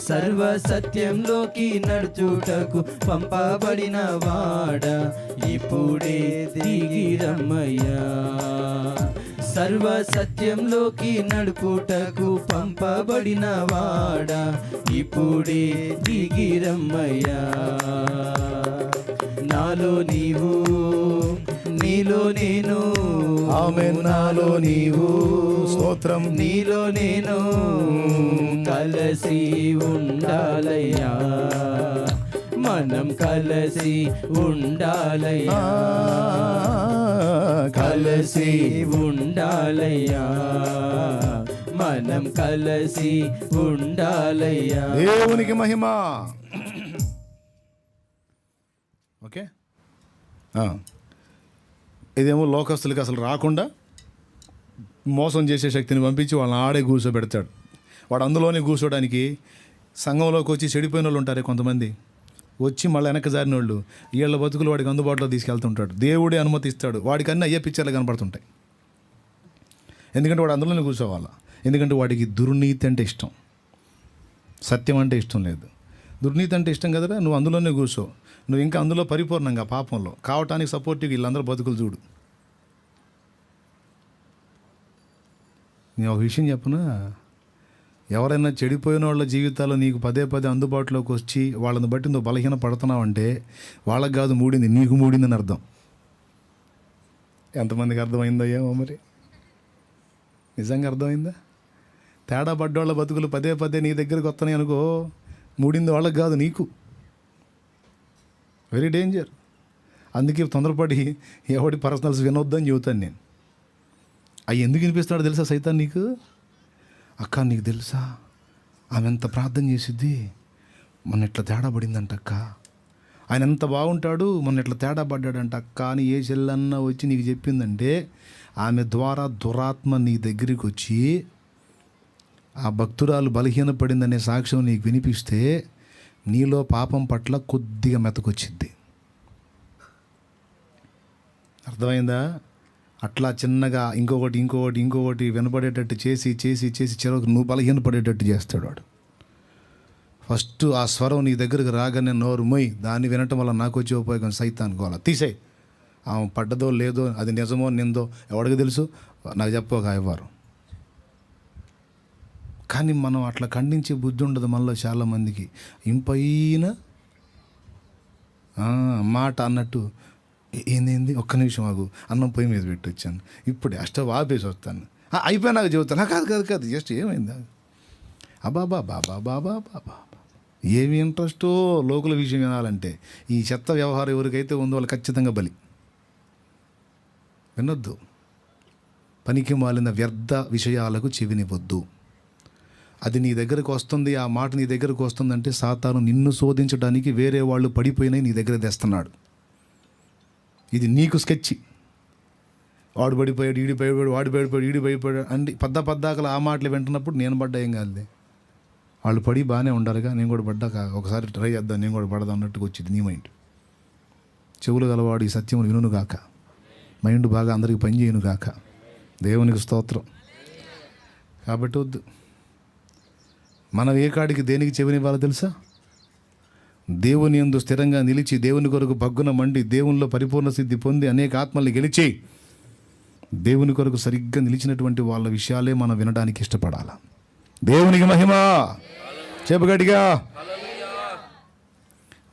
సర్వ సత్యంలోకి నడుచుటకు పంపబడిన వాడ ఇప్పుడే దిగిరమ్మయ్యా. సర్వ సత్యంలోకి నడుపుటకు పంపబడిన వాడ ఇప్పుడే దిగిరమ్మయ్యా. నాలో నీవు, నీలో నేను. ఆమేన్. నాలో నీవు, స్తోత్రం. నీలో నేను కలిసి ఉండాలయ్యా. మనం కలిసి ఉండాలయ్యా. కలిసి ఉండాలయ్యా. మనం కలిసి ఉండాలయ్యా. దేవునికి మహిమ. ఓకే, ఇదేమో లోకస్తులకి అసలు రాకుండా మోసం చేసే శక్తిని పంపించి వాళ్ళని ఆడే కూర్చోబెడతాడు. వాడు అందులోనే కూర్చోడానికి సంఘంలోకి వచ్చి చెడిపోయిన వాళ్ళు ఉంటారే కొంతమంది, వచ్చి మళ్ళీ వెనక్కి జారిన వాళ్ళు వీళ్ళ బతుకులు వాడికి అందుబాటులో తీసుకెళ్తుంటాడు. దేవుడే అనుమతిస్తాడు. వాడికి అన్నీ అయ్యే పిక్చర్లు కనపడుతుంటాయి. ఎందుకంటే వాడు అందులోనే కూర్చోవాలా. ఎందుకంటే వాడికి దుర్నీతి అంటే ఇష్టం, సత్యం అంటే ఇష్టం లేదు. దుర్నీతి అంటే ఇష్టం కదరా, నువ్వు అందులోనే కూర్చో. నువ్వు ఇంకా అందులో పరిపూర్ణంగా పాపంలో కావటానికి సపోర్టివ్ వీళ్ళందరూ బతుకులు చూడు. నేను ఒక విషయం చెప్పనా, ఎవరైనా చెడిపోయిన వాళ్ళ జీవితాల్లో నీకు పదే పదే అందుబాటులోకి వచ్చి వాళ్ళని బట్టి నువ్వు బలహీన పడుతున్నావు అంటే వాళ్ళకి కాదు మూడింది, నీకు మూడిందని అర్థం. ఎంతమందికి అర్థమైందో ఏమో మరి, నిజంగా అర్థమైందా? తేడా పడ్డోళ్ళ బతుకులు పదే పదే నీ దగ్గరికి వస్తున్నాయి అనుకో, మూడింది వాళ్ళకి కాదు నీకు. Very danger. అందుకే తొందరపడి ఎవడి పర్సనల్స్ వినొద్దని చెబుతాను నేను. అవి ఎందుకు వినిపిస్తున్నాడు తెలుసా సైతాన్ నీకు? అక్క నీకు తెలుసా ఆమె ఎంత ప్రార్థన చేసిద్ది, మొన్న ఇట్లా తేడా పడిందంట అక్క, ఆయన ఎంత బాగుంటాడు, మొన్న ఇట్లా తేడా పడ్డాడంట అక్క అని ఏ చెల్లన్నా వచ్చి నీకు చెప్పిందంటే ఆమె ద్వారా దురాత్మ నీ దగ్గరికి వచ్చి ఆ భక్తురాలు బలహీనపడిందనే సాక్ష్యం నీకు వినిపిస్తే నీలో పాపం పట్ల కొద్దిగా మెతకొచ్చిద్ది. అర్థమైందా? అట్లా చిన్నగా ఇంకొకటి వినపడేటట్టు చేసి చివరికి నువ్వు బలహీనపడేటట్టు చేస్తాడు వాడు. ఫస్ట్ ఆ స్వరం నీ దగ్గరకు రాగానే నోరు మొయ్, దాన్ని వినటం వల్ల నాకు వచ్చే ఉపయోగం సైతాన్ గోల. తీసేయి. ఆమె పడ్డదో లేదో, అది నిజమో నిందో ఎవడికి తెలుసు, నాకు చెప్పోక ఇవ్వరు. కానీ మనం అట్లా ఖండించే బుద్ధి ఉండదు మనలో చాలామందికి. ఇంపైన మాట అన్నట్టు ఏంది ఒక్క నిమిషం ఆగు, అన్నం పొయ్యి మీద పెట్టి వచ్చాను, ఇప్పుడే స్టవ్ ఆపేసి వస్తాను, అయిపోయినాక చెబుతాను. కాదు జస్ట్ ఏమైందా బాబా ఏమి ఇంట్రెస్టో లోకల్ విషయం వినాలంటే. ఈ చెత్త వ్యవహారం ఎవరికైతే ఉందో వాళ్ళు ఖచ్చితంగా బలి. వినొద్దు. పనికి మాలిన వ్యర్థ విషయాలకు చెవినివ్వద్దు. అది నీ దగ్గరకు వస్తుంది, ఆ మాట నీ దగ్గరకు వస్తుందంటే సాతాను నిన్ను శోధించడానికి వేరే వాళ్ళు పడిపోయినాయి నీ దగ్గర తెస్తున్నాడు. ఇది నీకు స్కెచ్. వాడు పడిపోయాడు, ఈడి పడిపోయాడు, వాడు పడిపోయాడు, ఈడి పడిపోయాడు అండి పద్దాకలు ఆ మాటలు వింటున్నప్పుడు నేను పడ్డా ఏం కాదు, వాళ్ళు పడి బాగానే ఉండాలిగా, నేను కూడా పడ్డాక ఒకసారి ట్రై చేద్దాం, నేను కూడా పడదాం అన్నట్టుగా వచ్చింది నీ మైండ్. చెవులు గలవాడు ఈ సత్యమును వినును గాక, మైండ్ బాగా అందరికీ పనిచేయను గాక. దేవునికి స్తోత్రం. కాబట్టి వద్దు. మనం ఏ కాడికి దేనికి చెవినివ్వాలో తెలుసా? దేవుని యందు స్థిరంగా నిలిచి దేవుని కొరకు భగ్గున మండి దేవునిలో పరిపూర్ణ సిద్ధి పొంది అనేక ఆత్మల్ని గెలిచి దేవుని కొరకు సరిగ్గా నిలిచినటువంటి వాళ్ళ విషయాలే మనం వినడానికి ఇష్టపడాలి. దేవునికి మహిమ. చెప్పగట్టిగా.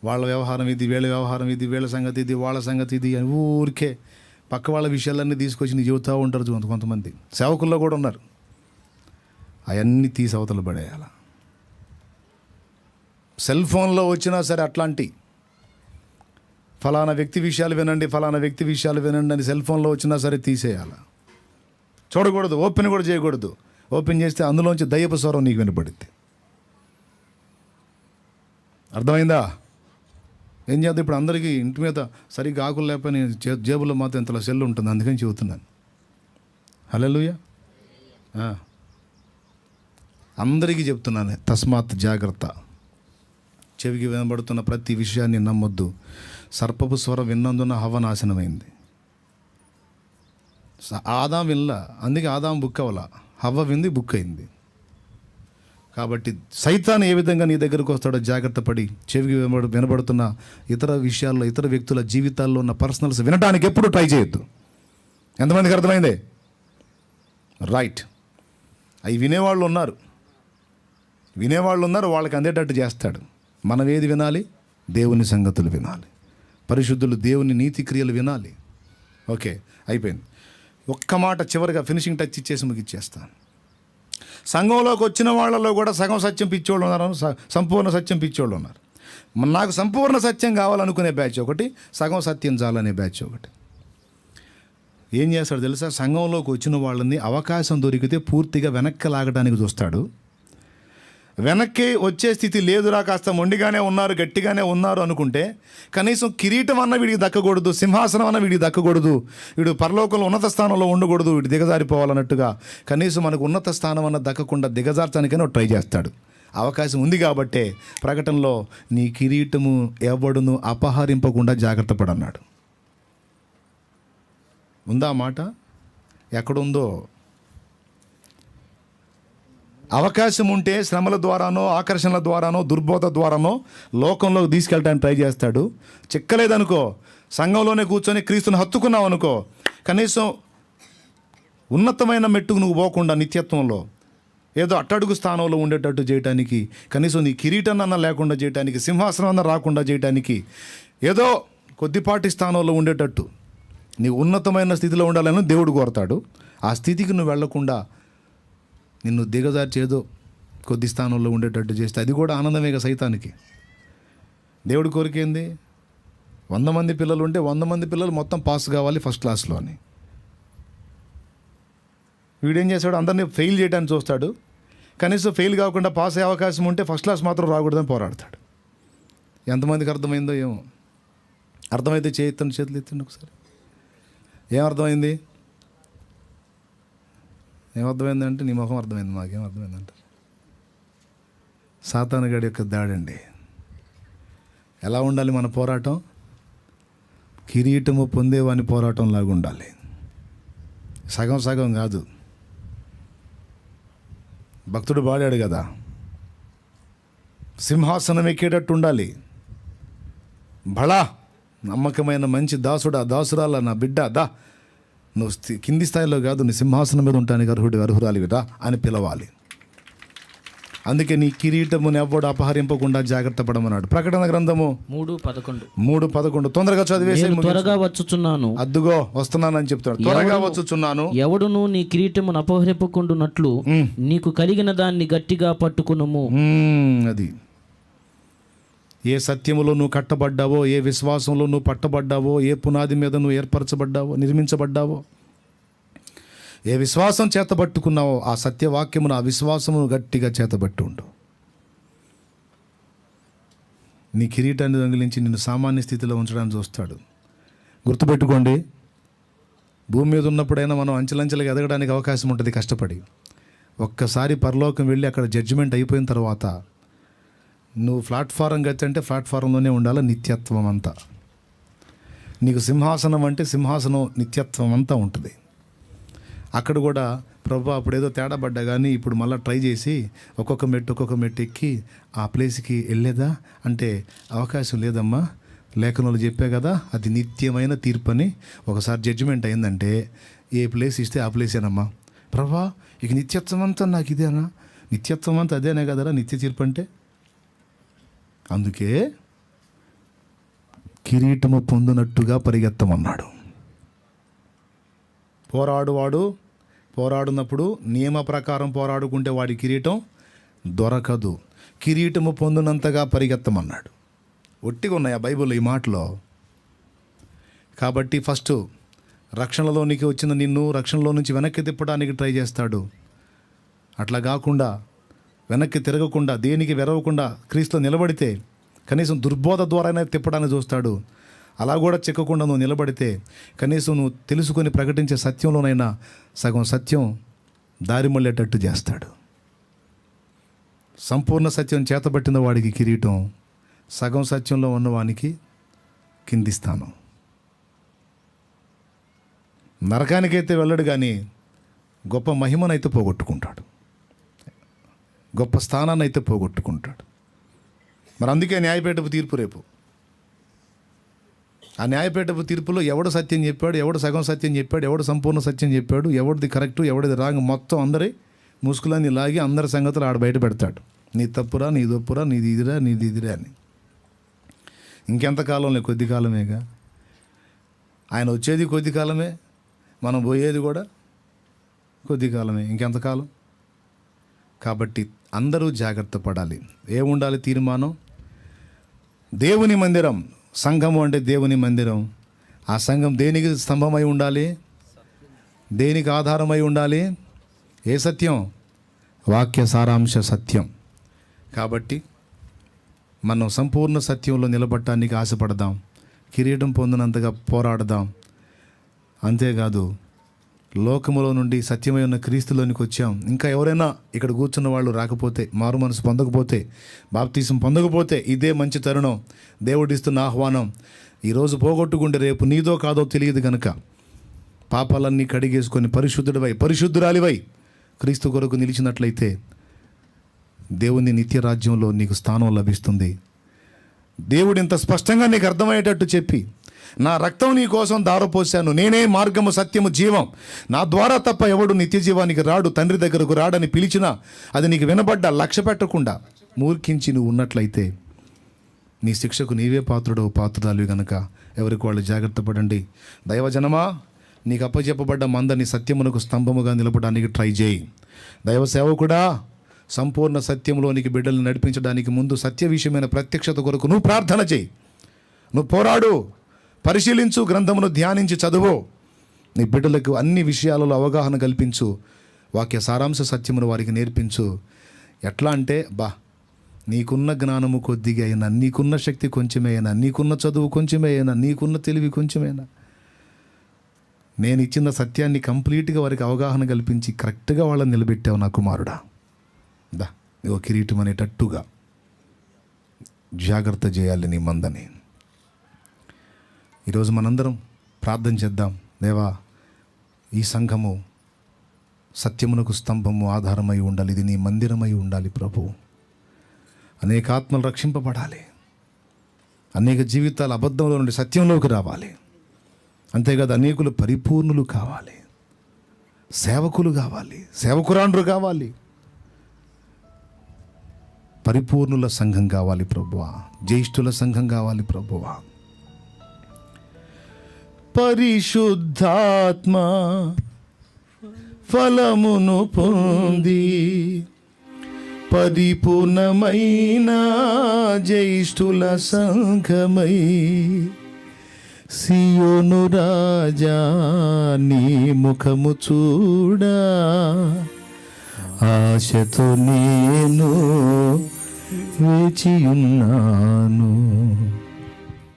వాళ్ళ వ్యవహారం ఇది, వీళ్ళ వ్యవహారం ఇది, వీళ్ళ సంగతి ఇది, వాళ్ళ సంగతి ఇది అని ఊరికే పక్క వాళ్ళ విషయాలన్నీ తీసుకొచ్చి నీ చెబుతూ ఉంటారు కొంతమంది. సేవకుల్లో కూడా ఉన్నారు. అవన్నీ తీసి అవతల పడేయాలి. సెల్ ఫోన్లో వచ్చినా సరే అట్లాంటి ఫలానా వ్యక్తి విషయాలు వినండి అని సెల్ ఫోన్లో వచ్చినా సరే తీసేయాలి. చూడకూడదు, ఓపెన్ కూడా చేయకూడదు. ఓపెన్ చేస్తే అందులోంచి దయ్యపు స్వరం నీకు వినపడుద్ది. అర్థమైందా? ఏం చేద్దాం ఇప్పుడు అందరికీ ఇంటి మీద సరిగ్గా ఆకులు లేకపోయినా జేబులో మాత్రం ఇంతలో సెల్ ఉంటుంది, అందుకని చెబుతున్నాను. హల్లెలూయా. అందరికీ చెప్తున్నాను, తస్మాత్ జాగ్రత్త. చెవికి వినబడుతున్న ప్రతి విషయాన్ని నమ్మొద్దు. సర్పపు స్వరం విన్నందున హవ్వ నాశనమైంది. ఆదాం వినలా, అందుకే ఆదాం బుక్ అవ్వాల, హవ్వ వింది బుక్ అయింది. కాబట్టి సైతాన్ ఏ విధంగా నీ దగ్గరకు వస్తాడో జాగ్రత్త పడి చెవికి వినబడుతున్న ఇతర విషయాల్లో, ఇతర వ్యక్తుల జీవితాల్లో ఉన్న పర్సనల్స్ వినడానికి ఎప్పుడు ట్రై చేయొద్దు. ఎంతమందికి అర్థమైందే? రైట్. అవి వినేవాళ్ళు ఉన్నారు, వాళ్ళకి అందేటట్టు చేస్తాడు. మనం ఏది వినాలి? దేవుని సంగతులు వినాలి. పరిశుద్ధులు దేవుని నీతి క్రియలు వినాలి. ఓకే, అయిపోయింది. ఒక్క మాట చివరిగా ఫినిషింగ్ టచ్ ఇచ్చేసి ముగిచ్చేస్తాను. సంఘంలోకి వచ్చిన వాళ్ళలో కూడా సగం సత్యం పిచ్చోళ్ళు ఉన్నారు, సంపూర్ణ సత్యం పిచ్చోళ్ళు ఉన్నారు. నాకు సంపూర్ణ సత్యం కావాలనుకునే బ్యాచ్ ఒకటి, సగం సత్యం చాలనే బ్యాచ్ ఒకటి. ఏం చేస్తాడు తెలుసా? సంఘంలోకి వచ్చిన వాళ్ళని అవకాశం దొరికితే పూర్తిగా వెనక్కి లాగడానికి చూస్తాడు. వెనక్కి వచ్చే స్థితి లేదురా, కాస్త మొండిగానే ఉన్నారు, గట్టిగానే ఉన్నారు అనుకుంటే కనీసం కిరీటం అన్న వీడికి దక్కకూడదు, సింహాసనం అన్న వీడికి దక్కకూడదు, వీడు పరలోకంలో ఉన్నత స్థానంలో ఉండకూడదు, వీడు దిగజారిపోవాలన్నట్టుగా కనీసం మనకు ఉన్నత స్థానం అన్న దక్కకుండా దిగజార్చడానికైనా ట్రై చేస్తాడు. అవకాశం ఉంది కాబట్టే ప్రకటనలో నీ కిరీటము ఎవడును అపహరింపకుండా జాగ్రత్త పడన్నాడు. ఉందా మాట? ఎక్కడుందో? అవకాశం ఉంటే శ్రమల ద్వారానో ఆకర్షణల ద్వారానో దుర్బోధ ద్వారానో లోకంలోకి తీసుకెళ్ళడానికి ట్రై చేస్తాడు. చిక్కలేదనుకో, సంఘంలోనే కూర్చొని క్రీస్తుని హత్తుకున్నావు అనుకో, కనీసం ఉన్నతమైన మెట్టుకు నువ్వు పోకుండా నిత్యత్వంలో ఏదో అట్టడుగు స్థానంలో ఉండేటట్టు చేయటానికి, కనీసం నీ కిరీటాన్న లేకుండా చేయటానికి, సింహాసనం రాకుండా చేయటానికి, ఏదో కొద్దిపాటి స్థానంలో ఉండేటట్టు నీ ఉన్నతమైన స్థితిలో ఉండాలని దేవుడు కోరతాడు. ఆ స్థితికి నువ్వు వెళ్లకుండా నిన్ను దిగజార్చేదో కొద్ది స్థానంలో ఉండేటట్టు చేస్తే అది కూడా ఆనందమేగా సైతానికి. దేవుడి కోరికేంది? 100 మంది పిల్లలు ఉంటే 100 మంది పిల్లలు మొత్తం పాస్ కావాలి ఫస్ట్ క్లాస్లో అని. వీడేం చేస్తాడు? అందరినీ ఫెయిల్ చేయడానికి చూస్తాడు. కనీసం ఫెయిల్ కాకుండా పాస్ అయ్యే అవకాశం ఉంటే ఫస్ట్ క్లాస్ మాత్రం రాకూడదని పోరాడతాడు. ఎంతమందికి అర్థమైందో ఏమో. అర్థమైతే చేతులు ఎత్తండి ఒకసారి. ఏమర్థమైంది? ఏమర్థమైందంటే నీ ముఖం అర్థమైంది, మాకేం అర్థమైందంటారు. సాతానుగాడి యొక్క దాడండి. ఎలా ఉండాలి మన పోరాటం? కిరీటము పొందేవాని పోరాటం లాగా ఉండాలి. సగం సగం కాదు. భక్తుడు పాడాడు కదా, సింహాసనం ఎక్కేటట్టు ఉండాలి. బళా నమ్మకమైన మంచి దాసుడా దాసురాల నా బిడ్డ దా, నువ్వు కింది స్థాయిలో కాదు, నీ సింహాసనం మీద ఉండటానికి అర్హురాలివిరా అని పిలవాలి. అందుకే నీ కిరీటమును ఎవ్వడు అపహరింపకుండా జాగ్రత్త పడమన్నాడు. ప్రకటన గ్రంథము 3:11 తొందరగా చదివేసి, త్వరగా వచ్చుచున్నాను, అద్దుగో వస్తున్నానని చెప్తాడు. త్వరగా వచ్చుచున్నాను, ఎవడును నీ కిరీటమును అపహరింపకుండునట్లు నీకు కలిగిన దాన్ని గట్టిగా పట్టుకునుము. అది ఏ సత్యములో నువ్వు కట్టబడ్డావో, ఏ విశ్వాసంలో నువ్వు పట్టబడ్డావో, ఏ పునాది మీద నువ్వు ఏర్పరచబడ్డావో, నిర్మించబడ్డావో, ఏ విశ్వాసం చేతబట్టుకున్నావో ఆ సత్యవాక్యమును, ఆ విశ్వాసమును గట్టిగా చేతబట్టి ఉండు. నీ కిరీటాన్ని దొంగిలించి నిన్ను సామాన్య స్థితిలో ఉంచడానికి చూస్తాడు. గుర్తుపెట్టుకోండి, భూమి మీద ఉన్నప్పుడైనా మనం అంచెలంచెలుగా ఎదగడానికి అవకాశం ఉంటుంది కష్టపడి. ఒక్కసారి పరలోకం వెళ్ళి అక్కడ జడ్జిమెంట్ అయిపోయిన తర్వాత నువ్వు ప్లాట్ఫారం గతి అంటే ప్లాట్ఫారంలోనే ఉండాలి నిత్యత్వం అంతా. నీకు సింహాసనం అంటే సింహాసనం నిత్యత్వం అంతా ఉంటుంది. అక్కడ కూడా ప్రభు అప్పుడేదో తేడా పడ్డా కానీ ఇప్పుడు మళ్ళీ ట్రై చేసి ఒక్కొక్క మెట్టు ఎక్కి ఆ ప్లేస్కి వెళ్ళేదా అంటే అవకాశం లేదమ్మా. లేఖనంలో చెప్పే కదా, అది నిత్యమైన తీర్పు అని. ఒకసారి జడ్జిమెంట్ అయిందంటే ఏ ప్లేస్ ఇస్తే ఆ ప్లేసేనమ్మా. ప్రభా ఇక నిత్యత్వం అంతా నాకు ఇదేనా? నిత్యత్వం అంతా అదేనే కదరా నిత్య తీర్పు అంటే. అందుకే కిరీటము పొందునట్టుగా పరిగెత్తమన్నాడు. పోరాడునప్పుడు నియమ ప్రకారం పోరాడుకుంటే వాడి కిరీటం దొరకదు. కిరీటము పొందునంతగా పరిగెత్తమన్నాడు. ఒట్టిగా ఉన్నాయి ఆ బైబిల్లో ఈ మాటలో. కాబట్టి ఫస్ట్ రక్షణలోనికి వచ్చిన నిన్ను రక్షణలో నుంచి వెనక్కి తిప్పడానికి ట్రై చేస్తాడు. అట్లా కాకుండా, వెనక్కి తిరగకుండా, దేనికి వెరవకుండా క్రీస్తులో నిలబడితే కనీసం దుర్బోధ ద్వారానే తిప్పడానికి చూస్తాడు. అలా కూడా చిక్కకుండా నువ్వు నిలబడితే కనీసం నువ్వు తెలుసుకొని ప్రకటించే సత్యంలోనైనా సగం సత్యం దారి మళ్ళేటట్టు చేస్తాడు. సంపూర్ణ సత్యం చేతబట్టిన వాడికి కిరీటం, సగం సత్యంలో ఉన్నవానికి కింది స్థానం. నరకానికైతే వెళ్ళడు కానీ గొప్ప మహిమనైతే పోగొట్టుకుంటాడు, గొప్ప స్థానాన్ని అయితే పోగొట్టుకుంటాడు. మరి అందుకే న్యాయపీఠపు తీర్పు రేపు. ఆ న్యాయపీఠపు తీర్పులో ఎవడు సత్యం చెప్పాడు, ఎవడు సగం సత్యం చెప్పాడు, ఎవడు సంపూర్ణ సత్యం చెప్పాడు, ఎవడిది కరెక్టు, ఎవడిది రాంగ్, మొత్తం అందరి ముసుగులన్నీ లాగి అందరి సంగతులు ఆడ బయట పెడతాడు. నీ తప్పురా, నీ దొప్పురా, నీది ఇదిరా అని. ఇంకెంతకాలంలో? కొద్ది కాలమేగా. ఆయన వచ్చేది కొద్ది కాలమే, మనం పోయేది కూడా కొద్ది కాలమే. ఇంకెంతకాలం? కాబట్టి అందరూ జాగ్రత్త పడాలి. ఏముండాలి తీర్మానం? దేవుని మందిరం. సంఘము అంటే దేవుని మందిరం. ఆ సంఘం దేనికి స్తంభమై ఉండాలి? దేనికి ఆధారమై ఉండాలి? ఏ సత్యం? వాక్య సారాంశ సత్యం. కాబట్టి మనం సంపూర్ణ సత్యంలో నిలబడటానికి ఆశపడదాం, కిరీటం పొందినంతగా పోరాడదాం. అంతేకాదు లోకములో నుండి సత్యమైన క్రీస్తులోనికి వచ్చాం. ఇంకా ఎవరైనా ఇక్కడ కూర్చున్న వాళ్ళు రాకపోతే, మారు మనసు పొందకపోతే, బాప్తీసం పొందకపోతే ఇదే మంచి తరుణం, దేవుడిస్తున్న ఆహ్వానం. ఈరోజు పోగొట్టుకుంటే రేపు నీదో కాదో తెలియదు కనుక పాపాలన్నీ కడిగేసుకొని పరిశుద్ధురాలివై క్రీస్తు కొరకు నిలిచినట్లయితే దేవుని నిత్య రాజ్యంలో నీకు స్థానం లభిస్తుంది. దేవుడు ఇంత స్పష్టంగా నీకు అర్థమయ్యేటట్టు చెప్పి, నా రక్తం నీ కోసం దారపోసాను, నేనే మార్గము సత్యము జీవం, నా ద్వారా తప్ప ఎవడు నిత్య జీవానికి రాడు, తండ్రి దగ్గరకు రాడని పిలిచినా అది నీకు వినబడ్డా లక్ష్య పెట్టకుండా మూర్ఖించి నువ్వు ఉన్నట్లయితే నీ శిక్షకు నీవే పాత్రురాలివి గనక ఎవరికి వాళ్ళు జాగ్రత్త పడండి. దైవజనమా, నీకు అప్పచెప్పబడ్డ మందని సత్యమునకు స్తంభముగా నిలపడానికి ట్రై చేయి. దైవ సేవకుడా, సంపూర్ణ సత్యంలోనికి బిడ్డలను నడిపించడానికి ముందు సత్య విషయమైన ప్రత్యక్షత కొరకు నువ్వు ప్రార్థన చేయి, నువ్వు పోరాడు, పరిశీలించు, గ్రంథమును ధ్యానించి చదువు, నీ బిడ్డలకు అన్ని విషయాలలో అవగాహన కల్పించు, వాక్య సారాంశ సత్యమును వారికి నేర్పించు. ఎట్లా అంటే, నీకున్న జ్ఞానము కొద్దిగా అయినా, నీకున్న శక్తి కొంచెమే అయినా, నీకున్న చదువు కొంచెమే అయినా, నీకున్న తెలివి కొంచెమైనా, నేను ఇచ్చిన సత్యాన్ని కంప్లీట్గా వారికి అవగాహన కల్పించి కరెక్ట్గా వాళ్ళని నిలబెట్టావు నా కుమారుడా. ఇగో కిరీటం అనేటట్టుగా జాగ్రత్త చేయాలి నీ మందని. ఈరోజు మనందరం ప్రార్థన చేద్దాం. దేవా, ఈ సంఘము సత్యమునకు స్తంభము ఆధారమై ఉండాలి, ఇది నీ మందిరమై ఉండాలి ప్రభు. అనేక ఆత్మలు రక్షింపబడాలి, అనేక జీవితాలు అబద్ధంలో నుండి సత్యంలోకి రావాలి. అంతేకాదు అనేకులు పరిపూర్ణులు కావాలి, సేవకులు కావాలి, సేవకురాండ్రు కావాలి, పరిపూర్ణుల సంఘం కావాలి ప్రభువా, జ్యేష్ఠుల సంఘం కావాలి ప్రభువా. పరిశుద్ధాత్మ ఫలమును పొంది పరిపూర్ణమైన జ్యేష్ఠుల సంఘమై సియోను రాజా నీ ముఖము చూడా ఆశతో నేను వేచియున్నాను.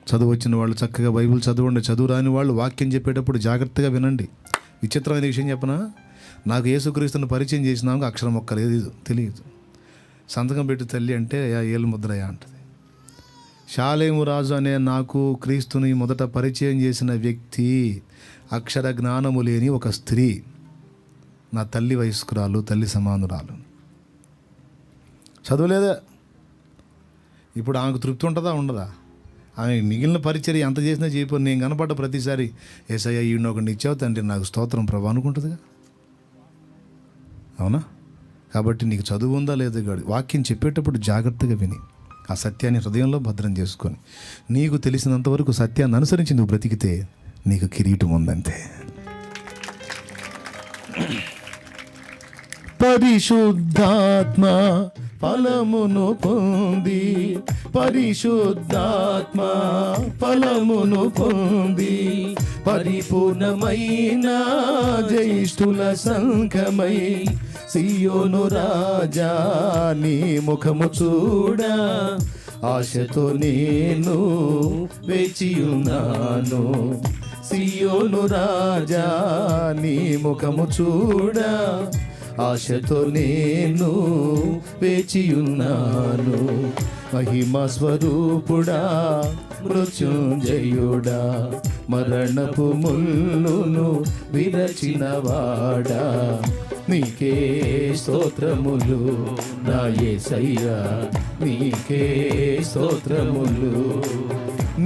చదువు వచ్చిన వాళ్ళు చక్కగా బైబిల్ చదవండి, చదువు రాని వాళ్ళు వాక్యం చెప్పేటప్పుడు జాగ్రత్తగా వినండి. విచిత్రమైన విషయం చెప్పనా, నాకు యేసుక్రీస్తుని పరిచయం చేసినాక అక్షరం ఒక్క తెలియదు. సంతకం పెట్టి తల్లి అంటే ఏలు ముద్రయ్య అంటది. షాలేము రాజు అనే నాకు క్రీస్తుని మొదట పరిచయం చేసిన వ్యక్తి అక్షర జ్ఞానము లేని ఒక స్త్రీ, నా తల్లి వయస్కురాలు, తల్లి సమానురాలు, చదువులేదా. ఇప్పుడు ఆమెకు తృప్తి ఉంటుందా ఉండదా? ఆమె మిగిలిన పరిచర్య ఎంత చేసినా చేయకపోతే నేను కనపడ్డ ప్రతిసారి ఏసయ్య ఈయన ఒకటి ఇచ్చావు తండ్రి నాకు స్తోత్రం ప్రభు అనుకుంటుందిగా, అవునా? కాబట్టి నీకు చదువు ఉందా లేదా గాడు వాక్యం చెప్పేటప్పుడు జాగ్రత్తగా విని ఆ సత్యాన్ని హృదయంలో భద్రం చేసుకొని నీకు తెలిసినంతవరకు సత్యాన్ని అనుసరించి నువ్వు బ్రతికితే నీకు కిరీటం ఉందంతే. పరిశుద్ధాత్మ ఫలమును పొంది, పరిశుద్ధాత్మ ఫలమును పొంది పరిపూర్ణమైన జ్యేష్ఠుల సంఘమై సియోను రాజా నీ ముఖము చూడా ఆశతో నేను వేచియున్నాను. సియోను రాజా నీ ముఖము చూడా ఆశతో నేను వేచియున్నాను. మహిమ స్వరూపుడా మృత్యుంజయుడా మరణపు ముల్లును విరచినవాడా నీకే స్తోత్రములు నా యేసయ్యా, నీకే స్తోత్రములు,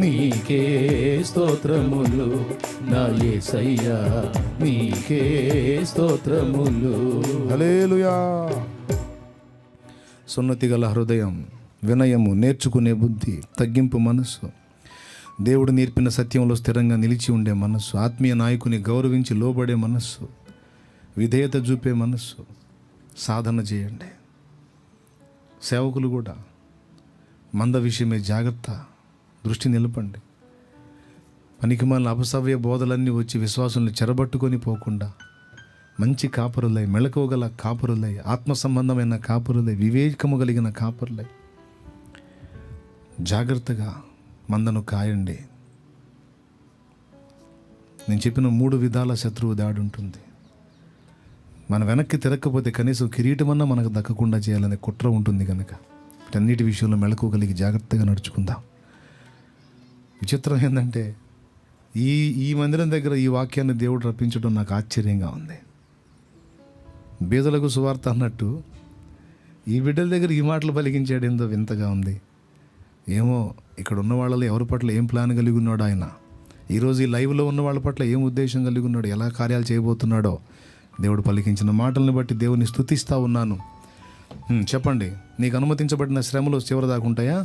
నీకే స్తోత్రములు నా యేసయ్యా, నీకే స్తోత్రములు. హల్లెలూయా. సున్నతి గల హృదయం, వినయము, నేర్చుకునే బుద్ధి, తగ్గింపు మనస్సు, దేవుడు నేర్పిన సత్యంలో స్థిరంగా నిలిచి ఉండే మనస్సు, ఆత్మీయ నాయకుని గౌరవించి లోబడే మనస్సు, విధేయత చూపే మనస్సు, సాధన చేయండి. సేవకులు కూడా మంద విషయమే జాగ్రత్త దృష్టి నిలపండి. పనికిమాలిన అపసవ్య బోధలన్నీ వచ్చి విశ్వాసుల్ని చెరబట్టుకొని పోకుండా మంచి కాపరులై, మెళకువగల కాపరులై, ఆత్మ సంబంధమైన కాపరులై, వివేకము కలిగిన కాపరులై జాగ్రత్తగా మందను కాయండి. నేను చెప్పిన 3 విధాల శత్రువు దాడి ఉంటుంది. మన వెనక్కి తిరగకపోతే కనీసం కిరీటమన్నా మనకు దక్కకుండా చేయాలనే కుట్ర ఉంటుంది కనుక వీటన్నిటి విషయంలో మెళకువగలిగి జాగ్రత్తగా నడుచుకుందాం. విచిత్రం ఏంటంటే ఈ మందిరం దగ్గర ఈ వాక్యాన్ని దేవుడు రప్పించడం నాకు ఆశ్చర్యంగా ఉంది. బీదలకు సువార్త అన్నట్టు ఈ బిడ్డల దగ్గర ఈ మాటలు పలికించాడు, ఏందో వింతగా ఉంది. ఏమో ఇక్కడ ఉన్న వాళ్ళలో ఎవరి పట్ల ఏం ప్లాన్ కలిగి ఉన్నాడో ఆయన, ఈరోజు ఈ లైవ్లో ఉన్న వాళ్ళ పట్ల ఏం ఉద్దేశం కలిగి ఉన్నాడో, ఎలా కార్యాలు చేయబోతున్నాడో దేవుడు పలికించిన మాటలను బట్టి దేవుని స్తుతిస్తూ ఉన్నాను. చెప్పండి, నీకు అనుమతించబడిన శ్రమలు చివరి దాకా ఉంటాయా?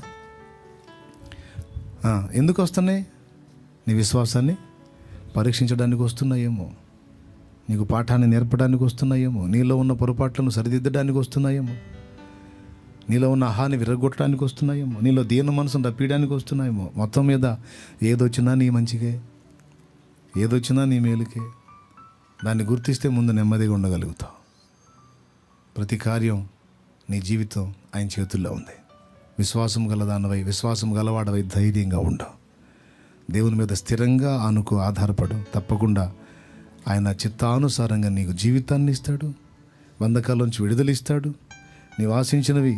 ఎందుకు వస్తున్నాయి? నీ విశ్వాసాన్ని పరీక్షించడానికి వస్తున్నాయేమో, నీకు పాఠాన్ని నేర్పడానికి వస్తున్నాయేమో, నీలో ఉన్న పొరపాట్లను సరిదిద్దడానికి వస్తున్నాయేమో, నీలో ఉన్న ఆహాన్ని విరగొట్టడానికి వస్తున్నాయేమో, నీలో దీన మనసును రప్పియడానికి వస్తున్నాయేమో. మొత్తం మీద ఏదొచ్చినా నీ మంచికే, ఏదొచ్చినా నీ మేలుకే. దాన్ని గుర్తిస్తే ముందు నెమ్మదిగా ఉండగలుగుతావు. ప్రతి కార్యం నీ జీవితం ఆయన చేతుల్లో ఉంది. విశ్వాసం గలదానవై, విశ్వాసం గలవాడవై ధైర్యంగా ఉండవు. దేవుని మీద స్థిరంగా ఆధారపడు. తప్పకుండా ఆయన చిత్తానుసారంగా నీకు జీవితాన్ని ఇస్తాడు, బంధకాల్లోంచి విడుదలిస్తాడు. నీవు ఆశించినవి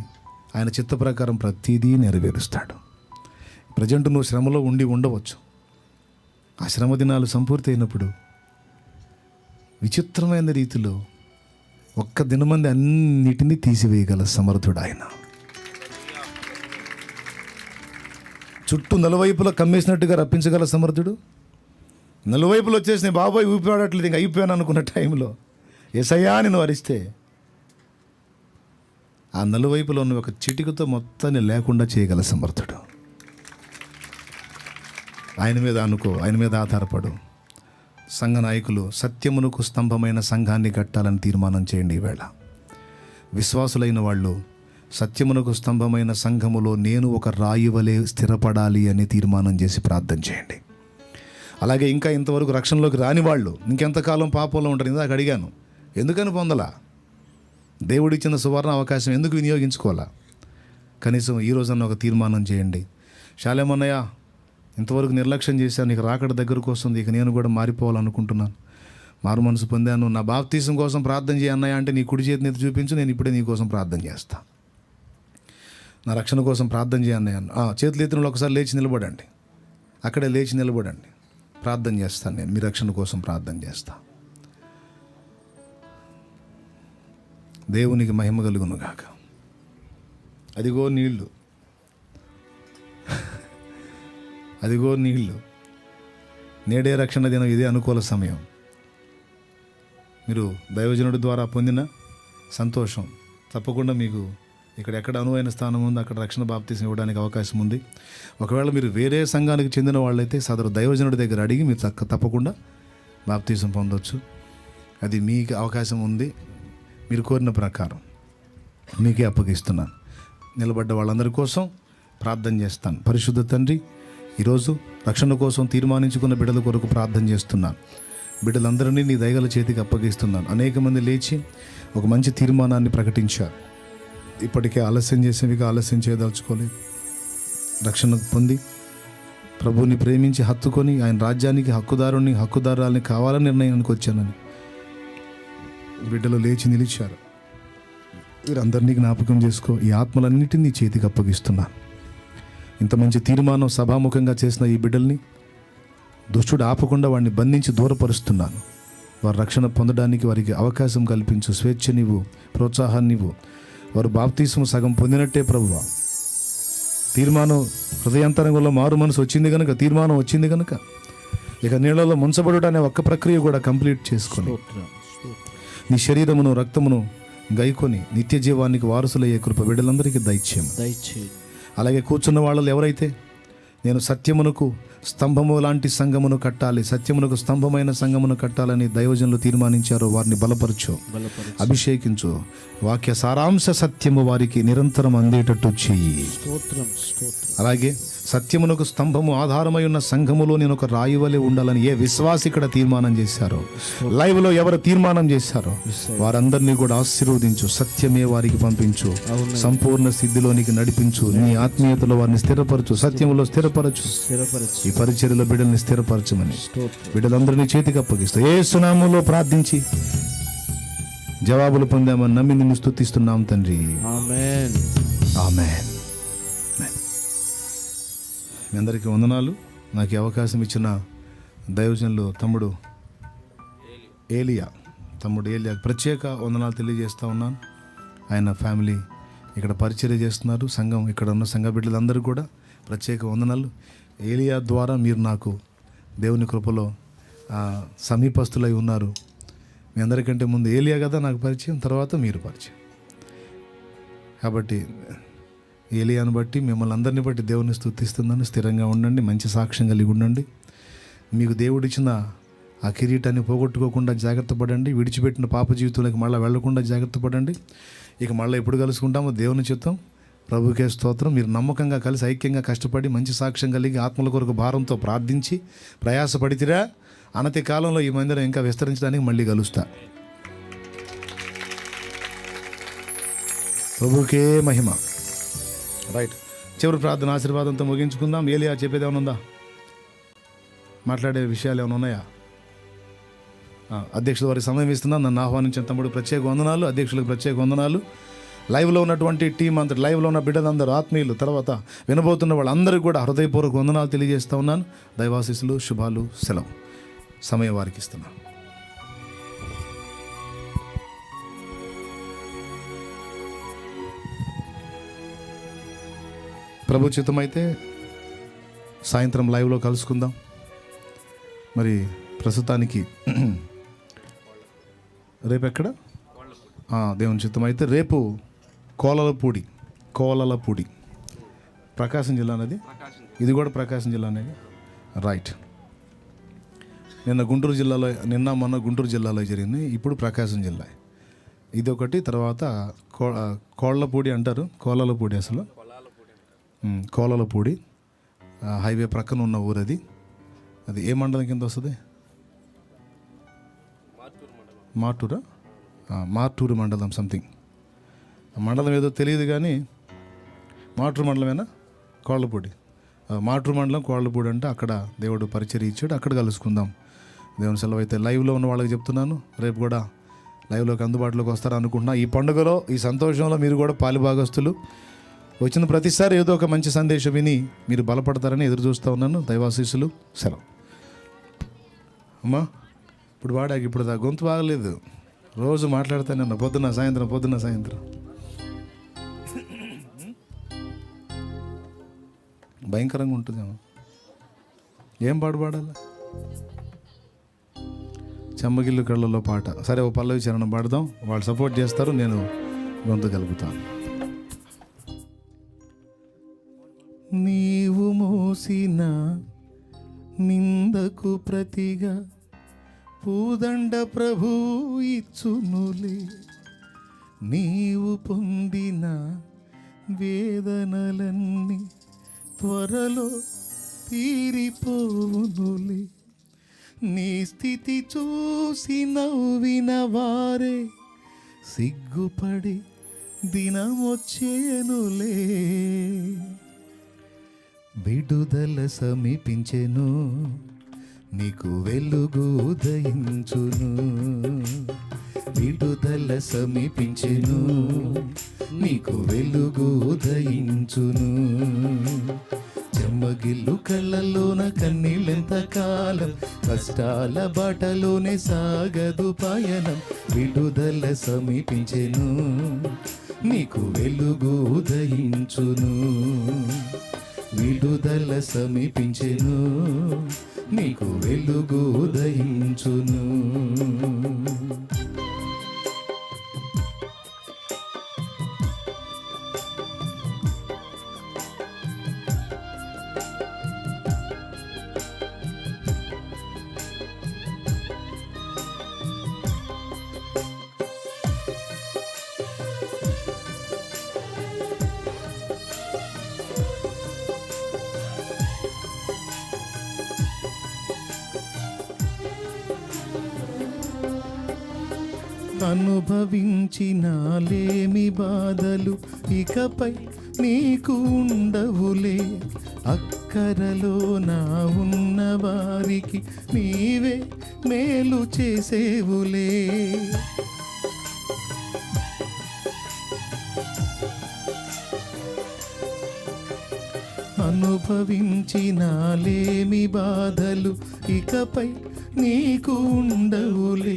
ఆయన చిత్త ప్రకారం ప్రతిదీ నెరవేరుస్తాడు. ప్రజెంట్ నువ్వు శ్రమలో ఉండవచ్చు. ఆ శ్రమ దినాలు సంపూర్తి అయినప్పుడు విచిత్రమైన రీతిలో ఒక్క దినమంది అన్నిటినీ తీసివేయగల సమర్థుడు ఆయన. చుట్టూ నలువైపులా కమ్మేసినట్టుగా రప్పించగల సమర్థుడు. నలువైపులు వచ్చేసి నీ బాబాయ్ ఊపిరాడట్లేదు, ఇంక అయిపోయాను అనుకున్న టైంలో యేసయ్యా అని నువ్వు అరిస్తే ఆ నలువైపులో ఉన్న ఒక చిటికతో మొత్తాన్ని లేకుండా చేయగల సమర్థుడు. ఆయన మీద అనుకో, ఆయన మీద ఆధారపడు. సంఘ నాయకులు సత్యమునకు స్తంభమైన సంఘాన్ని కట్టాలని తీర్మానం చేయండి. ఈవేళ విశ్వాసులైన వాళ్ళు సత్యమునకు స్తంభమైన సంఘములో నేను ఒక రాయి వలె స్థిరపడాలి అని తీర్మానం చేసి ప్రార్థన చేయండి. అలాగే ఇంకా ఇంతవరకు రక్షణలోకి రాని వాళ్ళు ఇంకెంతకాలం పాపంలో ఉంటారు? ఇందాక అడిగాను, ఎందుకని పొందలా? దేవుడిచ్చిన సువర్ణ అవకాశం ఎందుకు వినియోగించుకోవాలా? కనీసం ఈ రోజన్నా ఒక తీర్మానం చేయండి. శాలేమన్నయ్య, ఇంతవరకు నిర్లక్ష్యం చేశాను, నీకు రాకడ దగ్గరకు వస్తుంది, ఇక నేను కూడా మారిపోవాలనుకుంటున్నాను, మారు మనసు పొందాను, నా బాప్తీసం కోసం ప్రార్థన చేయ అన్నయ్య అంటే నీ కుడి చేతిని ఎత్తి చూపించు, నేను ఇప్పుడే నీ కోసం ప్రార్థన చేస్తా. నా రక్షణ కోసం ప్రార్థన చేయన్నయ్య, చేతులు ఎత్తిన ఒకసారి లేచి నిలబడండి, అక్కడే లేచి నిలబడండి, ప్రార్థన చేస్తాను, నేను మీ రక్షణ కోసం ప్రార్థన చేస్తా. దేవునికి మహిమ కలుగును గాక. అదిగో నీళ్ళు, అదిగో నీళ్ళు. నేడే రక్షణ దినం, ఇదే అనుకూల సమయం. మీరు దైవజనుడి ద్వారా పొందిన సంతోషం తప్పకుండా మీకు ఇక్కడ ఎక్కడ అనువైన స్థానం ఉంది అక్కడ రక్షణ బాప్తీసం ఇవ్వడానికి అవకాశం ఉంది. ఒకవేళ మీరు వేరే సంఘానికి చెందిన వాళ్ళైతే సదరు దైవజనుడి దగ్గర అడిగి మీరు తప్పకుండా బాప్తీసం పొందవచ్చు. అది మీకు అవకాశం ఉంది. మీరు కోరిన ప్రకారం మీకే అప్పగిస్తున్నాను. నిలబడ్డ వాళ్ళందరి కోసం ప్రార్థన చేస్తాను. పరిశుద్ధ తండ్రి, ఈరోజు రక్షణ కోసం తీర్మానించుకున్న బిడ్డల కొరకు ప్రార్థన చేస్తున్నాను. బిడ్డలందరినీ నీ దయగల చేతికి అప్పగిస్తున్నాను. అనేక మంది లేచి ఒక మంచి తీర్మానాన్ని ప్రకటించారు. ఇప్పటికే ఆలస్యం చేసేవిగా ఆలస్యం చేయదలుచుకోలేదు. రక్షణ పొంది ప్రభువుని ప్రేమించి హత్తుకొని ఆయన రాజ్యానికి హక్కుదారుల్ని కావాలని నిర్ణయానికి వచ్చానని బిడ్డలు లేచి నిలిచారు. వీరందరినీ జ్ఞాపకం చేసుకో. ఈ ఆత్మలన్నిటినీ నీ చేతికి అప్పగిస్తున్నాను. ఇంత మంచి తీర్మానం సభాముఖంగా చేసిన ఈ బిడ్డల్ని దుష్టుడు ఆపకుండా వాడిని బంధించి దూరపరుస్తున్నాను. వారు రక్షణ పొందడానికి వారికి అవకాశం కల్పించు, స్వేచ్ఛనివ్వు, ప్రోత్సాహాన్నివ్వు. వారు బాప్తీసం సగం పొందినట్టే ప్రభువా. తీర్మానం హృదయాంతరంగంలో మారు మనసు వచ్చింది కనుక, తీర్మానం వచ్చింది కనుక ఇక నీళ్ళలో ముంచబడుట అనే ఒక్క ప్రక్రియ కూడా కంప్లీట్ చేసుకొని నీ శరీరమును రక్తమును గైకొని నిత్య జీవానికి వారసులయ్యే కృప బిడ్డలందరికీ దయచేయము. అలాగే కూర్చున్న వాళ్ళు ఎవరైతే నేను సత్యమునకు స్తంభము లాంటి సంఘమును కట్టాలి, సత్యమునకు స్తంభమైన సంఘమును కట్టాలని దైవజనులు తీర్మానించారో వారిని బలపరచు, అభిషేకించు. వాక్య సారాంశ సత్యము వారికి నిరంతరం అందేటట్టు చెయ్యి. అలాగే సత్యమునకు స్తంభము ఆధారమై ఉన్న సంఘములో నేను ఒక రాయి వలె ఉండాలని ఏ విశ్వాసి ఇక్కడ తీర్మానం చేశారో, లైవ్లో ఎవరు తీర్మానం చేశారో వారందరినీ కూడా ఆశీర్వదించు. సత్యమే వారికి పంపించు, సంపూర్ణ స్థితిలోనికి నడిపించు. నీ ఆత్మీయతలో వారిని స్థిరపరచు, సత్యములో స్థిరపరచు. ఈ పరిచర్యలో బిడ్డల్ని స్థిరపరచమని బిడ్డలందరినీ చేతికి అప్పగిస్తూ యేసు నామములో ప్రార్థించి జవాబులు పొందామని నమ్మి నిన్ను స్తుతిస్తున్నాం తండ్రి. ఆమేన్. ఆమేన్. మీ అందరికీ వందనాలు. నాకు ఈ అవకాశం ఇచ్చిన దైవజనులు తమ్ముడు ఏలియా ప్రత్యేక వందనాలు తెలియజేస్తూ ఉన్నాను. ఆయన ఫ్యామిలీ ఇక్కడ పరిచర్య చేస్తున్నారు. సంఘం, ఇక్కడ ఉన్న సంఘ బిడ్డలందరూ కూడా ప్రత్యేక వందనాలు. ఏలియా ద్వారా మీరు నాకు దేవుని కృపలో సమీపస్తులై ఉన్నారు. మీ అందరికంటే ముందు ఏలియా కదా నాకు పరిచయం, తర్వాత మీరు పరిచయం. కాబట్టి ఏలియాను బట్టి, మిమ్మల్ని అందరిని బట్టి దేవుని స్తుతిస్తున్నాను. స్థిరంగా ఉండండి, మంచి సాక్ష్యం కలిగి ఉండండి. మీకు దేవుడిచ్చిన ఆ కిరీటాన్ని పోగొట్టుకోకుండా జాగ్రత్త పడండి. విడిచిపెట్టిన పాప జీవితంలోకి మళ్ళీ వెళ్లకుండా జాగ్రత్త పడండి. ఇక మళ్ళీ ఎప్పుడు కలుసుకుంటామో దేవుని చిత్తం. ప్రభుకే స్తోత్రం. మీరు నమ్మకంగా కలిసి ఐక్యంగా కష్టపడి మంచి సాక్ష్యం కలిగి ఆత్మల కొరకు భారంతో ప్రార్థించి ప్రయాసపడితిరా, అనతి కాలంలో ఈ మందిరం ఇంకా విస్తరించడానికి మళ్ళీ కలుస్తా. ప్రభుకే మహిమ. రైట్, చివరి ప్రార్థన ఆశీర్వాదంతో ముగించుకుందాం. ఏలియా చెప్పేది ఏమైనా ఉందా? మాట్లాడే విషయాలు ఏమైనా ఉన్నాయా? అధ్యక్షుల వారికి సమయం ఇస్తున్నాను. నన్ను ఆహ్వానించిన తమ్ముడు ప్రత్యేక వందనాలు. అధ్యక్షులకు ప్రత్యేక వందనాలు. లైవ్లో ఉన్నటువంటి టీం అంతా, లైవ్లో ఉన్న బిడ్డలందరూ, ఆత్మీయులు, తర్వాత వినబోతున్న వాళ్ళందరికీ కూడా హృదయపూర్వక వందనాలు తెలియజేస్తూ ఉన్నాను. దైవాశీస్సులు, శుభాలు, సెలవు. సమయం వారికి ఇస్తున్నాను. ప్రభు చిత్తమైతే సాయంత్రం లైవ్లో కలుసుకుందాం. మరి ప్రస్తుతానికి రేపు ఎక్కడ? దేవుని చిత్తమైతే రేపు కోలలపూడి ప్రకాశం జిల్లా అనేది, ఇది కూడా ప్రకాశం జిల్లానే. రైట్. మొన్న గుంటూరు జిల్లాలో జరిగింది. ఇప్పుడు ప్రకాశం జిల్లా ఇది ఒకటి. తర్వాత కోళ్ళపూడి అంటారు, కోలలపూడి. అసలు కోలలపూడి హైవే ప్రక్కన ఉన్న ఊరు అది. అది ఏ మండలం కింద వస్తుంది? మార్టూరు మండలం సంథింగ్. మండలం ఏదో తెలియదు కానీ మార్టూరు మండలమేనా? కోళ్ళపూడి, మార్టూరు మండలం కోళ్ళపూడి అంటే అక్కడ దేవుడు పరిచర్య ఇచ్చాడు. అక్కడ కలుసుకుందాం దేవుని సెలవు అయితే. లైవ్లో ఉన్న వాళ్ళకి చెప్తున్నాను, రేపు కూడా లైవ్లోకి అందుబాటులోకి వస్తారు అనుకుంటున్నా. ఈ పండుగలో, ఈ సంతోషంలో మీరు కూడా పాలుభాగస్తులు. వచ్చిన ప్రతిసారి ఏదో ఒక మంచి సందేశం విని మీరు బలపడతారని ఎదురు చూస్తూ ఉన్నాను. దైవాశీస్సులు, సెలవు. అమ్మా, ఇప్పుడు వాడాక ఇప్పుడు గొంతు బాగలేదు. రోజు మాట్లాడతానన్న పొద్దున్న సాయంత్రం భయంకరంగా ఉంటుందేమో. ఏం పాడాలి? చెమ్మగిల్లు కళ్ళలో పాట. సరే, ఓ పల్లవి చరణం పాడదాం. వాళ్ళు సపోర్ట్ చేస్తారు, నేను గొంతు కలుపుతాను. నీవు మోసిన నిందకు ప్రతిగా పూదండ ప్రభు ఇచ్చునులే, నీవు పొందిన వేదనలన్నీ త్వరలో తీరిపోవునులే. నీ స్థితి చూసి నవ్విన వారే సిగ్గుపడి దినమొచ్చేనులే. విడుదల సమీపించెను, నీకు వెలుగు ఉదయించును. విడుదల సమీపించెను, నీకు వెలుగు ఉదయించును. చెమ్మగిల్లు కళ్ళలోన కన్నీళ్ళెంత కాలం, కష్టాల బాటలోనే సాగదు పయనం. విడుదల సమీపించెను, నీకు వెలుగు ఉదయించును. విడుదల సమీపించెను, నీకు వెలుగు ఉదయించును. అనుభవించిన లేమి బాధలు ఇకపై నీకు ఉండవులే. అక్కరలో నా ఉన్న వారికి నీవే మేలు చేసేవులే. అనుభవించినాలేమి బాధలు ఇకపై నీకు ఉండవులే.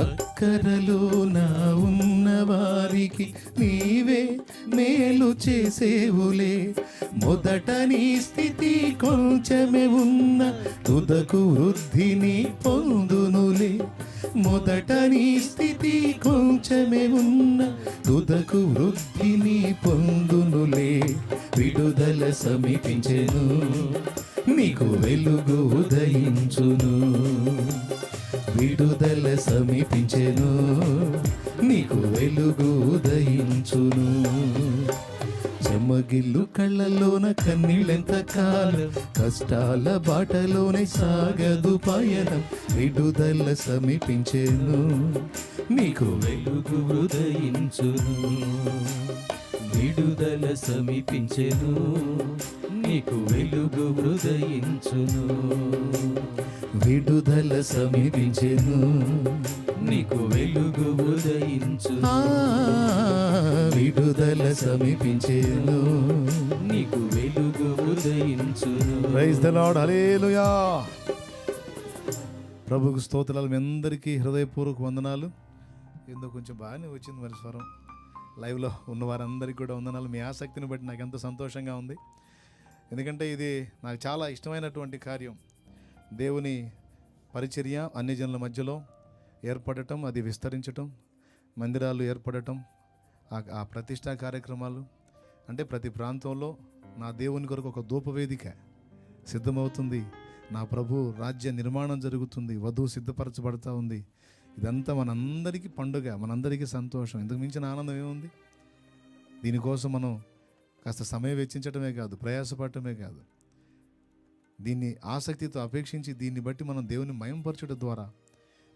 అక్కరలో నా ఉన్న వారికి నీవే మేలు చేసేవులే. మొదట నీ స్థితి కొంచెమే ఉన్న తుదకు వృద్ధిని పొందునులే. మొదట నీ స్థితి కొంచెమే ఉన్న తుదకు వృద్ధిని పొందునులే. విడుదల సమీపించెను, నీకు వెలుగు ఉదయించును. విడుదల సమీపించెను, నీకు వెలుగు ఉదయించును. చెమ్మగిల్లు కళ్ళలోన కన్నీళ్ళెంత కాలం, కష్టాల బాటలోనే సాగదు పయనం. విడుదల సమీపించెను, నీకు వెలుగు ఉదయించును. విడుదల సమీపించెను, నీకు వెలుగు ఉదయించును. విడుదల సమీపించెను, నీకు వెలుగు ఉదయించును. విడుదల సమీపించెను, నీకు వెలుగు ఉదయించును. ప్రైజ్ ది లార్డ్, హల్లెలూయా. ప్రభువుకు స్తోత్రాలు. మీ అందరికీ హృదయపూర్వక వందనాలు. ఏందో కొంచెం బాగానే వచ్చింది మరి స్వరం. లైవ్లో ఉన్న వారందరికీ కూడా వందనాలు. మీ ఆసక్తిని బట్టి నాకు ఎంతో సంతోషంగా ఉంది. ఎందుకంటే ఇది నాకు చాలా ఇష్టమైనటువంటి కార్యం. దేవుని పరిచర్య అన్ని జనుల మధ్యలో ఏర్పడటం, అది విస్తరించటం, మందిరాలు ఏర్పడటం, ఆ ప్రతిష్టా కార్యక్రమాలు. అంటే ప్రతి ప్రాంతంలో నా దేవుని కొరకు ఒక ధూపవేదిక సిద్ధమవుతుంది. నా ప్రభు రాజ్య నిర్మాణం జరుగుతుంది. వధువు సిద్ధపరచబడతా ఉంది. ఇదంతా మనందరికీ పండుగ, మనందరికీ సంతోషం. ఇంతకు మించిన ఆనందం ఏముంది? దీనికోసం మనం కాస్త సమయం వెచ్చించడమే కాదు, ప్రయాసపడటమే కాదు, దీన్ని ఆసక్తితో అపేక్షించి దీన్ని బట్టి మనం దేవుని మయంపరచడం ద్వారా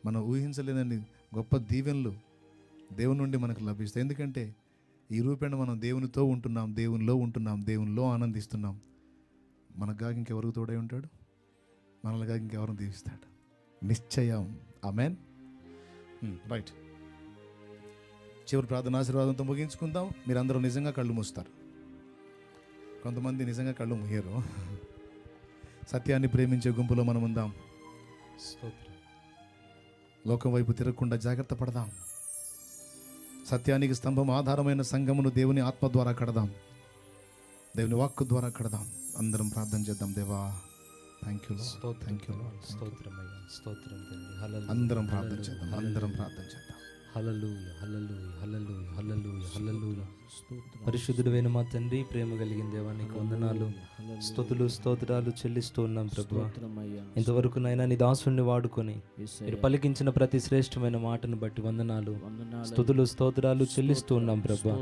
మనం ఊహించలేనన్ని గొప్ప దీవెనలు దేవుని నుండి మనకు లభిస్తాయి. ఎందుకంటే ఈ రూపేణ మనం దేవునితో ఉంటున్నాం, దేవునిలో ఉంటున్నాం, దేవునిలో ఆనందిస్తున్నాం. మనకు ఇంకెవరికి తోడై ఉంటాడు? మనల్ని ఇంకెవరిని దీవిస్తాడు? నిశ్చయం. ఆమేన్. రైట్, చివరి ప్రార్థన ఆశీర్వాదంతో ముగించుకుందాం. మీరందరూ నిజంగా కళ్ళు మూస్తారు. కొంతమంది నిజంగా కళ్ళు మూయరు. సత్యాన్ని ప్రేమించే గుంపులో మనం ఉందాం. లోకం వైపు తిరగకుండా జాగ్రత్త పడదాం. సత్యానికి స్తంభం ఆధారమైన సంఘమును దేవుని ఆత్మ ద్వారా కడదాం, దేవుని వాక్కు ద్వారా కడదాం. అందరం ప్రార్థన చేద్దాం. దేవా, థ్యాంక్ యూ, థ్యాంక్ యూ, అందరం ప్రార్థన చేద్దాం. అందరం ప్రార్థన చేద్దాం. హల్లెలూయా, హల్లెలూయా, హల్లెలూయా, హల్లెలూయా, హల్లెలూయా. పరిశుద్ధుడైన మా తండ్రి, ప్రేమ కలిగిన దేవా, నీకు వందనాలు, స్తుతులు, స్తోత్రాలు చెల్లిస్తూ ఉన్నాం ప్రభువా. ఇంతవరకు నైనా నీ దాసుని వాడుకొని మీరు పలికించిన ప్రతి శ్రేష్టమైన మాటను బట్టి వందనాలు, స్తుతులు, స్తోత్రాలు చెల్లిస్తూ ఉన్నాం ప్రభువా.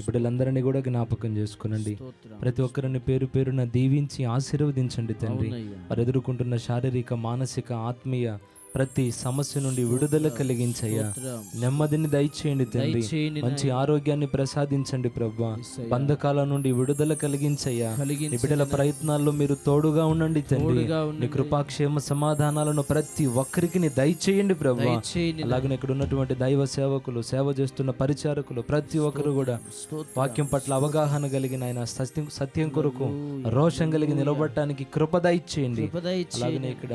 బిడ్డలందరినీ కూడా జ్ఞాపకం చేసుకునండి. ప్రతి ఒక్కరిని పేరు పేరున దీవించి ఆశీర్వదించండి తండ్రి. వారు ఎదుర్కొంటున్న శారీరక, మానసిక, ఆత్మీయ ప్రతి సమస్య నుండి విడుదల కలిగించయ్యా. నెమ్మదిని దయచేయండి తండ్రి. మంచి ఆరోగ్యాన్ని ప్రసాదించండి ప్రభువా. బంధకాల నుండి విడుదల కలిగించయ్యా. నీ బిడ్డల ప్రయత్నాల్లో మీరు తోడుగా ఉండండి తండ్రి. నీ కృపాక్షేమ సమాధానాలను ప్రతి ఒక్కరికి దయచేయండి ప్రభువా. అలాగే ఇక్కడ ఉన్నటువంటి దైవ సేవకులు, సేవ చేస్తున్న పరిచారకులు ప్రతి ఒక్కరు కూడా వాక్యం పట్ల అవగాహన కలిగిన ఆయన సత్యం కొరకు రోషం కలిగి నిలబడటానికి కృప దయచేయండి. అలాగే ఇక్కడ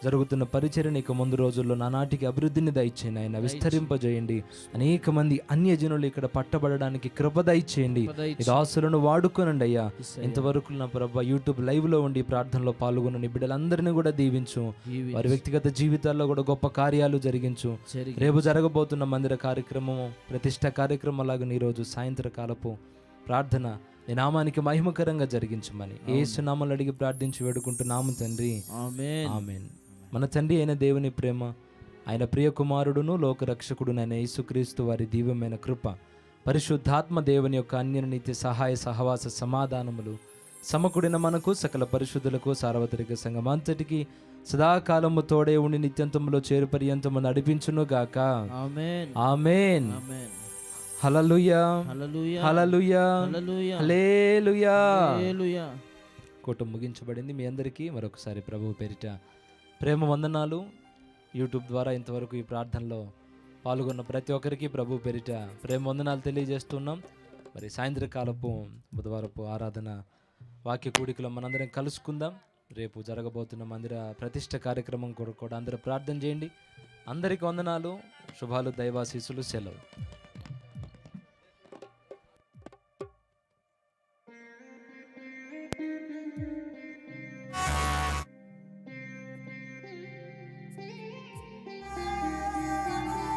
జరుగుతున్న పరిచర్యను ఇక ముందు రోజుల్లో నానాటికి అభివృద్ధిని దయచేయండి ఆయన, విస్తరింపజేయండి. అనేక మంది అన్యజనులు ఇక్కడ పట్టబడడానికి కృప దయచేయండి. ఈ దాసులను వాడుకోనండి అయ్యా. ఇంతవరకు నా ప్రభా యూట్యూబ్ లైవ్ లో ఉండి ప్రార్థనలో పాల్గొన్న బిడ్డలందరినీ కూడా దీవించు. వారి వ్యక్తిగత జీవితాల్లో కూడా గొప్ప కార్యాలు జరిగించు. రేపు జరగబోతున్న మందిర కార్యక్రమము, ప్రతిష్ట కార్యక్రమం ఈ రోజు సాయంత్రకాలపు ప్రార్థన నీ నామానికి మహిమకరంగా జరిగించమని యేసు నామములో అడిగి ప్రార్థించి వేడుకుంటున్నాము తండ్రి, ఆమేన్, ఆమేన్. మన తండ్రి అయిన దేవుని ప్రేమ, ఆయన ప్రియ కుమారుడును లోకరక్షకుడు అయిన యేసుక్రీస్తు వారి దివ్యమైన కృప, పరిశుద్ధాత్మ దేవుని యొక్క అన్యనీతి సహాయ సహవాస సమాధానములు సమకూడిన మనకు సకల పరిశుద్ధులకు సార్వత్రిక సంఘమంతటికి సదాకాలము తోడే ఉండి నిత్యంతములో చేరు పర్యంతము నడిపించును గాక. ఆమేన్, ఆమేన్, ఆమేన్. హల్లెలూయా, హల్లెలూయా, హల్లెలూయా, హల్లెలూయా, హల్లెలూయా. కూటం ముగించబడింది. మీ అందరికీ మరొకసారి ప్రభువు పేరిట ప్రేమ వందనాలు. యూట్యూబ్ ద్వారా ఇంతవరకు ఈ ప్రార్థనలో పాల్గొన్న ప్రతి ఒక్కరికి ప్రభు పేరిట ప్రేమ వందనాలు తెలియజేస్తున్నాం. మరి సాయంత్రకాలపు బుధవారపు ఆరాధన వాక్య కూడికలో మనందరం కలుసుకుందాం. రేపు జరగబోతున్న మందిర ప్రతిష్ఠ కార్యక్రమం కొరకు కూడా అందరూ ప్రార్థన చేయండి. అందరికీ వందనాలు, శుభాలు, దైవాశీస్సులు, సెలవు.